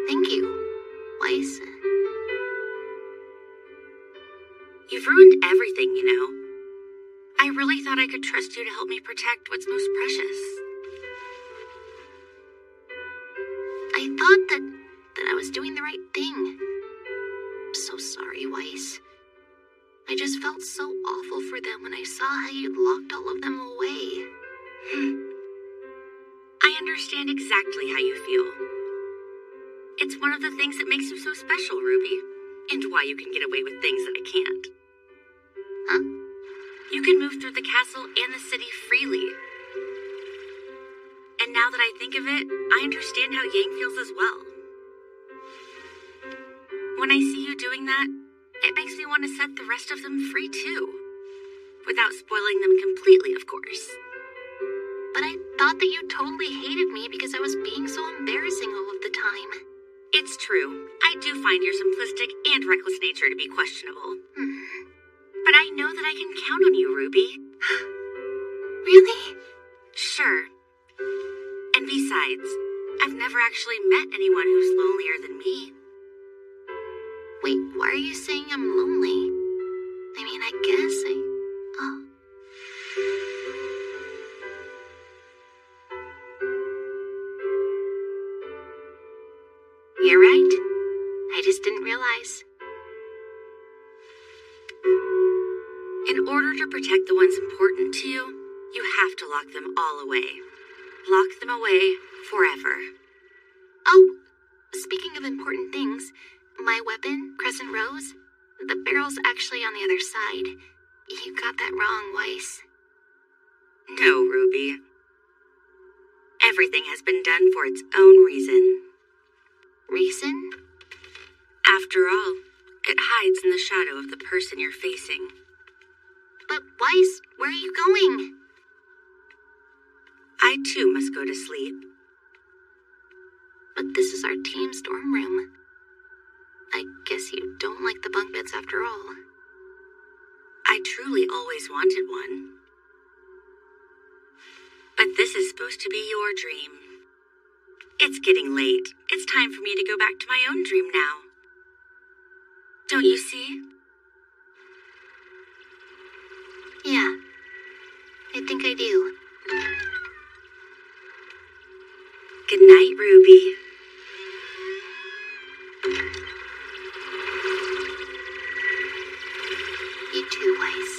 Thank you, Weiss. You've ruined everything, you know. I really thought I could trust you to help me protect what's most precious. I thought that I was doing the right thing. I'm so sorry, Weiss. I just felt so awful for them when I saw how you'd locked all of them away. I understand exactly how you feel. It's one of the things that makes you so special, Ruby, and why you can get away with things that I can't. Huh? You can move through the castle and the city freely. And now that I think of it, I understand how Yang feels as well. When I see you doing that, it makes me want to set the rest of them free too. Without spoiling them completely, of course. But I thought that you totally hated me because I was being so embarrassing all of the time. It's true. I do find your simplistic and reckless nature to be questionable. But I know that I can count on you, Ruby. Really? Sure. And besides, I've never actually met anyone who's lonelier than me. Wait, why are you saying I'm lonely? I mean, I guess Oh. You're right. I just didn't realize. In order to protect the ones important to you, you have to lock them all away. Lock them away forever. Oh, speaking of important things, my weapon, Crescent Rose, the barrel's actually on the other side. You got that wrong, Weiss. No, Ruby. Everything has been done for its own reason. Reason? After all, it hides in the shadow of the person you're facing. But Weiss, where are you going? I too must go to sleep. But this is our team's dorm room. I guess you don't like the bunk beds after all. I truly always wanted one. But this is supposed to be your dream. It's getting late. It's time for me to go back to my own dream now. Don't you see? Yeah, I think I do. Good night, Ruby. You too, Weiss.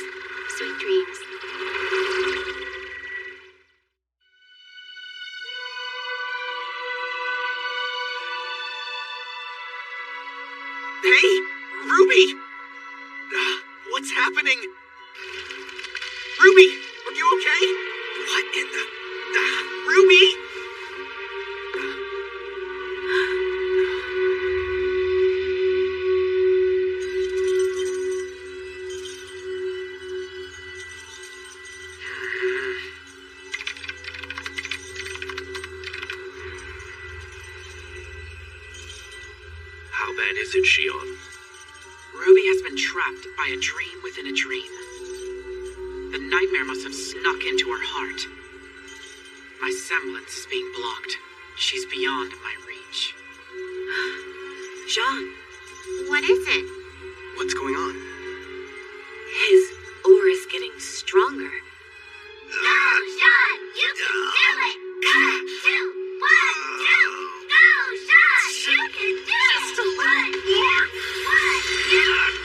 Sweet dreams. Hey, Ruby! What's happening? Ruby, are you okay? What in the... Ruby? How bad is it, Shion? Ruby has been trapped by a dream within a dream. The nightmare must have snuck into her heart. My semblance is being blocked. She's beyond my reach. Jean. What is it? What's going on? His aura's getting stronger. Go, Jean! You can do it! 1, 2, 1, 2! Go, Jean! You can do it! Just a little more! 1, 2!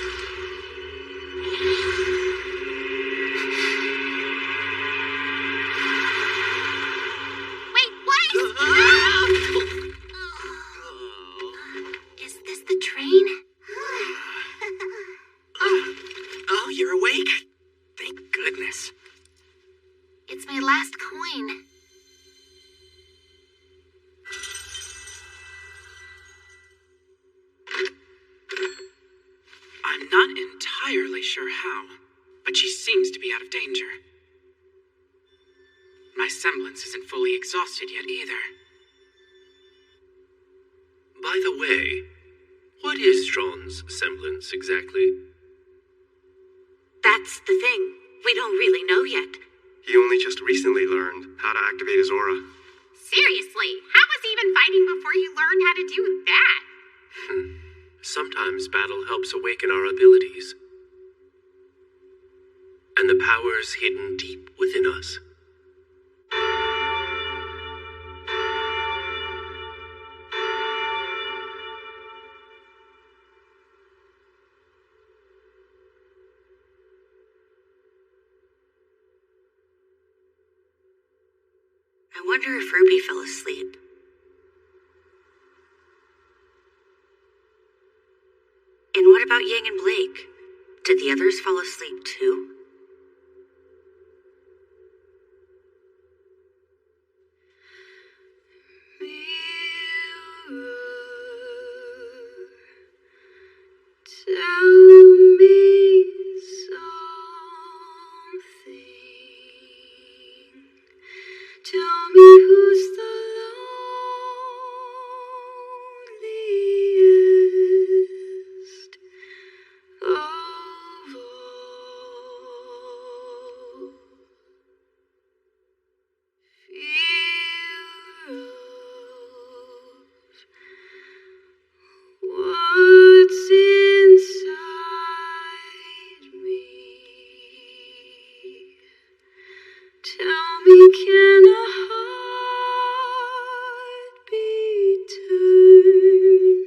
Wait, Weiss! Is this the train? Oh, you're awake? Thank goodness. It's my last coin. I'm not entirely sure how, but she seems to be out of danger. my semblance isn't fully exhausted yet either. By the way, what is Jean's semblance exactly? That's the thing. We don't really know yet. He only just recently learned how to activate his aura. Seriously, how was he even fighting before he learned how to do that? Sometimes battle helps awaken our abilities. And the powers hidden deep within us. I wonder if Ruby fell asleep. And what about Yang and Blake? Did the others fall asleep too? Tell me something. Tell me who's the loneliest of all. Fear of what's inside me. Tell me, can a heart be turned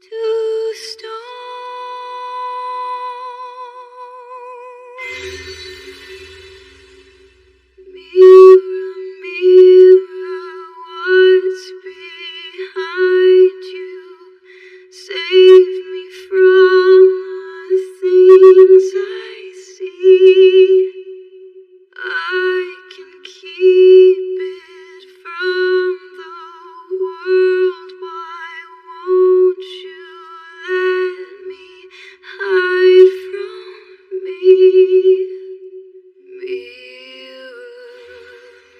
to stone? Mirror, mirror, what's behind you? Save me from the things I see. I can keep it from the world. Why won't you let me hide from me? Mirror,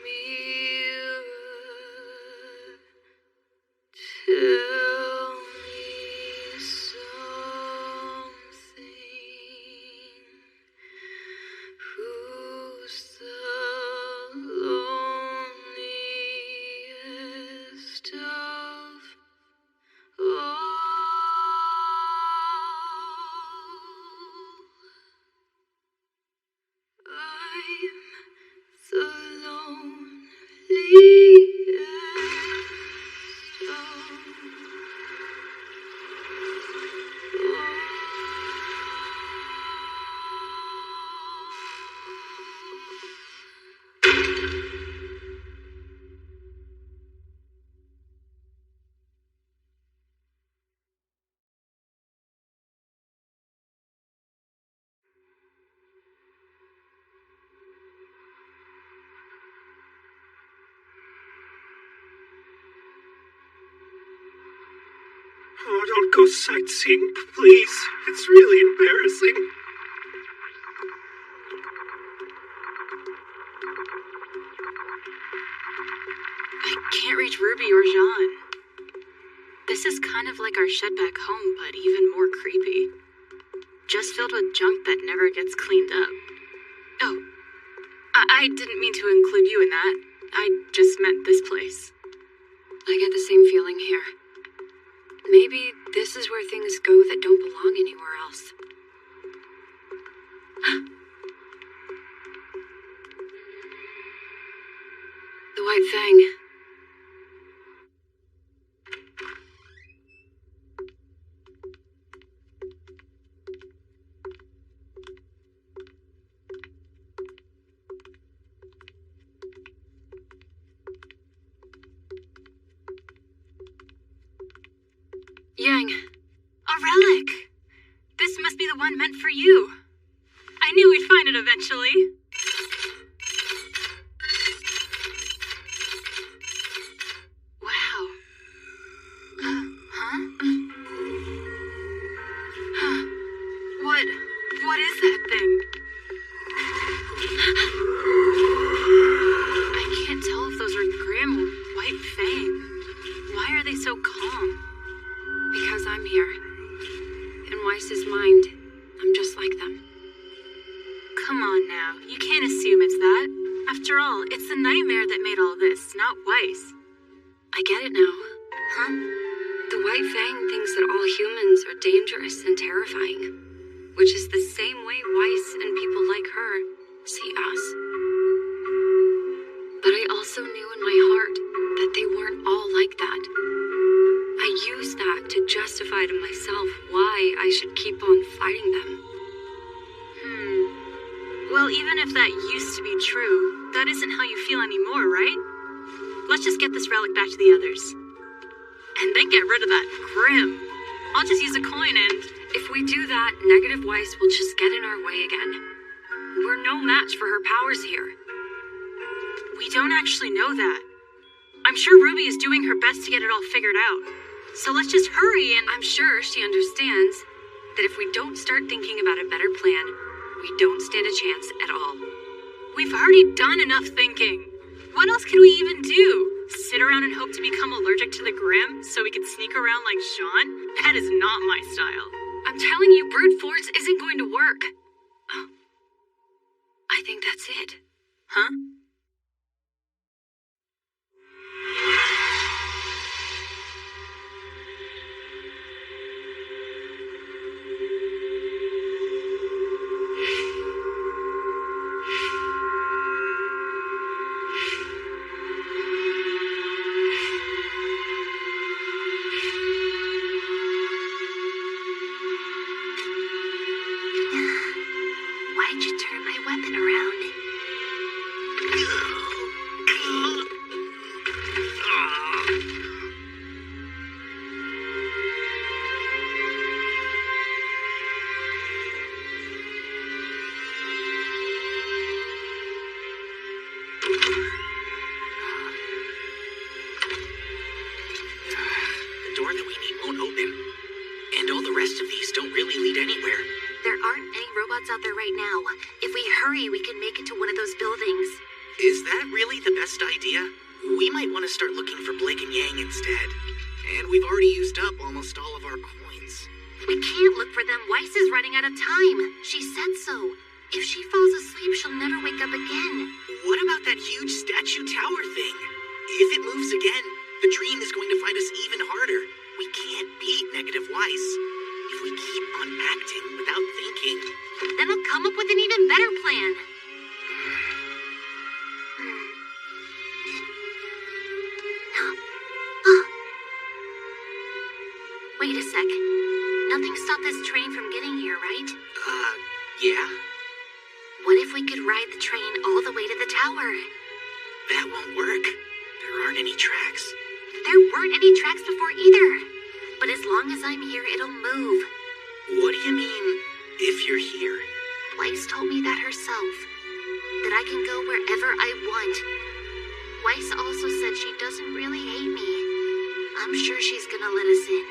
mirror, tell me something. Who's the loneliest of all? I'm the loneliest of Oh, don't go sightseeing, please. It's really embarrassing. I can't reach Ruby or Jean. This is kind of like our shed back home, but even more creepy. Just filled with junk that never gets cleaned up. Oh, I didn't mean to include you in that. I just meant this place. I get the same feeling here. Maybe this is where things go that don't belong anywhere else. The White Fang. Yang. A relic! This must be the one meant for you. I knew we'd find it eventually. Wow. What is that thing? come on now. You can't assume it's that. After all, it's the nightmare that made all this, not Weiss. I get it now. Huh? The White Fang thinks that all humans are dangerous and terrifying, which is the same way Weiss and people like her see us. But I also knew in my heart that they weren't all like that. I used that to justify to myself why I should keep on fighting them. Well, even if that used to be true, that isn't how you feel anymore, right? Let's just get this relic back to the others. And then get rid of that Grim. I'll just use a coin and... If we do that, Negative Weiss will just get in our way again. We're no match for her powers here. We don't actually know that. I'm sure Ruby is doing her best to get it all figured out. So let's just hurry and... I'm sure she understands that if we don't start thinking about a better plan, we don't stand a chance at all. We've already done enough thinking. What else can we even do? Sit around and hope to become allergic to the Grim so we can sneak around like Sean? That is not my style. I'm telling you, brute force isn't going to work. Oh, I think that's it. Huh? Why'd you turn my weapon around? The door that we need won't open. And all the rest of these don't really lead anywhere. There aren't any robots out there right now. If we hurry, we can make it to one of those buildings. Is that really the best idea? We might want to start looking for Blake and Yang instead. And we've already used up almost all of our coins. We can't look for them. Weiss is running out of time. She said so. If she falls asleep, she'll never wake up again. What about that huge statue tower thing? If it moves again, the dream is going to fight us even harder. We can't beat Negative Weiss if we keep on acting without thinking. Then I'll come up with an even better plan. Wait a sec. Nothing stopped this train from getting here, right? Yeah? What if we could ride the train all the way to the tower? That won't work. There aren't any tracks. There weren't any tracks before either. But as long as I'm here, it'll move. What do you mean, if you're here? Weiss told me that herself. That I can go wherever I want. Weiss also said she doesn't really hate me. I'm sure she's gonna let us in.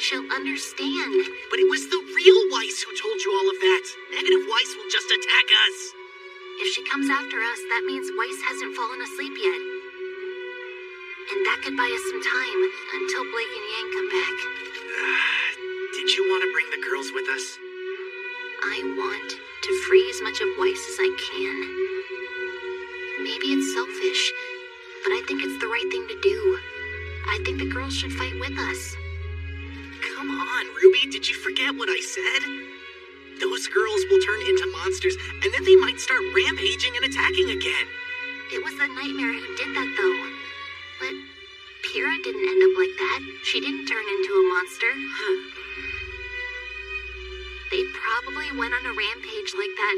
She'll understand. But it was the real Weiss who told you all of that. Negative Weiss will just attack us. If she comes after us, that means Weiss hasn't fallen asleep yet. And that could buy us some time until Blake and Yang come back. Did you want to bring the girls with us? I want to free as much of Weiss as I can. Maybe it's selfish, but I think it's the right thing to do. I think the girls should fight with us. Come on, Ruby, did you forget what I said? Those girls will turn into monsters, and then they might start rampaging and attacking again. It was the nightmare who did that, though. But Pyrrha didn't end up like that. She didn't turn into a monster. They probably went on a rampage like that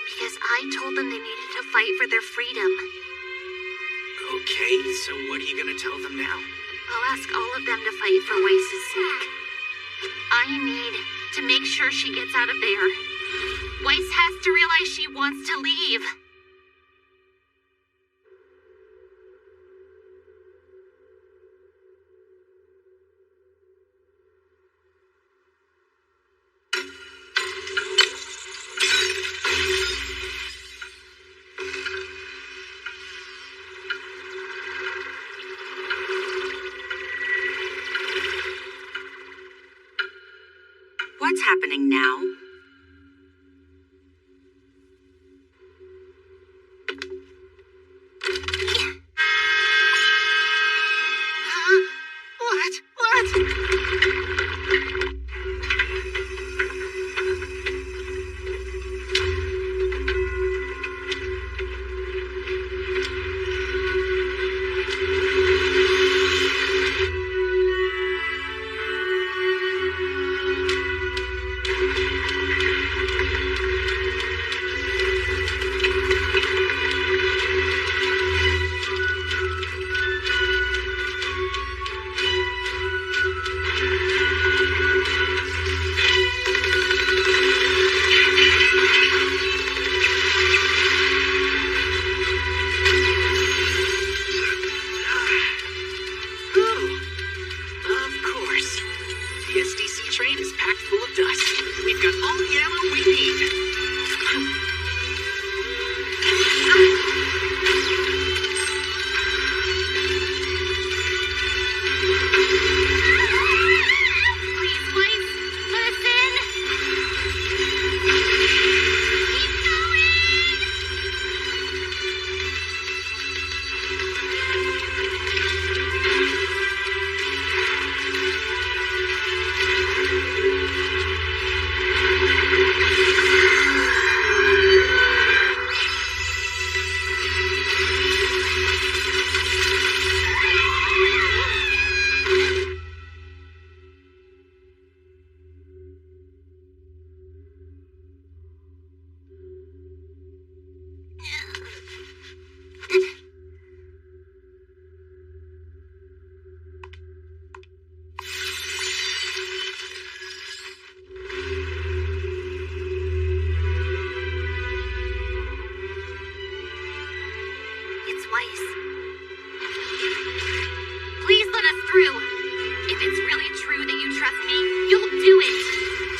because I told them they needed to fight for their freedom. Okay, so what are you gonna tell them now? I'll ask all of them to fight for Weiss's sake. I need to make sure she gets out of there. Weiss has to realize she wants to leave. What's happening now? Weiss. Please let us through. If it's really true that you trust me, you'll do it.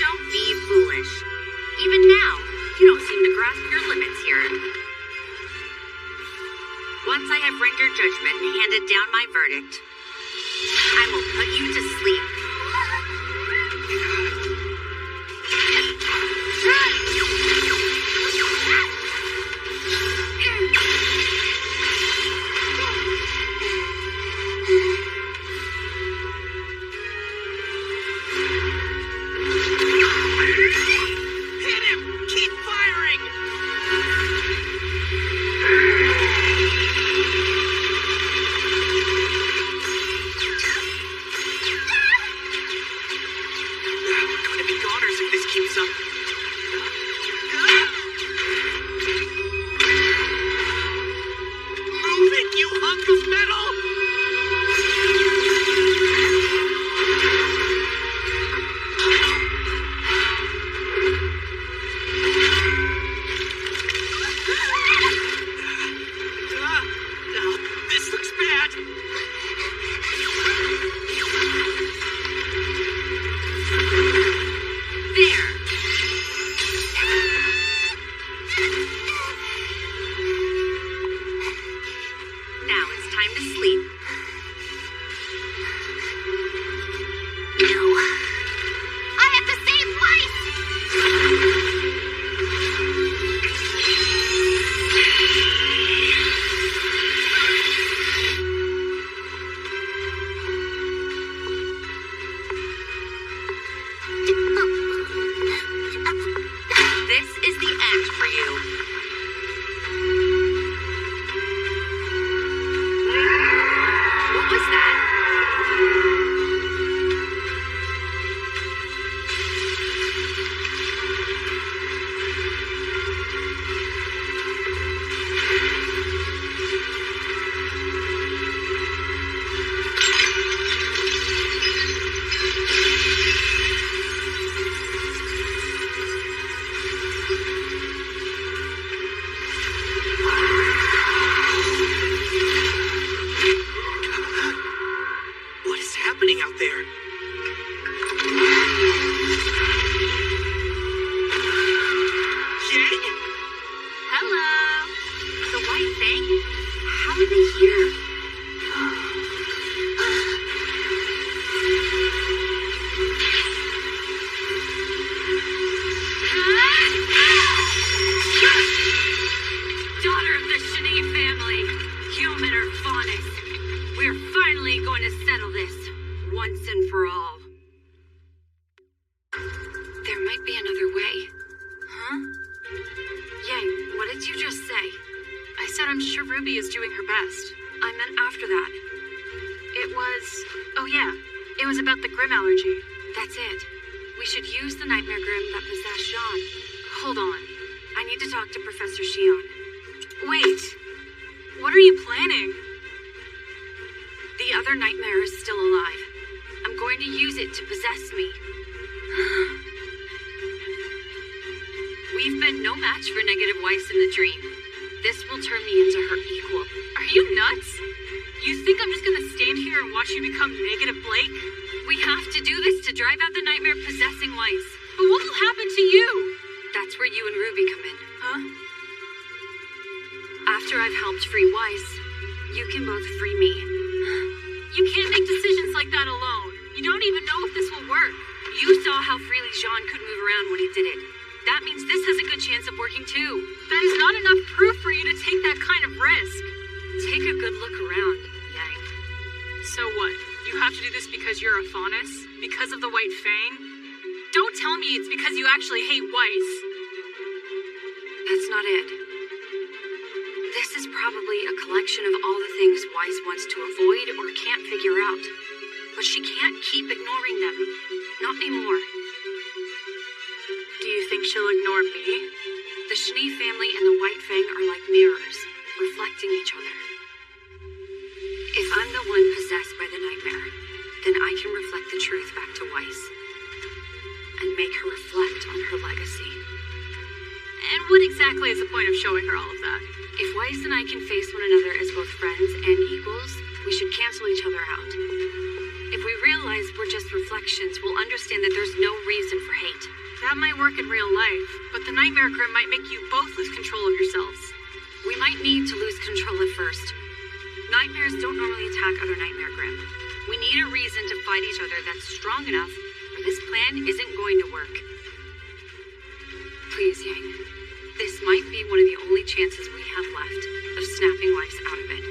Don't be foolish. Even now, you don't seem to grasp your limits here. Once I have rendered judgment and handed down my verdict, I will put you to sleep. Hit him! Keep firing! We're going to be goners if this keeps up. Move it, you hunk of metal! This looks bad! There. Now it's time to sleep. No. I have to save Weiss! This is the end for you. What was that? What is happening out there? Yang? Hello. The White Fang? How are they here? Daughter of the Shani family, human or faunus, we're finally going to settle this once and for all. There might be another way. Huh? Yang, what did you just say? I said I'm sure Ruby is doing her best. I meant after that. It was... Oh yeah, it was about the Grim allergy. That's it. We should use the Nightmare Grim that possessed Jean. Hold on. I need to talk to Professor Xion. Wait. What are you planning? The other nightmare is still alive. I'm going to use it to possess me. We've been no match for negative Weiss in the dream. This will turn me into her equal. Are you nuts? You think I'm just gonna stand here and watch you become negative Blake? We have to do this to drive out the nightmare possessing Weiss. But what will happen to you? That's where you and Ruby come in. Huh? After I've helped free Weiss, you can both free me. You can't make decisions like that alone. You don't even know if this will work. You saw how freely Jean could move around when he did it. That means this has a good chance of working too. That is not enough proof for you to take that kind of risk. Take a good look around, Yang. So what? You have to do this because you're a faunus? Because of the White Fang? Don't tell me it's because you actually hate Weiss. That's not it. This is probably a collection of all the things Weiss wants to avoid or can't figure out. But she can't keep ignoring them. Not anymore. Do you think she'll ignore me? The Shani family and the White Fang are like mirrors, reflecting each other. If I'm the one possessed by the nightmare, then I can reflect the truth back to Weiss and make her reflect on her legacy. And what exactly exactly is the point of showing her all of that? If Weiss and I can face one another as both friends and equals, we should cancel each other out. If we realize we're just reflections, we'll understand that there's no reason for hate. That might work in real life, but the Nightmare Grim might make you both lose control of yourselves. We might need to lose control at first. Nightmares don't normally attack other Nightmare Grim. We need a reason to fight each other that's strong enough, or this plan isn't going to work. Please, Yang. This might be one of the only chances we have left of snapping Weiss out of it.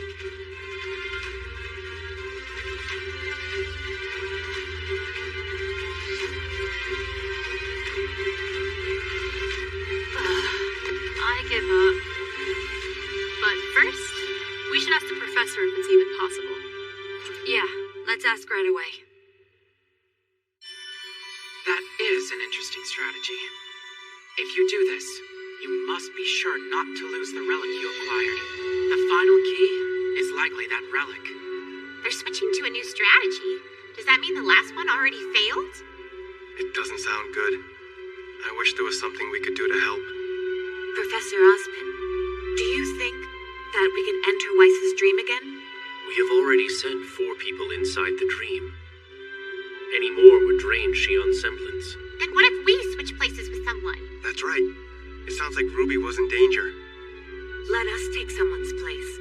I give up. But first, we should ask the professor if it's even possible. Yeah, let's ask right away. That is an interesting strategy. If you do this, you must be sure not to lose the relic you acquired. The final key is likely that relic. They're switching to a new strategy. Does that mean the last one already failed? It doesn't sound good. I wish there was something we could do to help. Professor Ozpin, do you think that we can enter Weiss's dream again? We have already sent 4 people inside the dream. Any more would drain Shion's semblance. Then what if we switch places with someone? That's right. It sounds like Ruby was in danger. Let us take someone's place.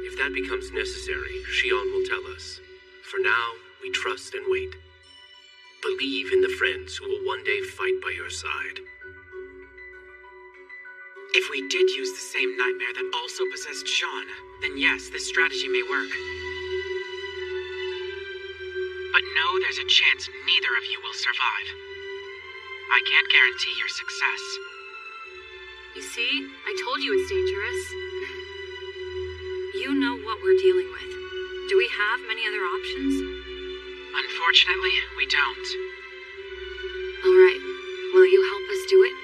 If that becomes necessary, Shion will tell us. For now, we trust and wait. Believe in the friends who will one day fight by your side. If we did use the same nightmare that also possessed Sean, then yes, this strategy may work. But know there's a chance neither of you will survive. I can't guarantee your success. You see? I told you it's dangerous. You know what we're dealing with. Do we have many other options? Unfortunately, we don't. All right. Will you help us do it?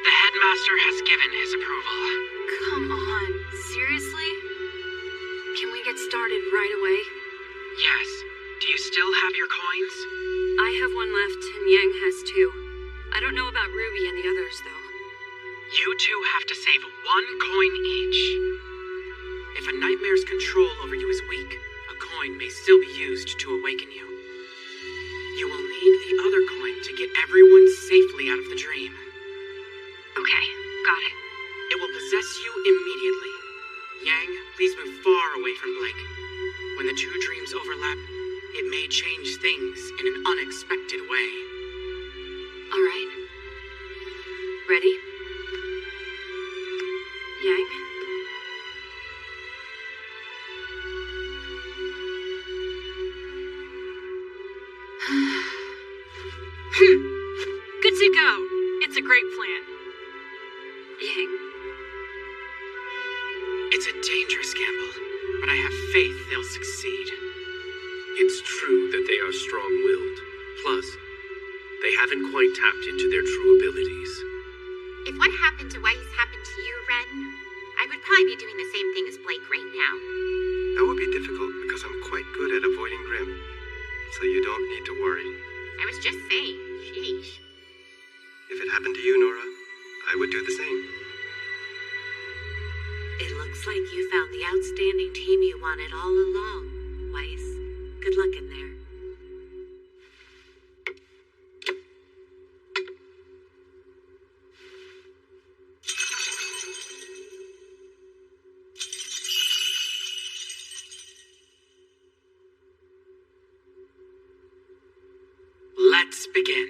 The headmaster has given his approval. Come on. Seriously? Can we get started right away? Yes. Do you still have your coins? I have one left, and Yang has 2. I don't know about Ruby and the others, though. You two have to save 1 coin each. If a nightmare's control over you is weak, a coin may still be used to awaken you. You will need the other coin to get everyone safely out of the dream. Okay, got it. It will possess you immediately. Yang, please move far away from Blake. When the 2 dreams overlap, it may change things in an unexpected way. All right. Ready? Yang? Good to go. It's a great plan. Yang. It's a dangerous gamble, but I have faith they'll succeed. It's true that they are strong-willed. Plus, they haven't quite tapped into their true abilities. If what happened to Weiss happened to you, Ren, I would probably be doing the same thing as Blake right now. That would be difficult because I'm quite good at avoiding Grim. So you don't need to worry. I was just saying. Sheesh. If it happened to you, Nora, I would do the same. It looks like you found the outstanding team you wanted all along, Weiss. Good luck in there. Let's begin.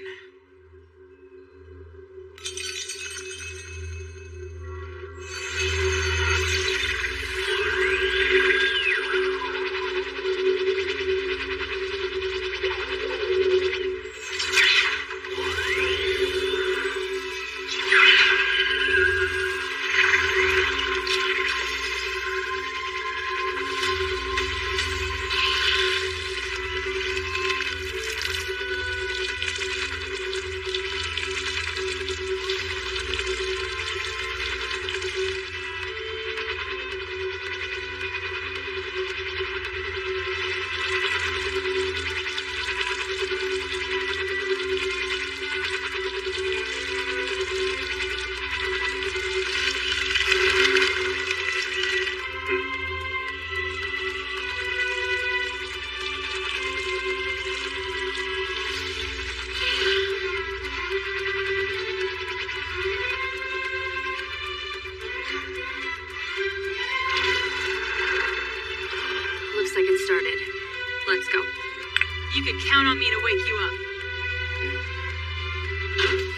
could count on me to wake you up.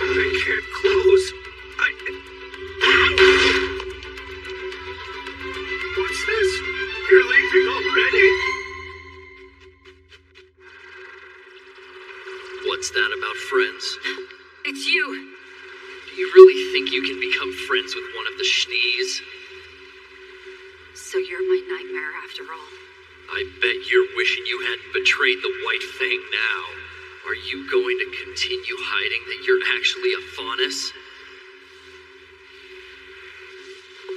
I can't close. What's this? You're leaving already? What's that about friends? It's you. Do you really think you can become friends with one of the schnees? So you're my nightmare after all. I bet you're wishing you hadn't betrayed the White Fang now. Are you going to continue hiding that you're actually a faunus?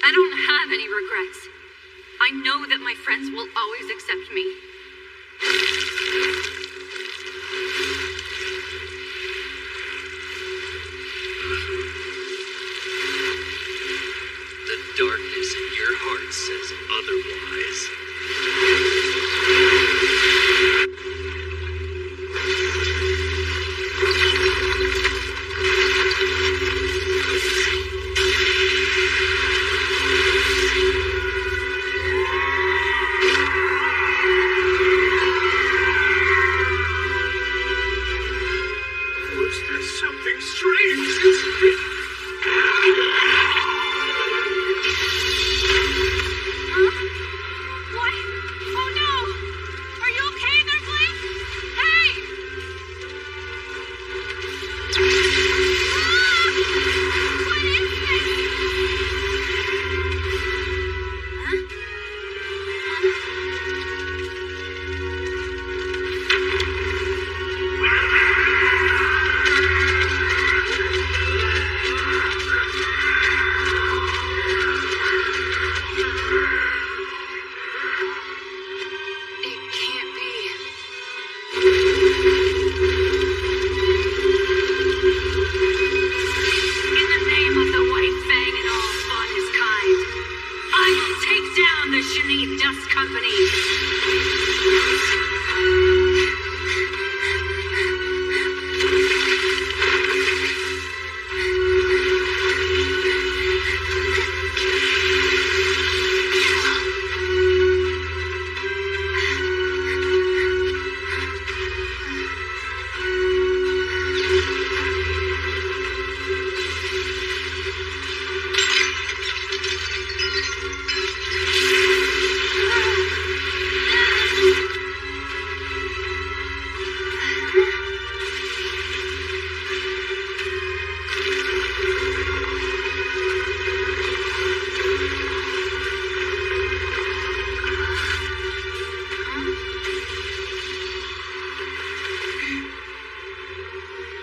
I don't have any regrets. I know that my friends will always accept me. The darkness in your heart says otherwise. Was there something strange? What? Oh no! Are you okay there, Blake? Hey! What is this? It can't be. In the name of the White Fang and all faunus kind, I will take down the Shanee Dust Company.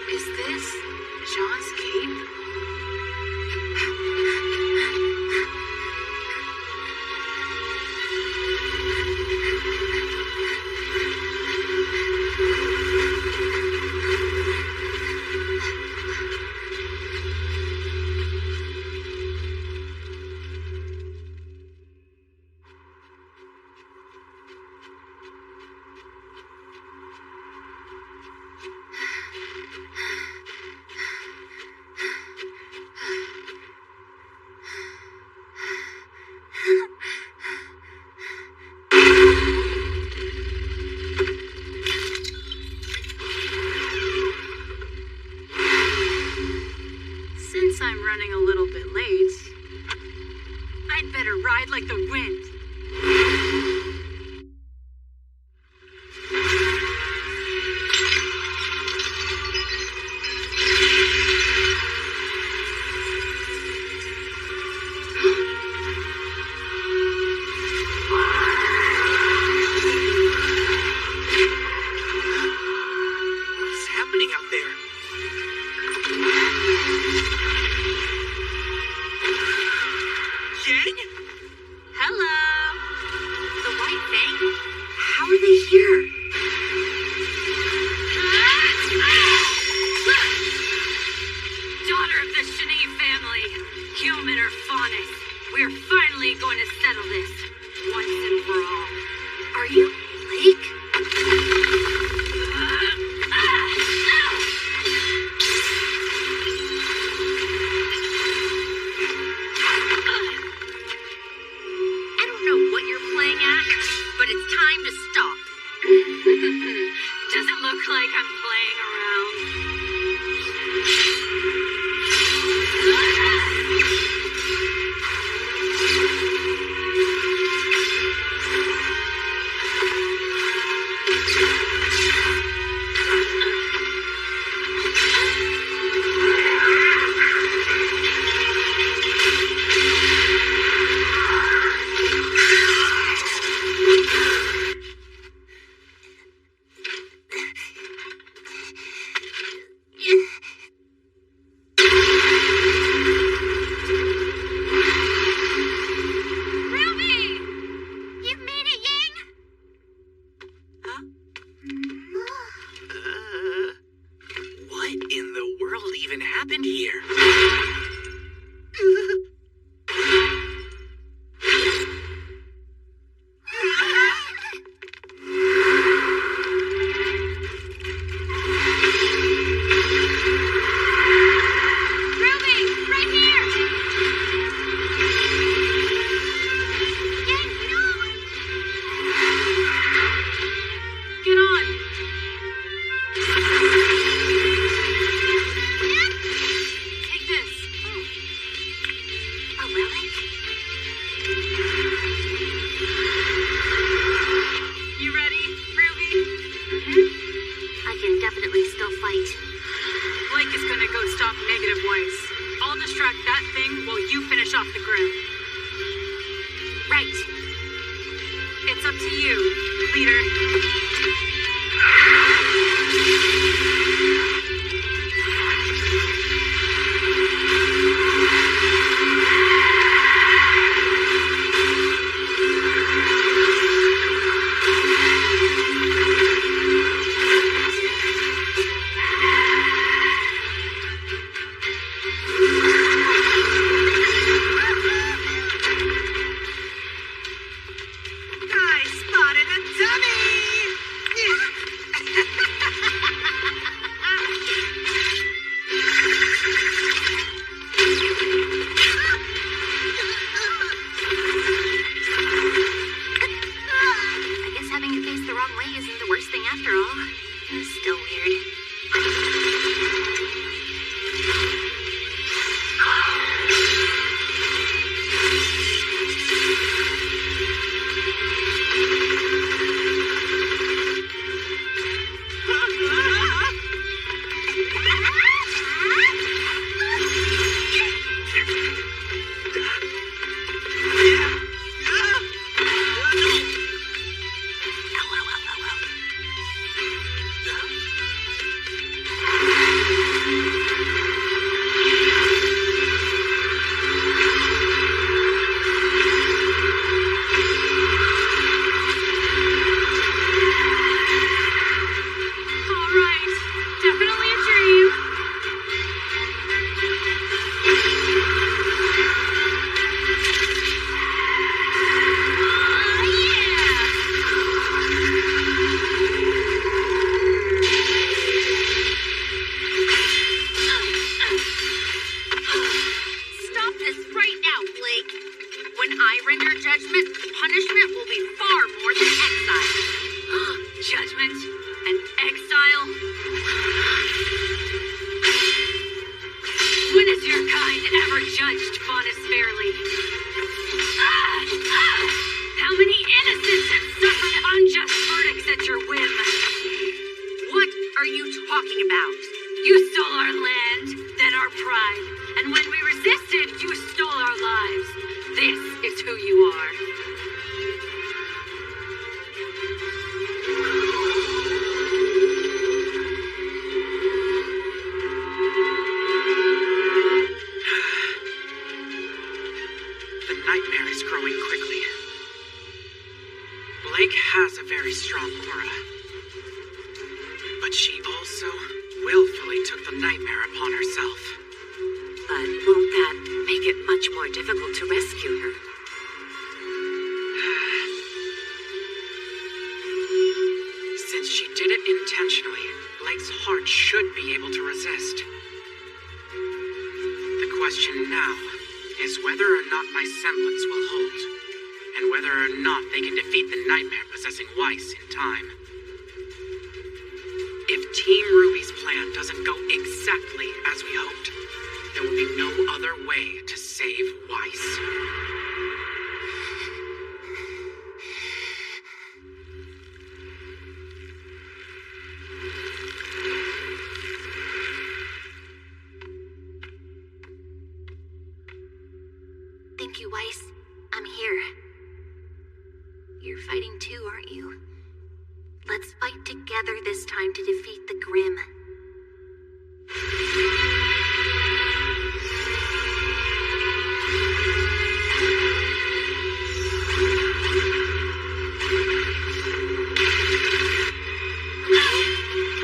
Is this John's cape? Since I'm running a little bit late, I'd better ride like the wind. What's happening out there? Yang? Hello! The White Fang? How are they here? Daughter of the Shanee family, human or faunus, we're finally going to settle this once and for all. Are you Blake? I don't know what you're playing at, but it's time to stop. look like I'm playing around. If Team Ruby's plan doesn't go exactly as we hoped, there will be no other way to save Weiss. Thank you, Weiss. I'm here. You're fighting too, aren't you? Let's fight together this time to defeat the Grimm.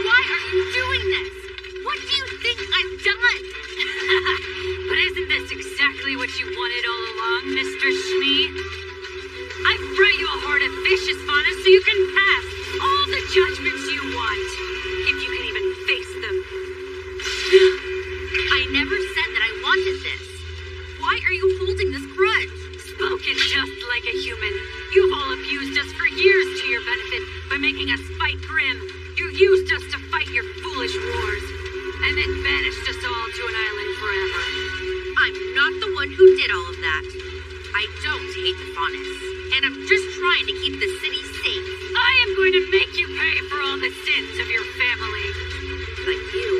Why are you doing this? What do you think I've done? But isn't this exactly what you wanted all along, Mr. Shmee? I've brought you a horde of vicious fauna so you can pass all the judgments you want, if you can even face them. I never said that I wanted this. Why are you holding this grudge? Spoken just like a human. You've all abused us for years to your benefit by making us fight Grimm. You used us to fight your foolish wars, and then banished us all to an island forever. I'm not the one who did all of that. I don't hate the Faunus, and I'm just trying to keep the city safe. I am going to make you pay for all the sins of your family. But you...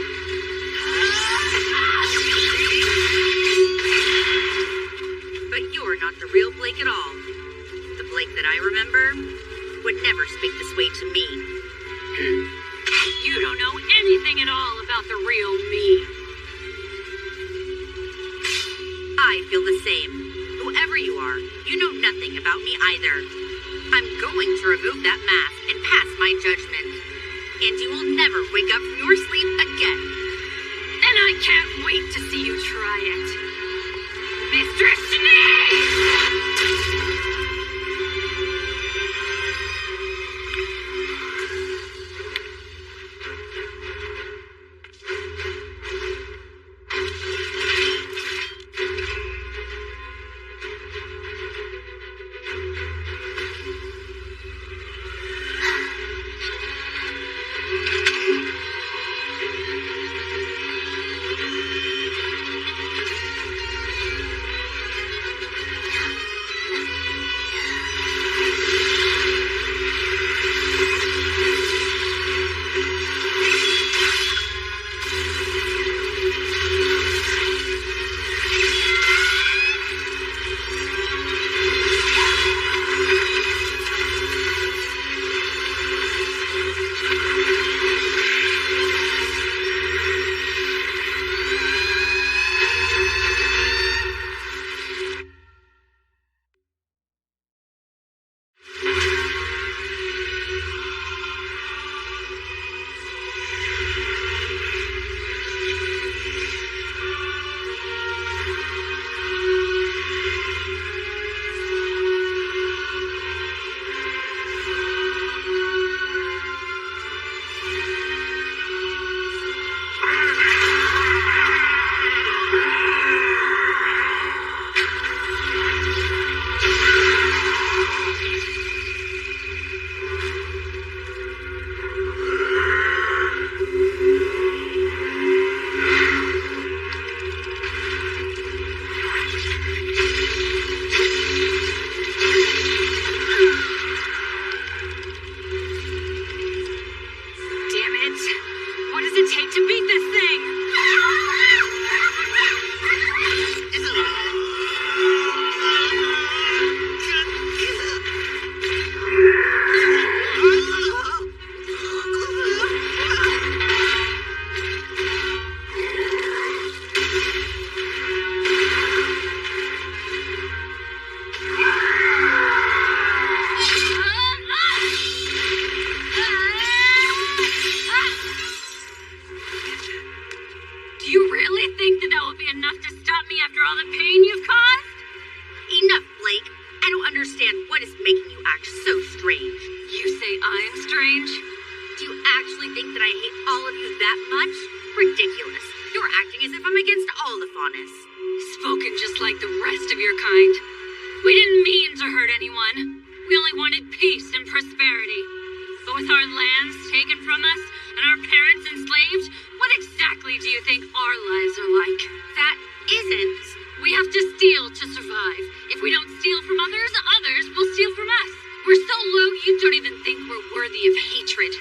But you're not the real Blake at all. The Blake that I remember would never speak this way to me. You don't know anything at all about the real me. I feel the same. Whoever you are, you know nothing about me either. I'm going to remove that mask and pass my judgment. And you will never wake up from your sleep again. And I can't wait to see you try it. Mr. Snake! and our parents enslaved, what exactly do you think our lives are like? That isn't. We have to steal to survive. If we don't steal from others, others will steal from us. We're so low you don't even think we're worthy of hatred.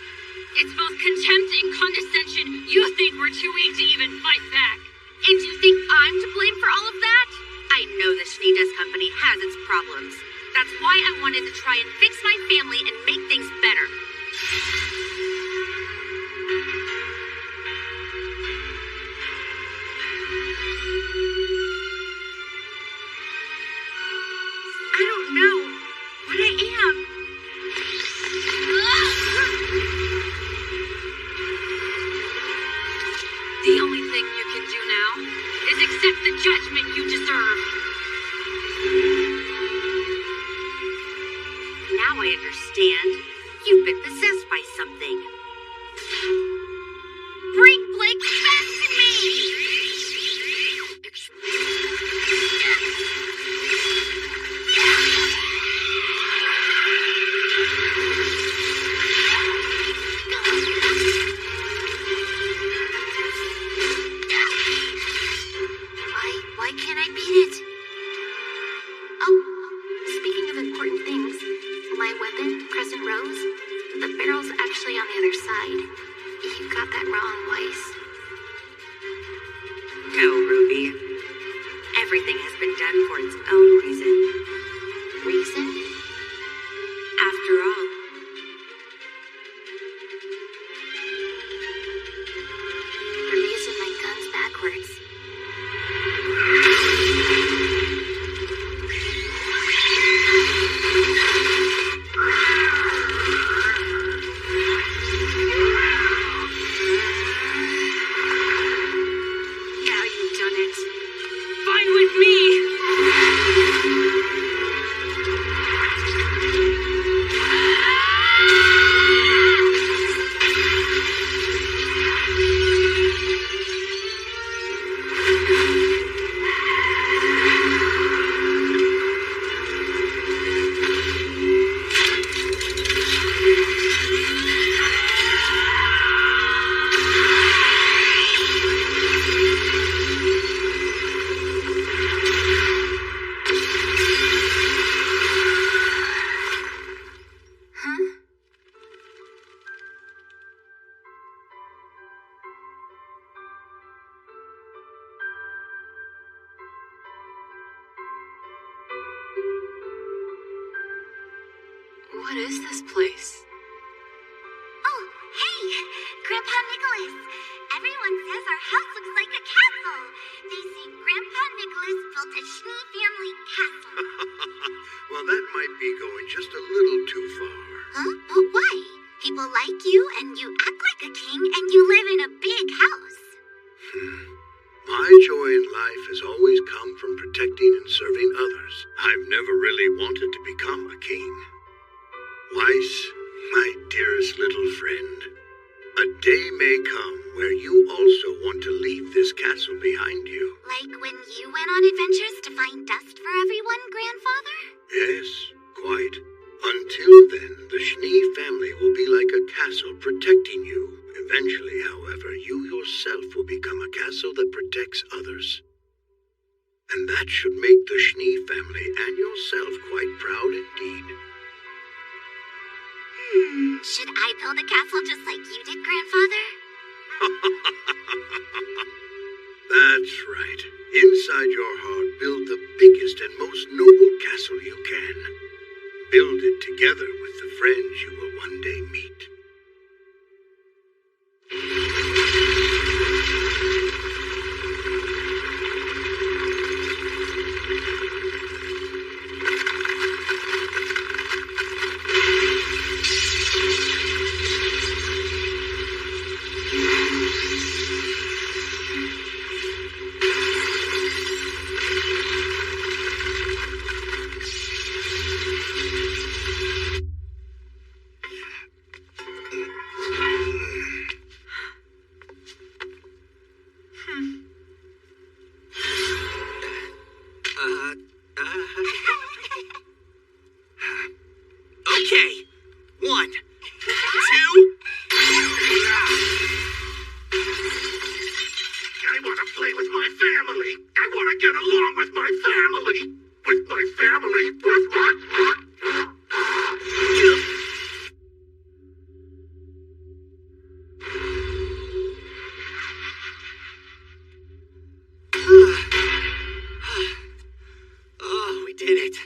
It's both contempt and condescension. You think we're too weak to even fight back. And you think I'm to blame for all of that? I know the Schnee Company has its problems. That's why I wanted to try and fix my family and make things better. I don't know what I am. The only thing you can do now is accept the judgment you deserve. Now I understand. You've been possessed by something. Bring Blake back to me! Why can't I beat it? Oh, speaking of important things, my weapon, Crescent Rose, the barrel's actually on the other side. You got that wrong, Weiss. No, Ruby. Everything has been done for its own reason. Reason? After all, I'm using my guns backwards. now you've done it. Fine with me. What is this place? Oh, hey, Grandpa Nicholas. Everyone says our house looks like a castle. They say Grandpa Nicholas built a Schnee family castle. Well, that might be going just a little too far. Huh? But why? People like you, and you act like a king, and you live in a big house. My joy in life has always come from protecting and serving others. I've never really wanted to become a king. Weiss, my dearest little friend, a day may come where you also want to leave this castle behind you. Like when you went on adventures to find dust for everyone, Grandfather? Yes, quite. Until then, the Schnee family will be like a castle protecting you. Eventually, however, you yourself will become a castle that protects others. And that should make the Schnee family and yourself quite proud indeed. Should I build a castle just like you did, Grandfather? That's right. Inside your heart, build the biggest and most noble castle you can. Build it together with the friends you will one day meet. Okay. 1, 2. family. I want to get along with my family. With my family. With my... Oh, we did it.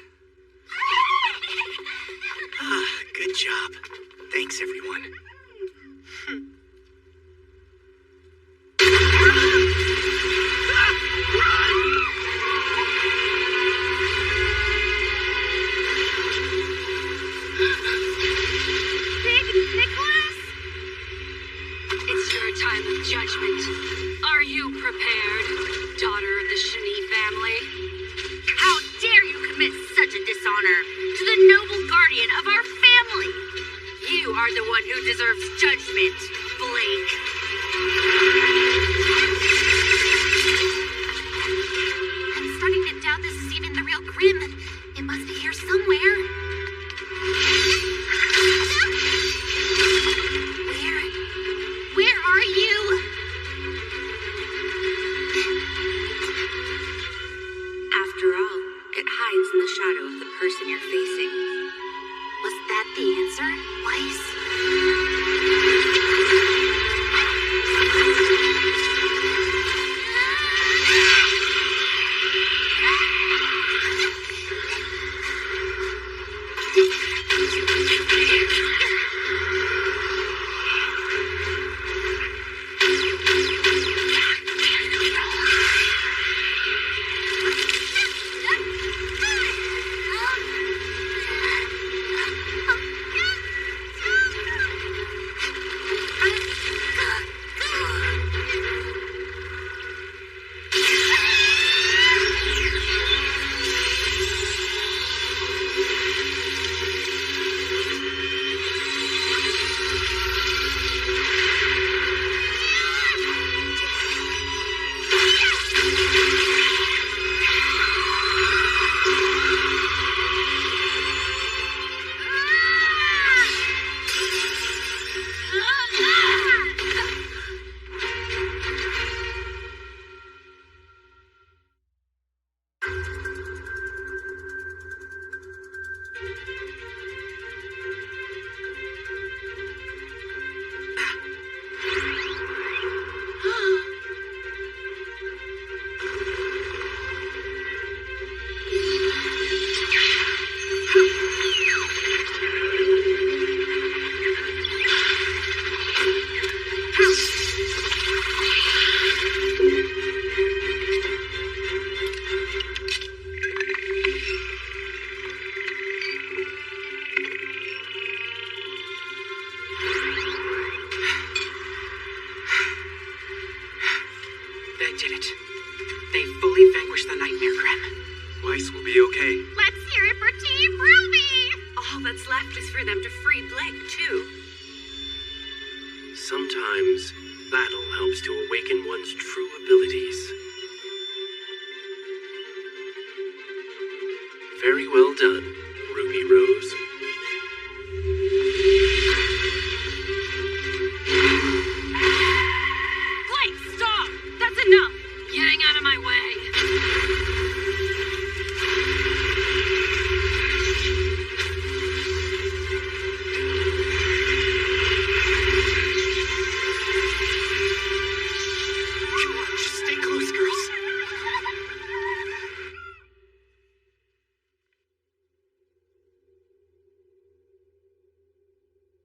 Good job. Thanks, everyone. Big Nicholas? It's your time of judgment. Are you prepared, daughter of the Shani family? How dare you commit such a dishonor to the noble guardian of our family? You are the one who deserves judgment, Blake. I'm starting to doubt this is even the real Grim. It must be here somewhere. Where are you? After all, it hides in the shadow of the person you're facing. Was that the answer, Weiss? did it. They fully vanquished the nightmare, Grim. Weiss will be okay. Let's hear it for Team Ruby! All that's left is for them to free Blake, too. Sometimes, battle helps to awaken one's true abilities. Very well done, Ruby Rose. Blake, stop! That's enough! Getting out of my way! Come on, just stay close, girls.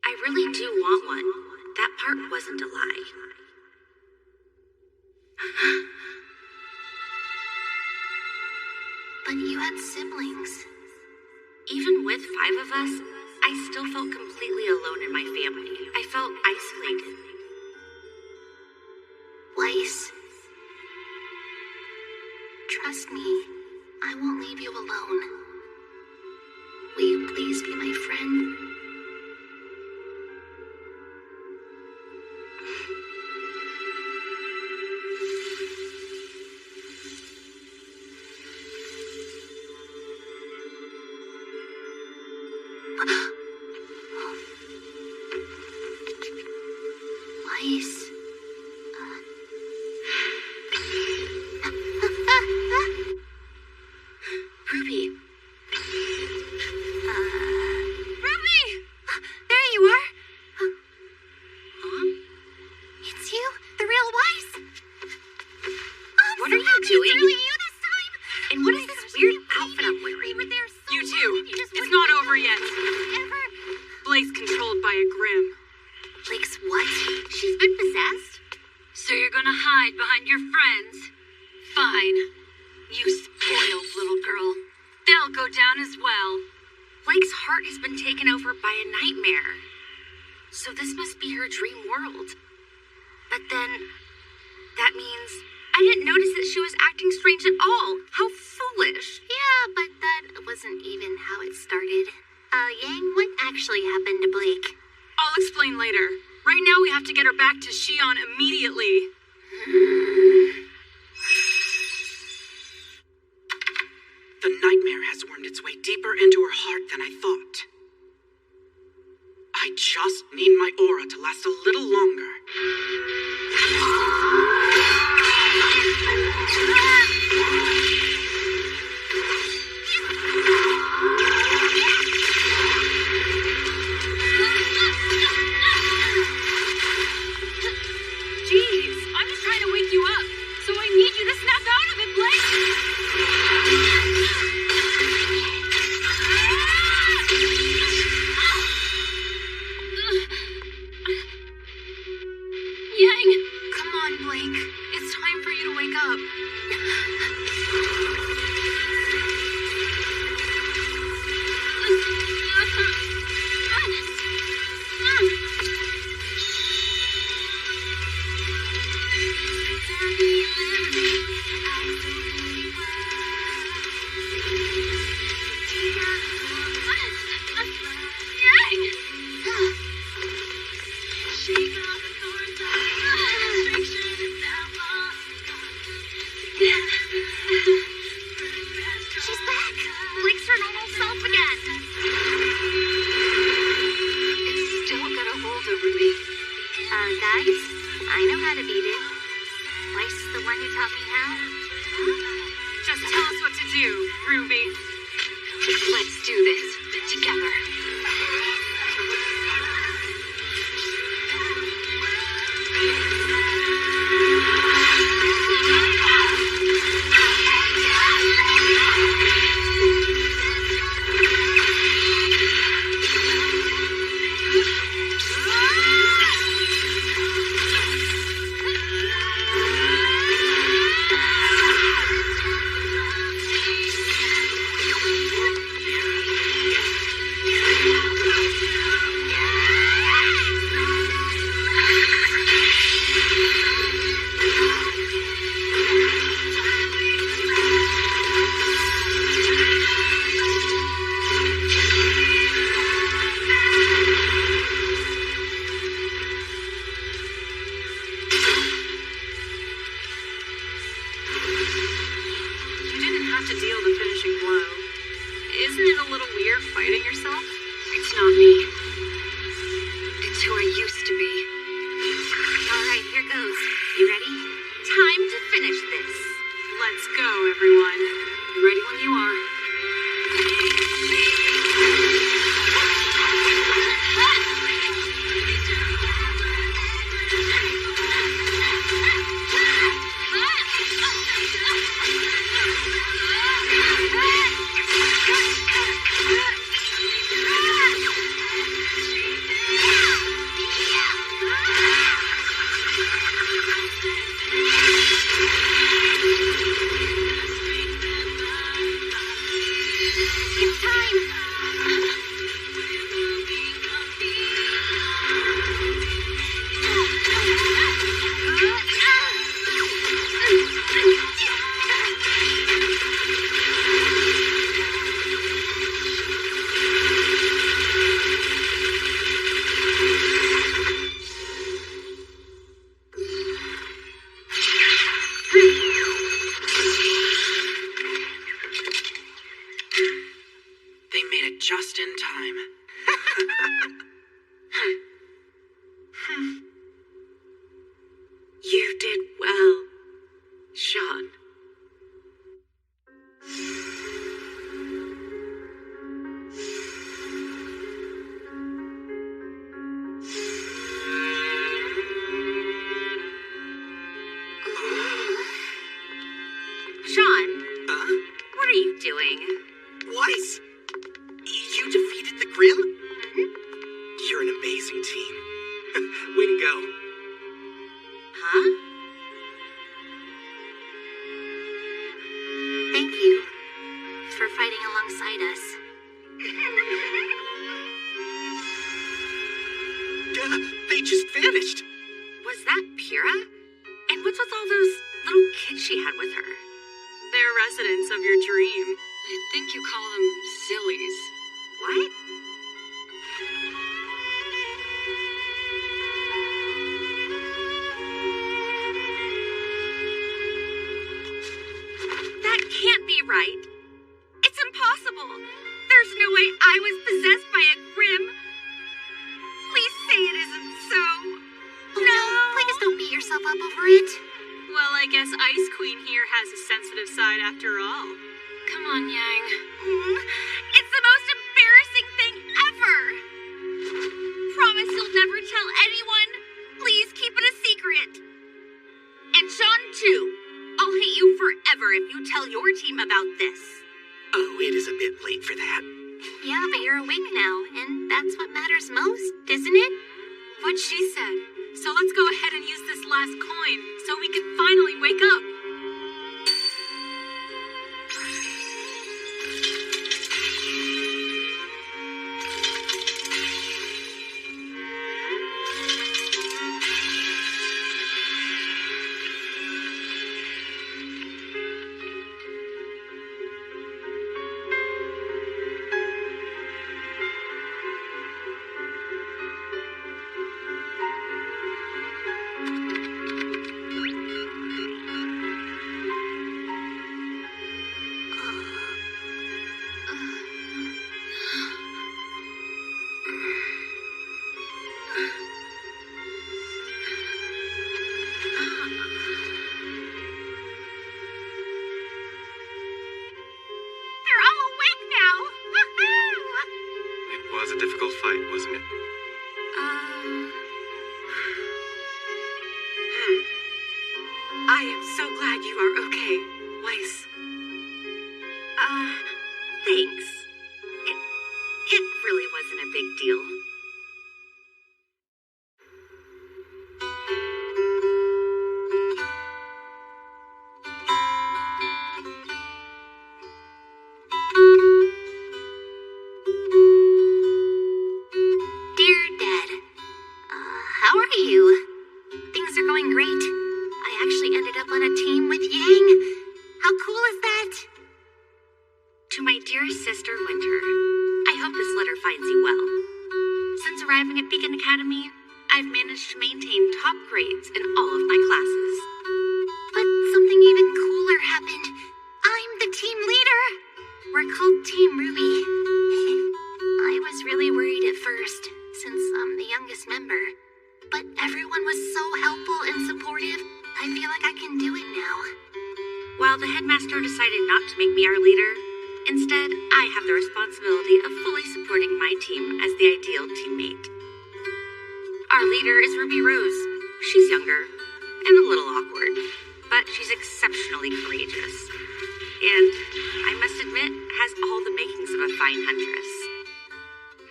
I really do want one. That part wasn't a lie. But you had siblings. Even with 5 of us, I still felt completely alone in my family. I felt isolated. Weiss. Trust me, I won't leave you alone. Will you please be my friend? Weiss. yet. Blake's controlled by a Grimm. Blake's what? She's been possessed? So you're gonna hide behind your friends? Fine. You spoiled little girl. They'll go down as well. Blake's heart has been taken over by a nightmare. So this must be her dream world. But then, that means I didn't notice that she was acting strange at all. How foolish. Yeah, but that wasn't even how it started. Yang, what actually happened to Blake? I'll explain later. Right now we have to get her back to Shion immediately. The nightmare has wormed its way deeper into her heart than I thought. I just need my aura to last a little longer. Jeez, I'm just trying to wake you up. So I need you to snap out of it, Blake. Yang, come on, Blake. It's time for you to wake up. She's back! Blake's her normal self again! It's still got a hold over me. Guys, I know how to beat it. Blake's the one who taught me how. Just tell us what to do, Ruby. Let's do this together. Isn't it a little weird fighting yourself? It's not me. It's who I used to be. All right, here goes. You ready? Time to finish this. Let's go, everyone. Ready when you are. Just in time. You did well, Sean. Sean, what are you doing? Weiss, you defeated Grim? You're an amazing team. Way to go. Huh? Thank you for fighting alongside us. They just vanished. Was that Pyrrha? And what's with all those little kids she had with her? They're residents of your dream. I think you call them sillies. What? That can't be right. It's impossible. There's no way I was possessed by a Grim. Please say it isn't so. No, please don't beat yourself up over it. Well, I guess Ice Queen here has a sensitive side after all. Come on, Yang. It's the most embarrassing thing ever. Promise you'll never tell anyone. Please keep it a secret. And Sean, too. I'll hate you forever if you tell your team about this. Oh, it is a bit late for that. Yeah, but you're awake now, and that's what matters most, isn't it? What she said. So let's go ahead and use this last coin so we can finally wake up. I am so glad you are okay, Weiss. Thanks. It really wasn't a big deal. Dear Dad, how are you? Things are going great. I actually ended up on a team with Yang. How cool is that? To my dearest sister, Winter, I hope this letter finds you well. Since arriving at Beacon Academy, I've managed to maintain top grades in all of my classes. But something even cooler happened. I'm the team leader. We're called Team Ruby. I was really worried at first, since I'm the youngest member. But everyone was so helpful and supportive, I feel like I can do it now. While the headmaster decided not to make me our leader, instead, I have the responsibility of fully supporting my team as the ideal teammate. Our leader is Ruby Rose. She's younger and a little awkward, but she's exceptionally courageous. And, I must admit, has all the makings of a fine huntress.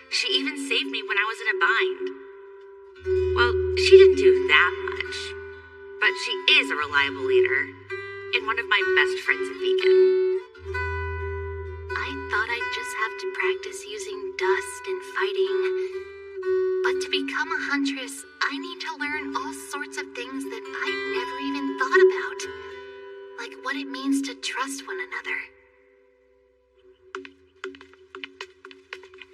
She even saved me when I was in a bind. Well, she didn't do that much, but she is a reliable leader and one of my best friends at Beacon. I thought I'd just have to practice using dust and fighting. But to become a huntress, I need to learn all sorts of things that I've never even thought about. Like what it means to trust one another.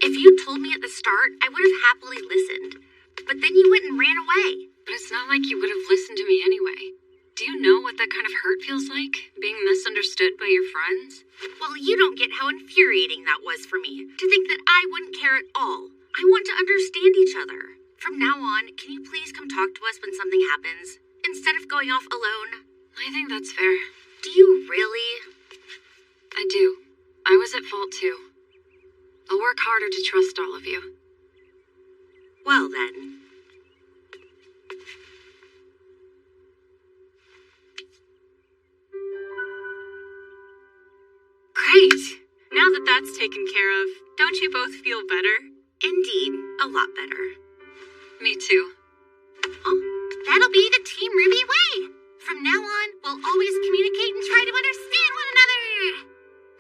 If you told me at the start, I would have happily listened. But then you went and ran away. But it's not like you would have listened to me anyway. Do you know what that kind of hurt feels like? Being misunderstood by your friends? Well, you don't get how infuriating that was for me. To think that I wouldn't care at all. I want to understand each other. From now on, can you please come talk to us when something happens, instead of going off alone? I think that's fair. Do you really? I do. I was at fault too. I'll work harder to trust all of you. Well then. Great! Now that that's taken care of, don't you both feel better? Indeed, a lot better. Me too. Oh, that'll be the Team Ruby way. From now on, we'll always communicate and try to understand one another.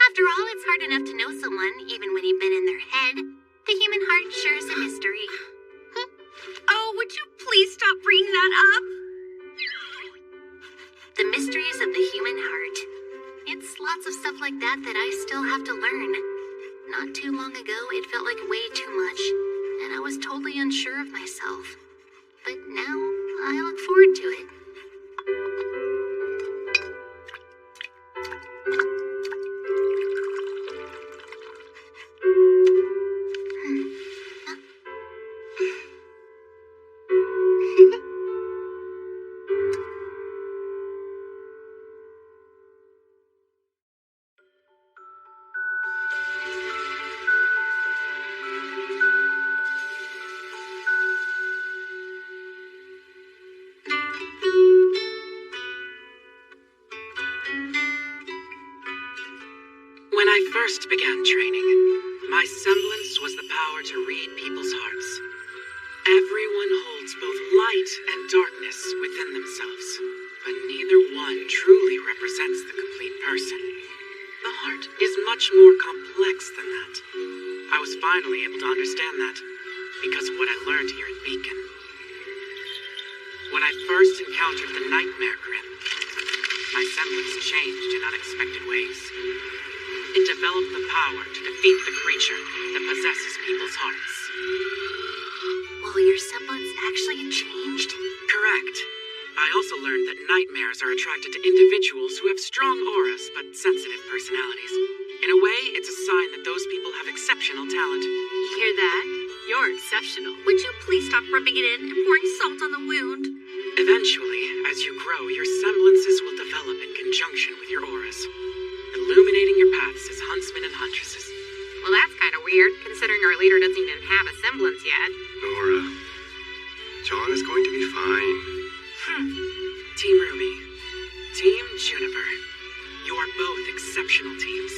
After all, it's hard enough to know someone, even when you've been in their head. The human heart sure is a mystery. Oh, would you please stop bringing that up? The mysteries of the human heart. It's lots of stuff like that that I still have to learn. Not too long ago, it felt like way too much, and I was totally unsure of myself. But now, I look forward to it. When I first began training, my semblance was the power to read people's hearts. Everyone holds both light and darkness within themselves, but neither one truly represents the complete person. The heart is much more complex than that. I was finally able to understand that because of what I learned here at Beacon. When I first encountered the Nightmare Grim, my semblance changed in unexpected ways. It developed the power to defeat the creature that possesses people's hearts. Well, your semblance actually changed? Correct. I also learned that nightmares are attracted to individuals who have strong auras but sensitive personalities. In a way, it's a sign that those people have exceptional talent. You hear that? You're exceptional. Would you please stop rubbing it in and pouring salt on the wound? Eventually, as you grow, your semblances will develop in conjunction with your auras, illuminating your paths as huntsmen and huntresses. Well, that's kind of weird, considering our leader doesn't even have a semblance yet. Nora, John is going to be fine. Team Ruby, Team Juniper, you are both exceptional teams.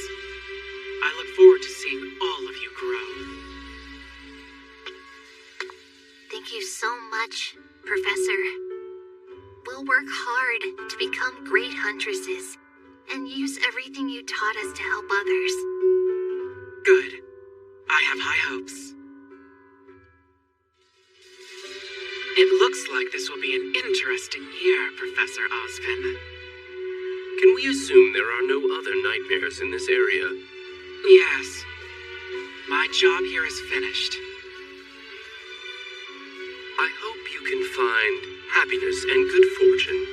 I look forward to seeing all of you grow. Thank you so much, Professor. We'll work hard to become great huntresses and use everything you taught us to help others. Good. I have high hopes. It looks like this will be an interesting year, Professor Ozpin. Can we assume there are no other nightmares in this area? Yes. My job here is finished. I hope you can find happiness and good fortune,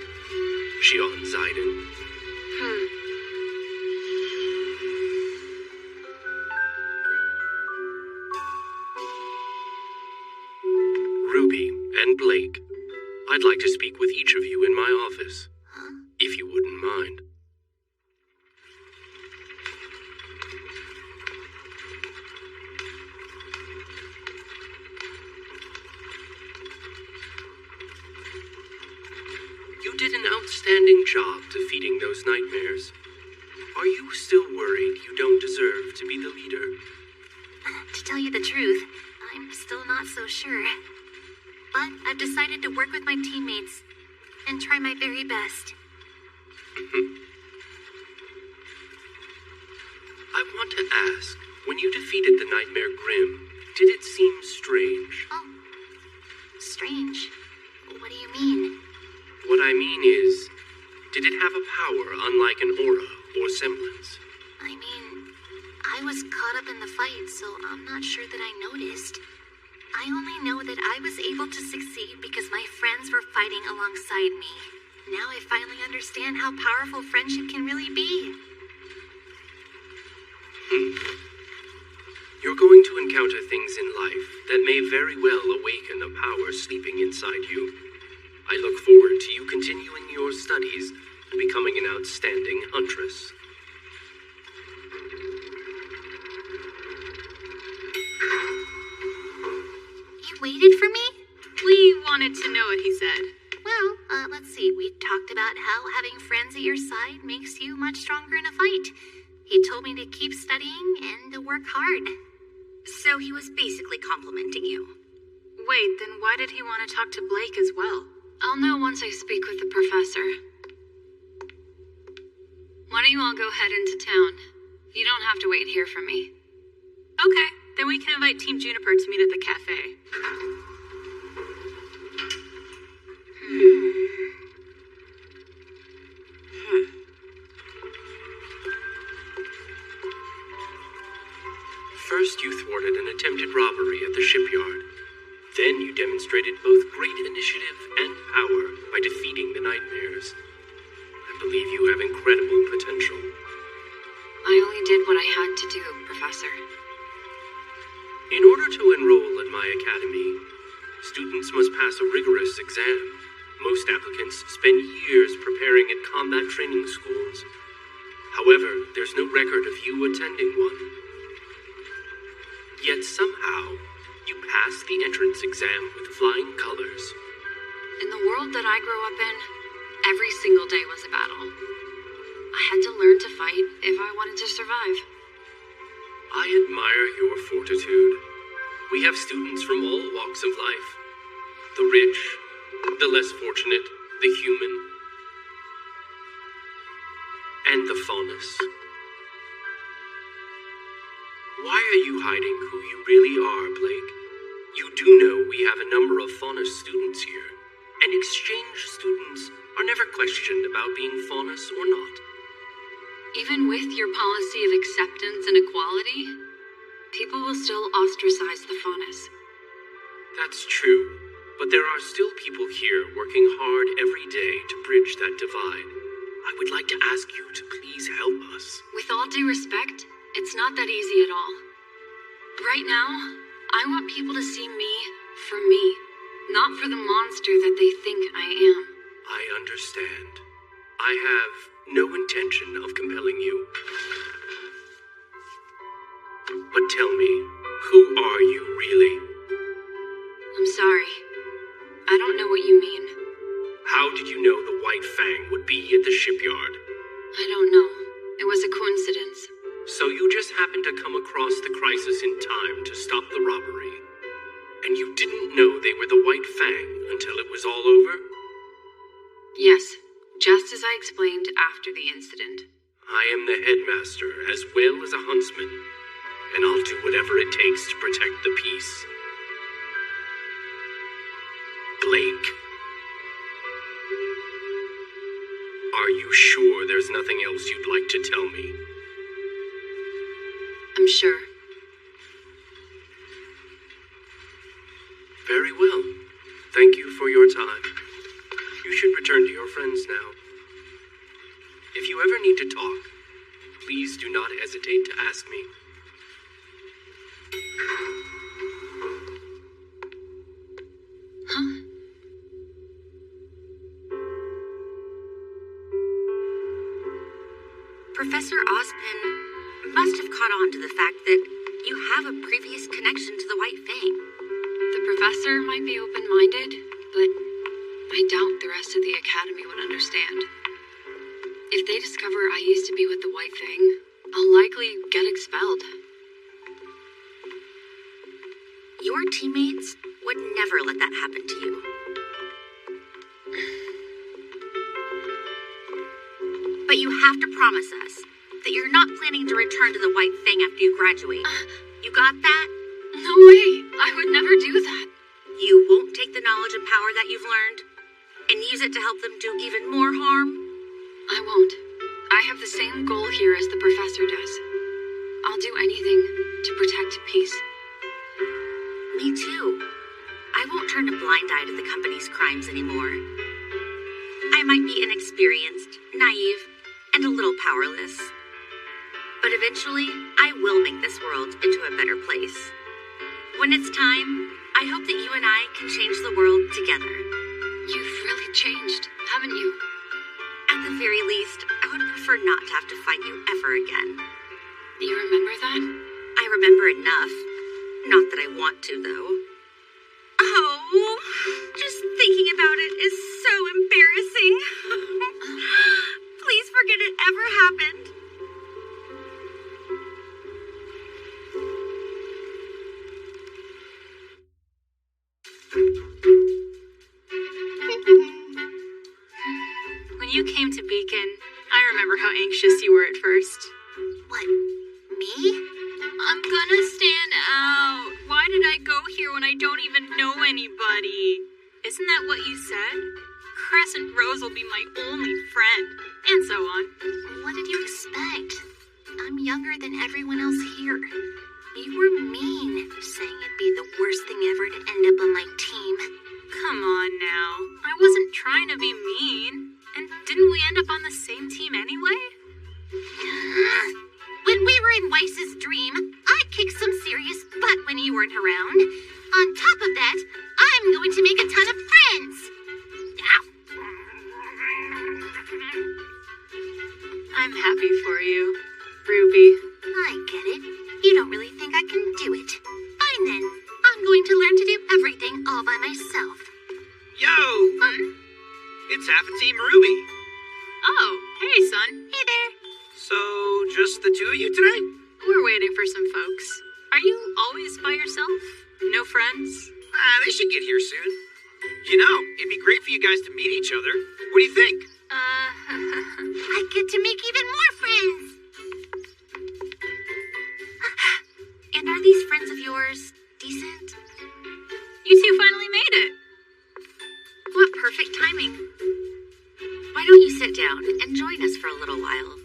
Shion Zaiden. Ruby and Blake, I'd like to speak with each of you in my office, if you wouldn't mind. You did an outstanding job defeating those nightmares. Are you still worried you don't deserve to be the leader? To tell you the truth, I'm still not so sure. But I've decided to work with my teammates and try my very best. I want to ask, when you defeated the Nightmare Grim, did it seem strange? Oh, strange? What do you mean? What I mean is, did it have a power unlike an aura or semblance? I mean, I was caught up in the fight, so I'm not sure that I noticed. I only know that I was able to succeed because my friends were fighting alongside me. Now I finally understand how powerful friendship can really be. You're going to encounter things in life that may very well awaken a power sleeping inside you. I look forward to you continuing your studies and becoming an outstanding huntress. You waited for me? We wanted to know what he said. Well, let's see. We talked about how having friends at your side makes you much stronger in a fight. He told me to keep studying and to work hard. So he was basically complimenting you. Wait, then why did he want to talk to Blake as well? I'll know once I speak with the professor. Why don't you all go head into town? You don't have to wait here for me. Okay, then we can invite Team Juniper to meet at the cafe. First, you thwarted an attempted robbery at the shipyard. Then you demonstrated both great initiative and power by defeating the nightmares. I believe you have incredible potential. I only did what I had to do, Professor. In order to enroll at my academy, students must pass a rigorous exam. Most applicants spend years preparing at combat training schools. However, there's no record of you attending one. Yet somehow, you passed the entrance exam with flying colors. In the world that I grew up in, every single day was a battle. I had to learn to fight if I wanted to survive. I admire your fortitude. We have students from all walks of life. The rich, the less fortunate, the human, and the faunus. Why are you hiding who you really are, Blake? You do know we have a number of faunus students here, and exchange students are never questioned about being faunus or not. Even with your policy of acceptance and equality, people will still ostracize the faunus. That's true, but there are still people here working hard every day to bridge that divide. I would like to ask you to please help us. With all due respect, it's not that easy at all. Right now, I want people to see me for me, not for the monster that they think I am. I understand. I have no intention of compelling you. But tell me, who are you really? I'm sorry. I don't know what you mean. How did you know the White Fang would be at the shipyard? I don't know. It was a coincidence. So you just happened to come across the crisis in time to stop the robbery. And you didn't know they were the White Fang until it was all over? Yes, just as I explained after the incident. I am the headmaster as well as a huntsman, and I'll do whatever it takes to protect the peace. Blake. Are you sure there's nothing else you'd like to tell me? I'm sure. Very well. Thank you for your time. You should return to your friends now. If you ever need to talk, please do not hesitate to ask me. Huh? Professor Ozpin must have caught on to the fact that you have a previous connection to the White Fang. The professor might be open-minded, but I doubt the rest of the academy would understand. If they discover I used to be with the White Fang, I'll likely get expelled. Your teammates would never let that happen to you. But you have to promise us that you're not planning to return to the White Fang after you graduate. You got that? No way! I would never do that. You won't take the knowledge and power that you've learned and use it to help them do even more harm? I won't. I have the same goal here as the professor does. I'll do anything to protect peace. Me too. I won't turn a blind eye to the company's crimes anymore. I might be inexperienced, naive, and a little powerless. But eventually, I will make this world into a better place. When it's time, I hope that you and I can change the world together. You've really changed, haven't you? At the very least, I would prefer not to have to fight you ever again. You remember that? I remember enough. Not that I want to, though. Oh, just thinking about it is so embarrassing. Please forget it ever happened. how anxious you were at first. What, me? I'm gonna stand out. Why did I go here when I don't even know anybody? Isn't that what you said? Crescent Rose will be my only friend, and so on. What did you expect? I'm younger than everyone else here. You were mean, saying it'd be the worst thing ever to end up on my team. Come on now. I wasn't trying to be mean. And didn't we end up on the same team anyway? When we were in Weiss's dream, I kicked some serious butt when you weren't around. On top of that, I'm going to make a ton of friends. Ow. I'm happy for you, Ruby. I get it. You don't really think I can do it. Fine then. I'm going to learn to do everything all by myself. Yo! It's half a Team Ruby. Oh, hey, son. Hey there. So, just the two of you today? We're waiting for some folks. Are you always by yourself? No friends? They should get here soon. You know, it'd be great for you guys to meet each other. What do you think? I get to make even more friends. And are these friends of yours decent? You two finally made it. What perfect timing. Why don't you sit down and join us for a little while?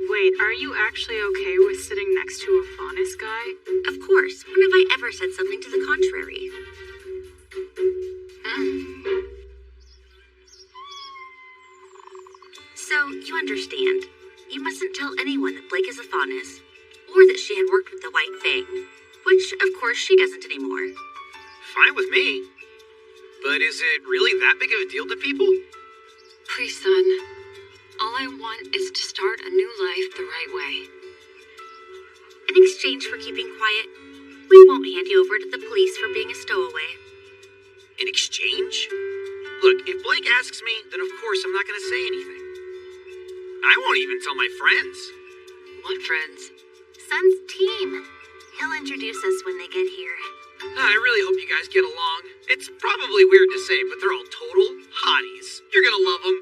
Wait, are you actually okay with sitting next to a Faunus guy? Of course. When have I ever said something to the contrary? So, you understand. You mustn't tell anyone that Blake is a Faunus, or that she had worked with the White Fang, which, of course, she doesn't anymore. Fine with me. But is it really that big of a deal to people? Please, son. All I want is to start a new life the right way. In exchange for keeping quiet, we won't hand you over to the police for being a stowaway. In exchange? Look, if Blake asks me, then of course I'm not going to say anything. I won't even tell my friends. What friends? Son's team. He'll introduce us when they get here. I really hope you guys get along. It's probably weird to say, but they're all total hotties. You're gonna love them.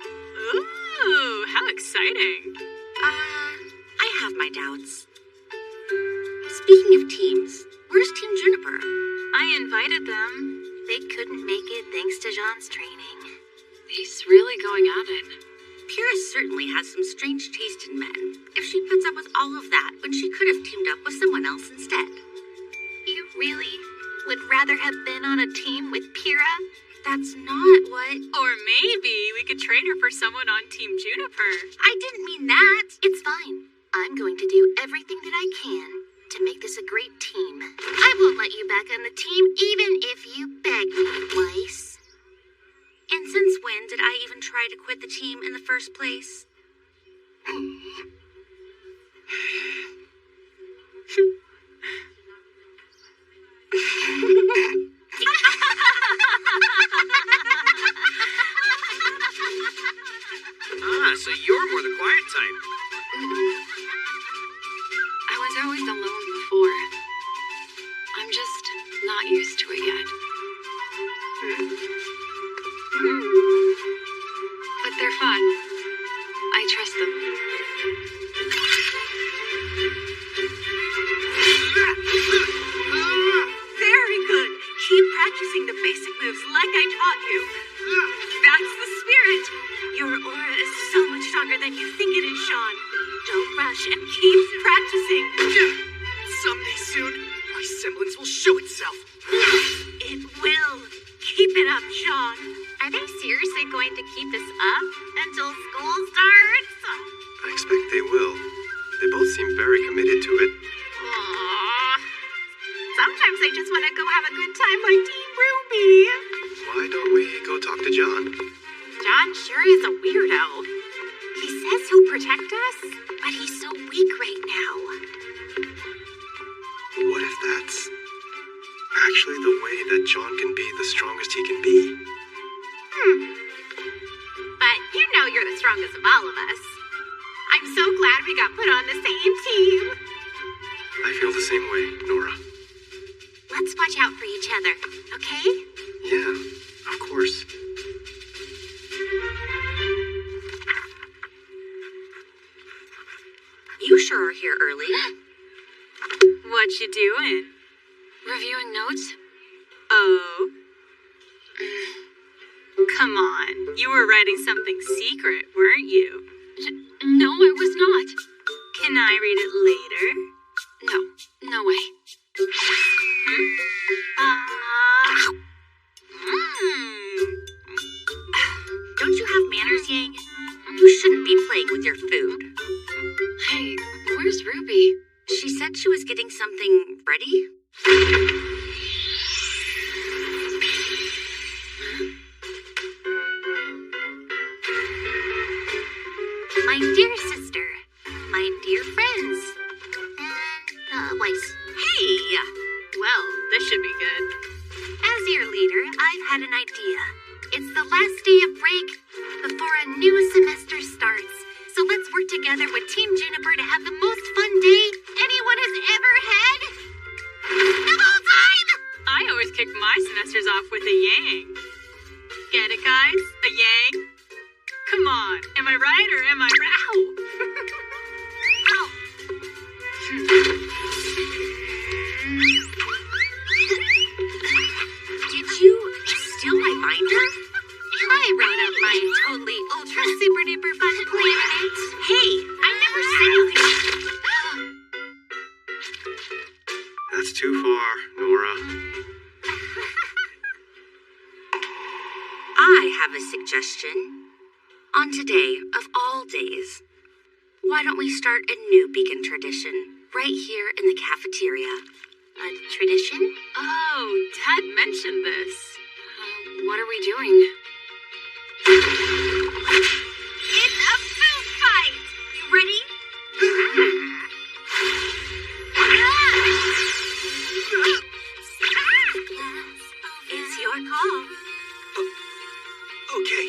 Ooh, how exciting. I have my doubts. Speaking of teams, where's Team Juniper? I invited them. They couldn't make it thanks to Jean's training. He's really going at it. Pyrrha certainly has some strange taste in men, if she puts up with all of that when she could have teamed up with someone else instead. You really would rather have been on a team with Pyrrha? That's not what... Or maybe we could trade her for someone on Team Juniper. I didn't mean that. It's fine. I'm going to do everything that I can to make this a great team. I won't let you back on the team even if you beg me, Weiss. And since when did I even try to quit the team in the first place? So you're more the quiet type. I was always alone before. I'm just not used to it yet. But they're fun. I trust them. Very good. Keep practicing the basic moves like I taught you. That's the spirit. Your aura is so much stronger than you think it is, Sean. Don't rush and keep practicing. Someday soon, my semblance will show itself. It will. Keep it up, Sean. Are they seriously going to keep this up until school starts? I expect they will. They both seem very committed to it. Aww. Sometimes I just want to go have a good time like Team Ruby. Why don't we go talk to John? John sure is a weirdo. He says he'll protect us, but he's so weak right now. What if that's actually the way that John can be the strongest he can be? But you know you're the strongest of all of us. I'm so glad we got put on the same team. I feel the same way, Nora. Let's watch out for each other, okay? Yeah, of course. here early. What you doing? Reviewing notes? Oh. Come on. You were writing something secret, weren't you? No, I was not. Can I read it later? No way. Don't you have manners, Yang? You shouldn't be playing with your food. Hey, where's Ruby? She said she was getting something ready. My dear sister, my dear friends, and Weiss. Hey! Well, this should be good. As your leader, I've had an idea. It's the last day of break before a new semester starts. So let's work together with Team Juniper to have the most fun day anyone has ever had. The whole time! I always kick my semesters off with a yang. Get it, guys? A yang? Come on. Am I right or am I Ow! Ow! Did you steal my binder? I wrote up my totally ultra super duper fun plan in it. Hey, I never said anything. That's too far, Nora. I have a suggestion. On today, of all days, why don't we start a new Beacon tradition right here in the cafeteria? A tradition? Oh, Dad mentioned this. What are we doing? It's a food fight! You ready? It's your call. Okay.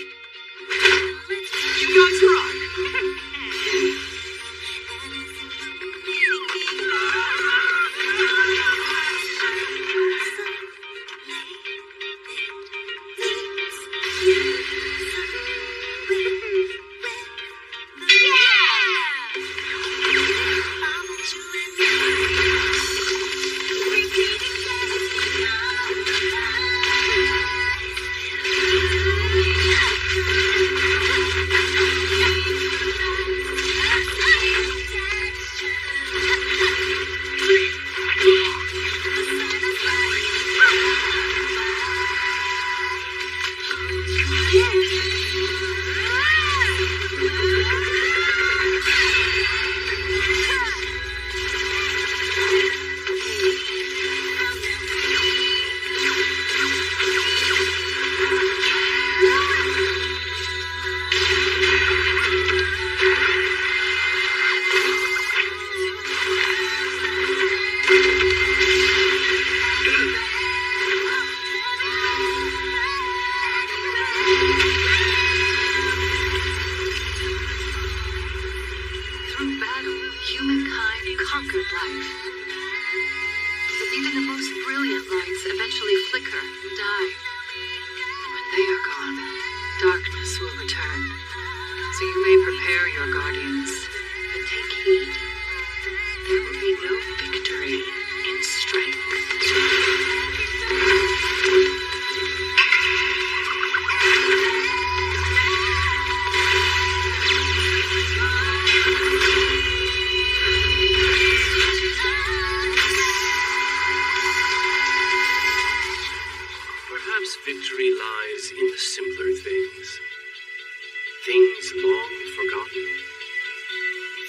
You guys rock. Victory lies in the simpler things. Things long forgotten.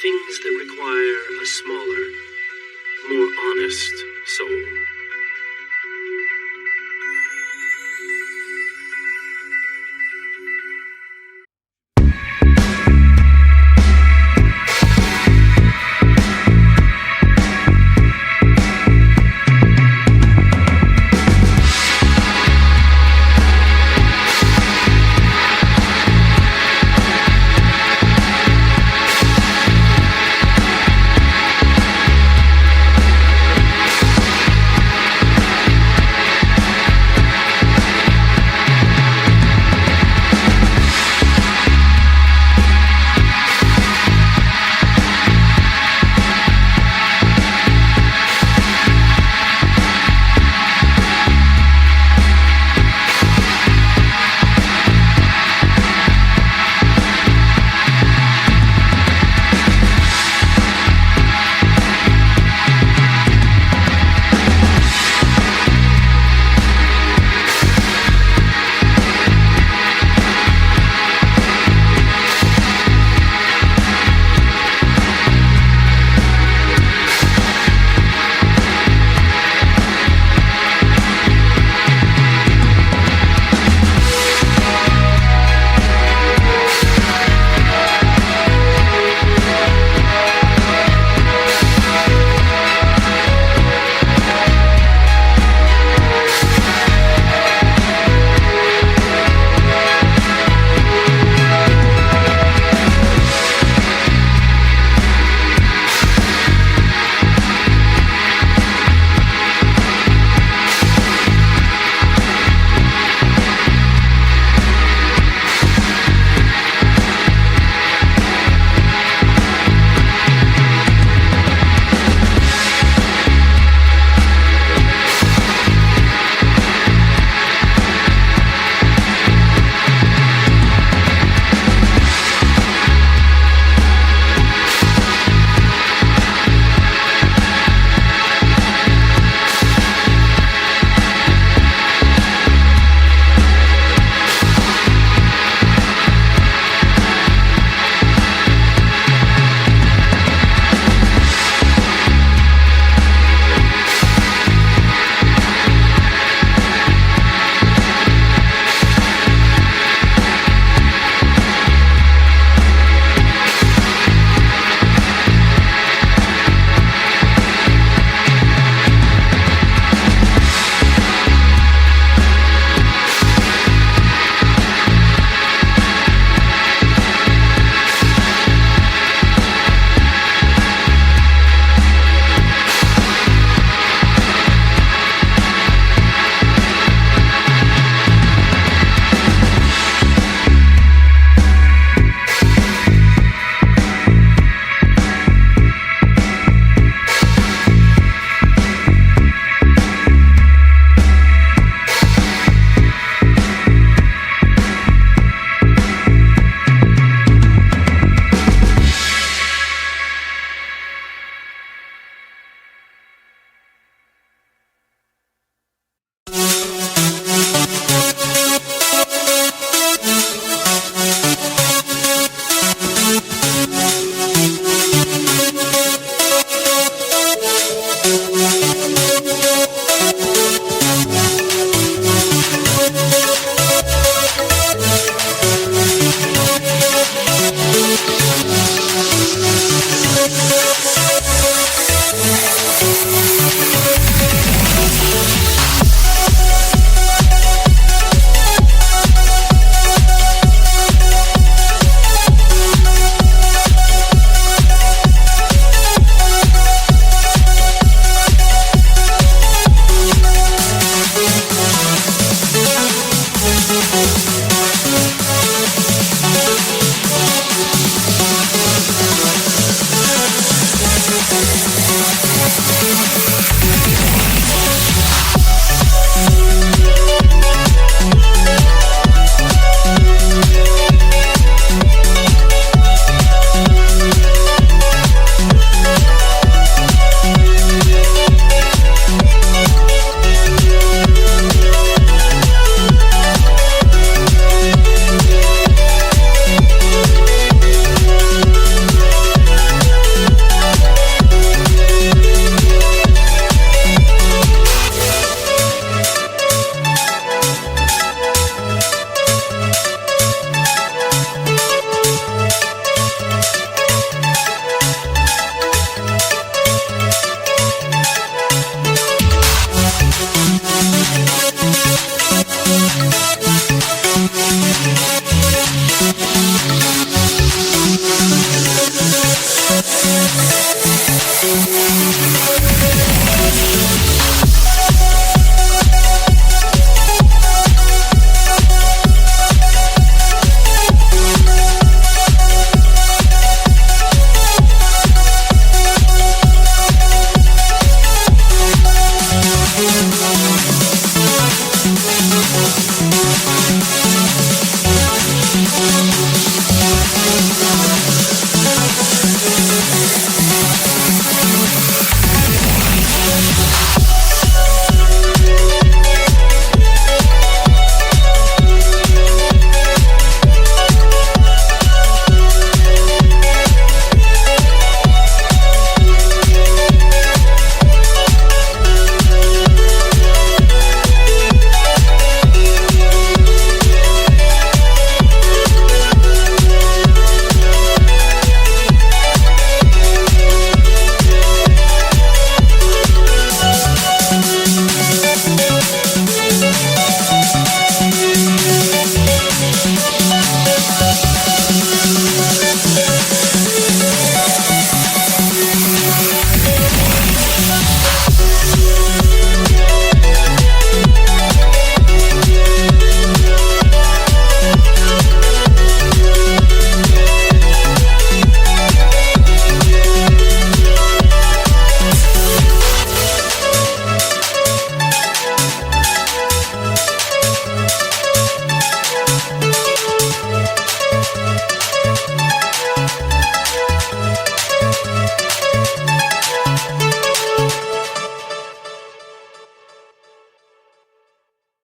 Things that require a smaller, more honest soul.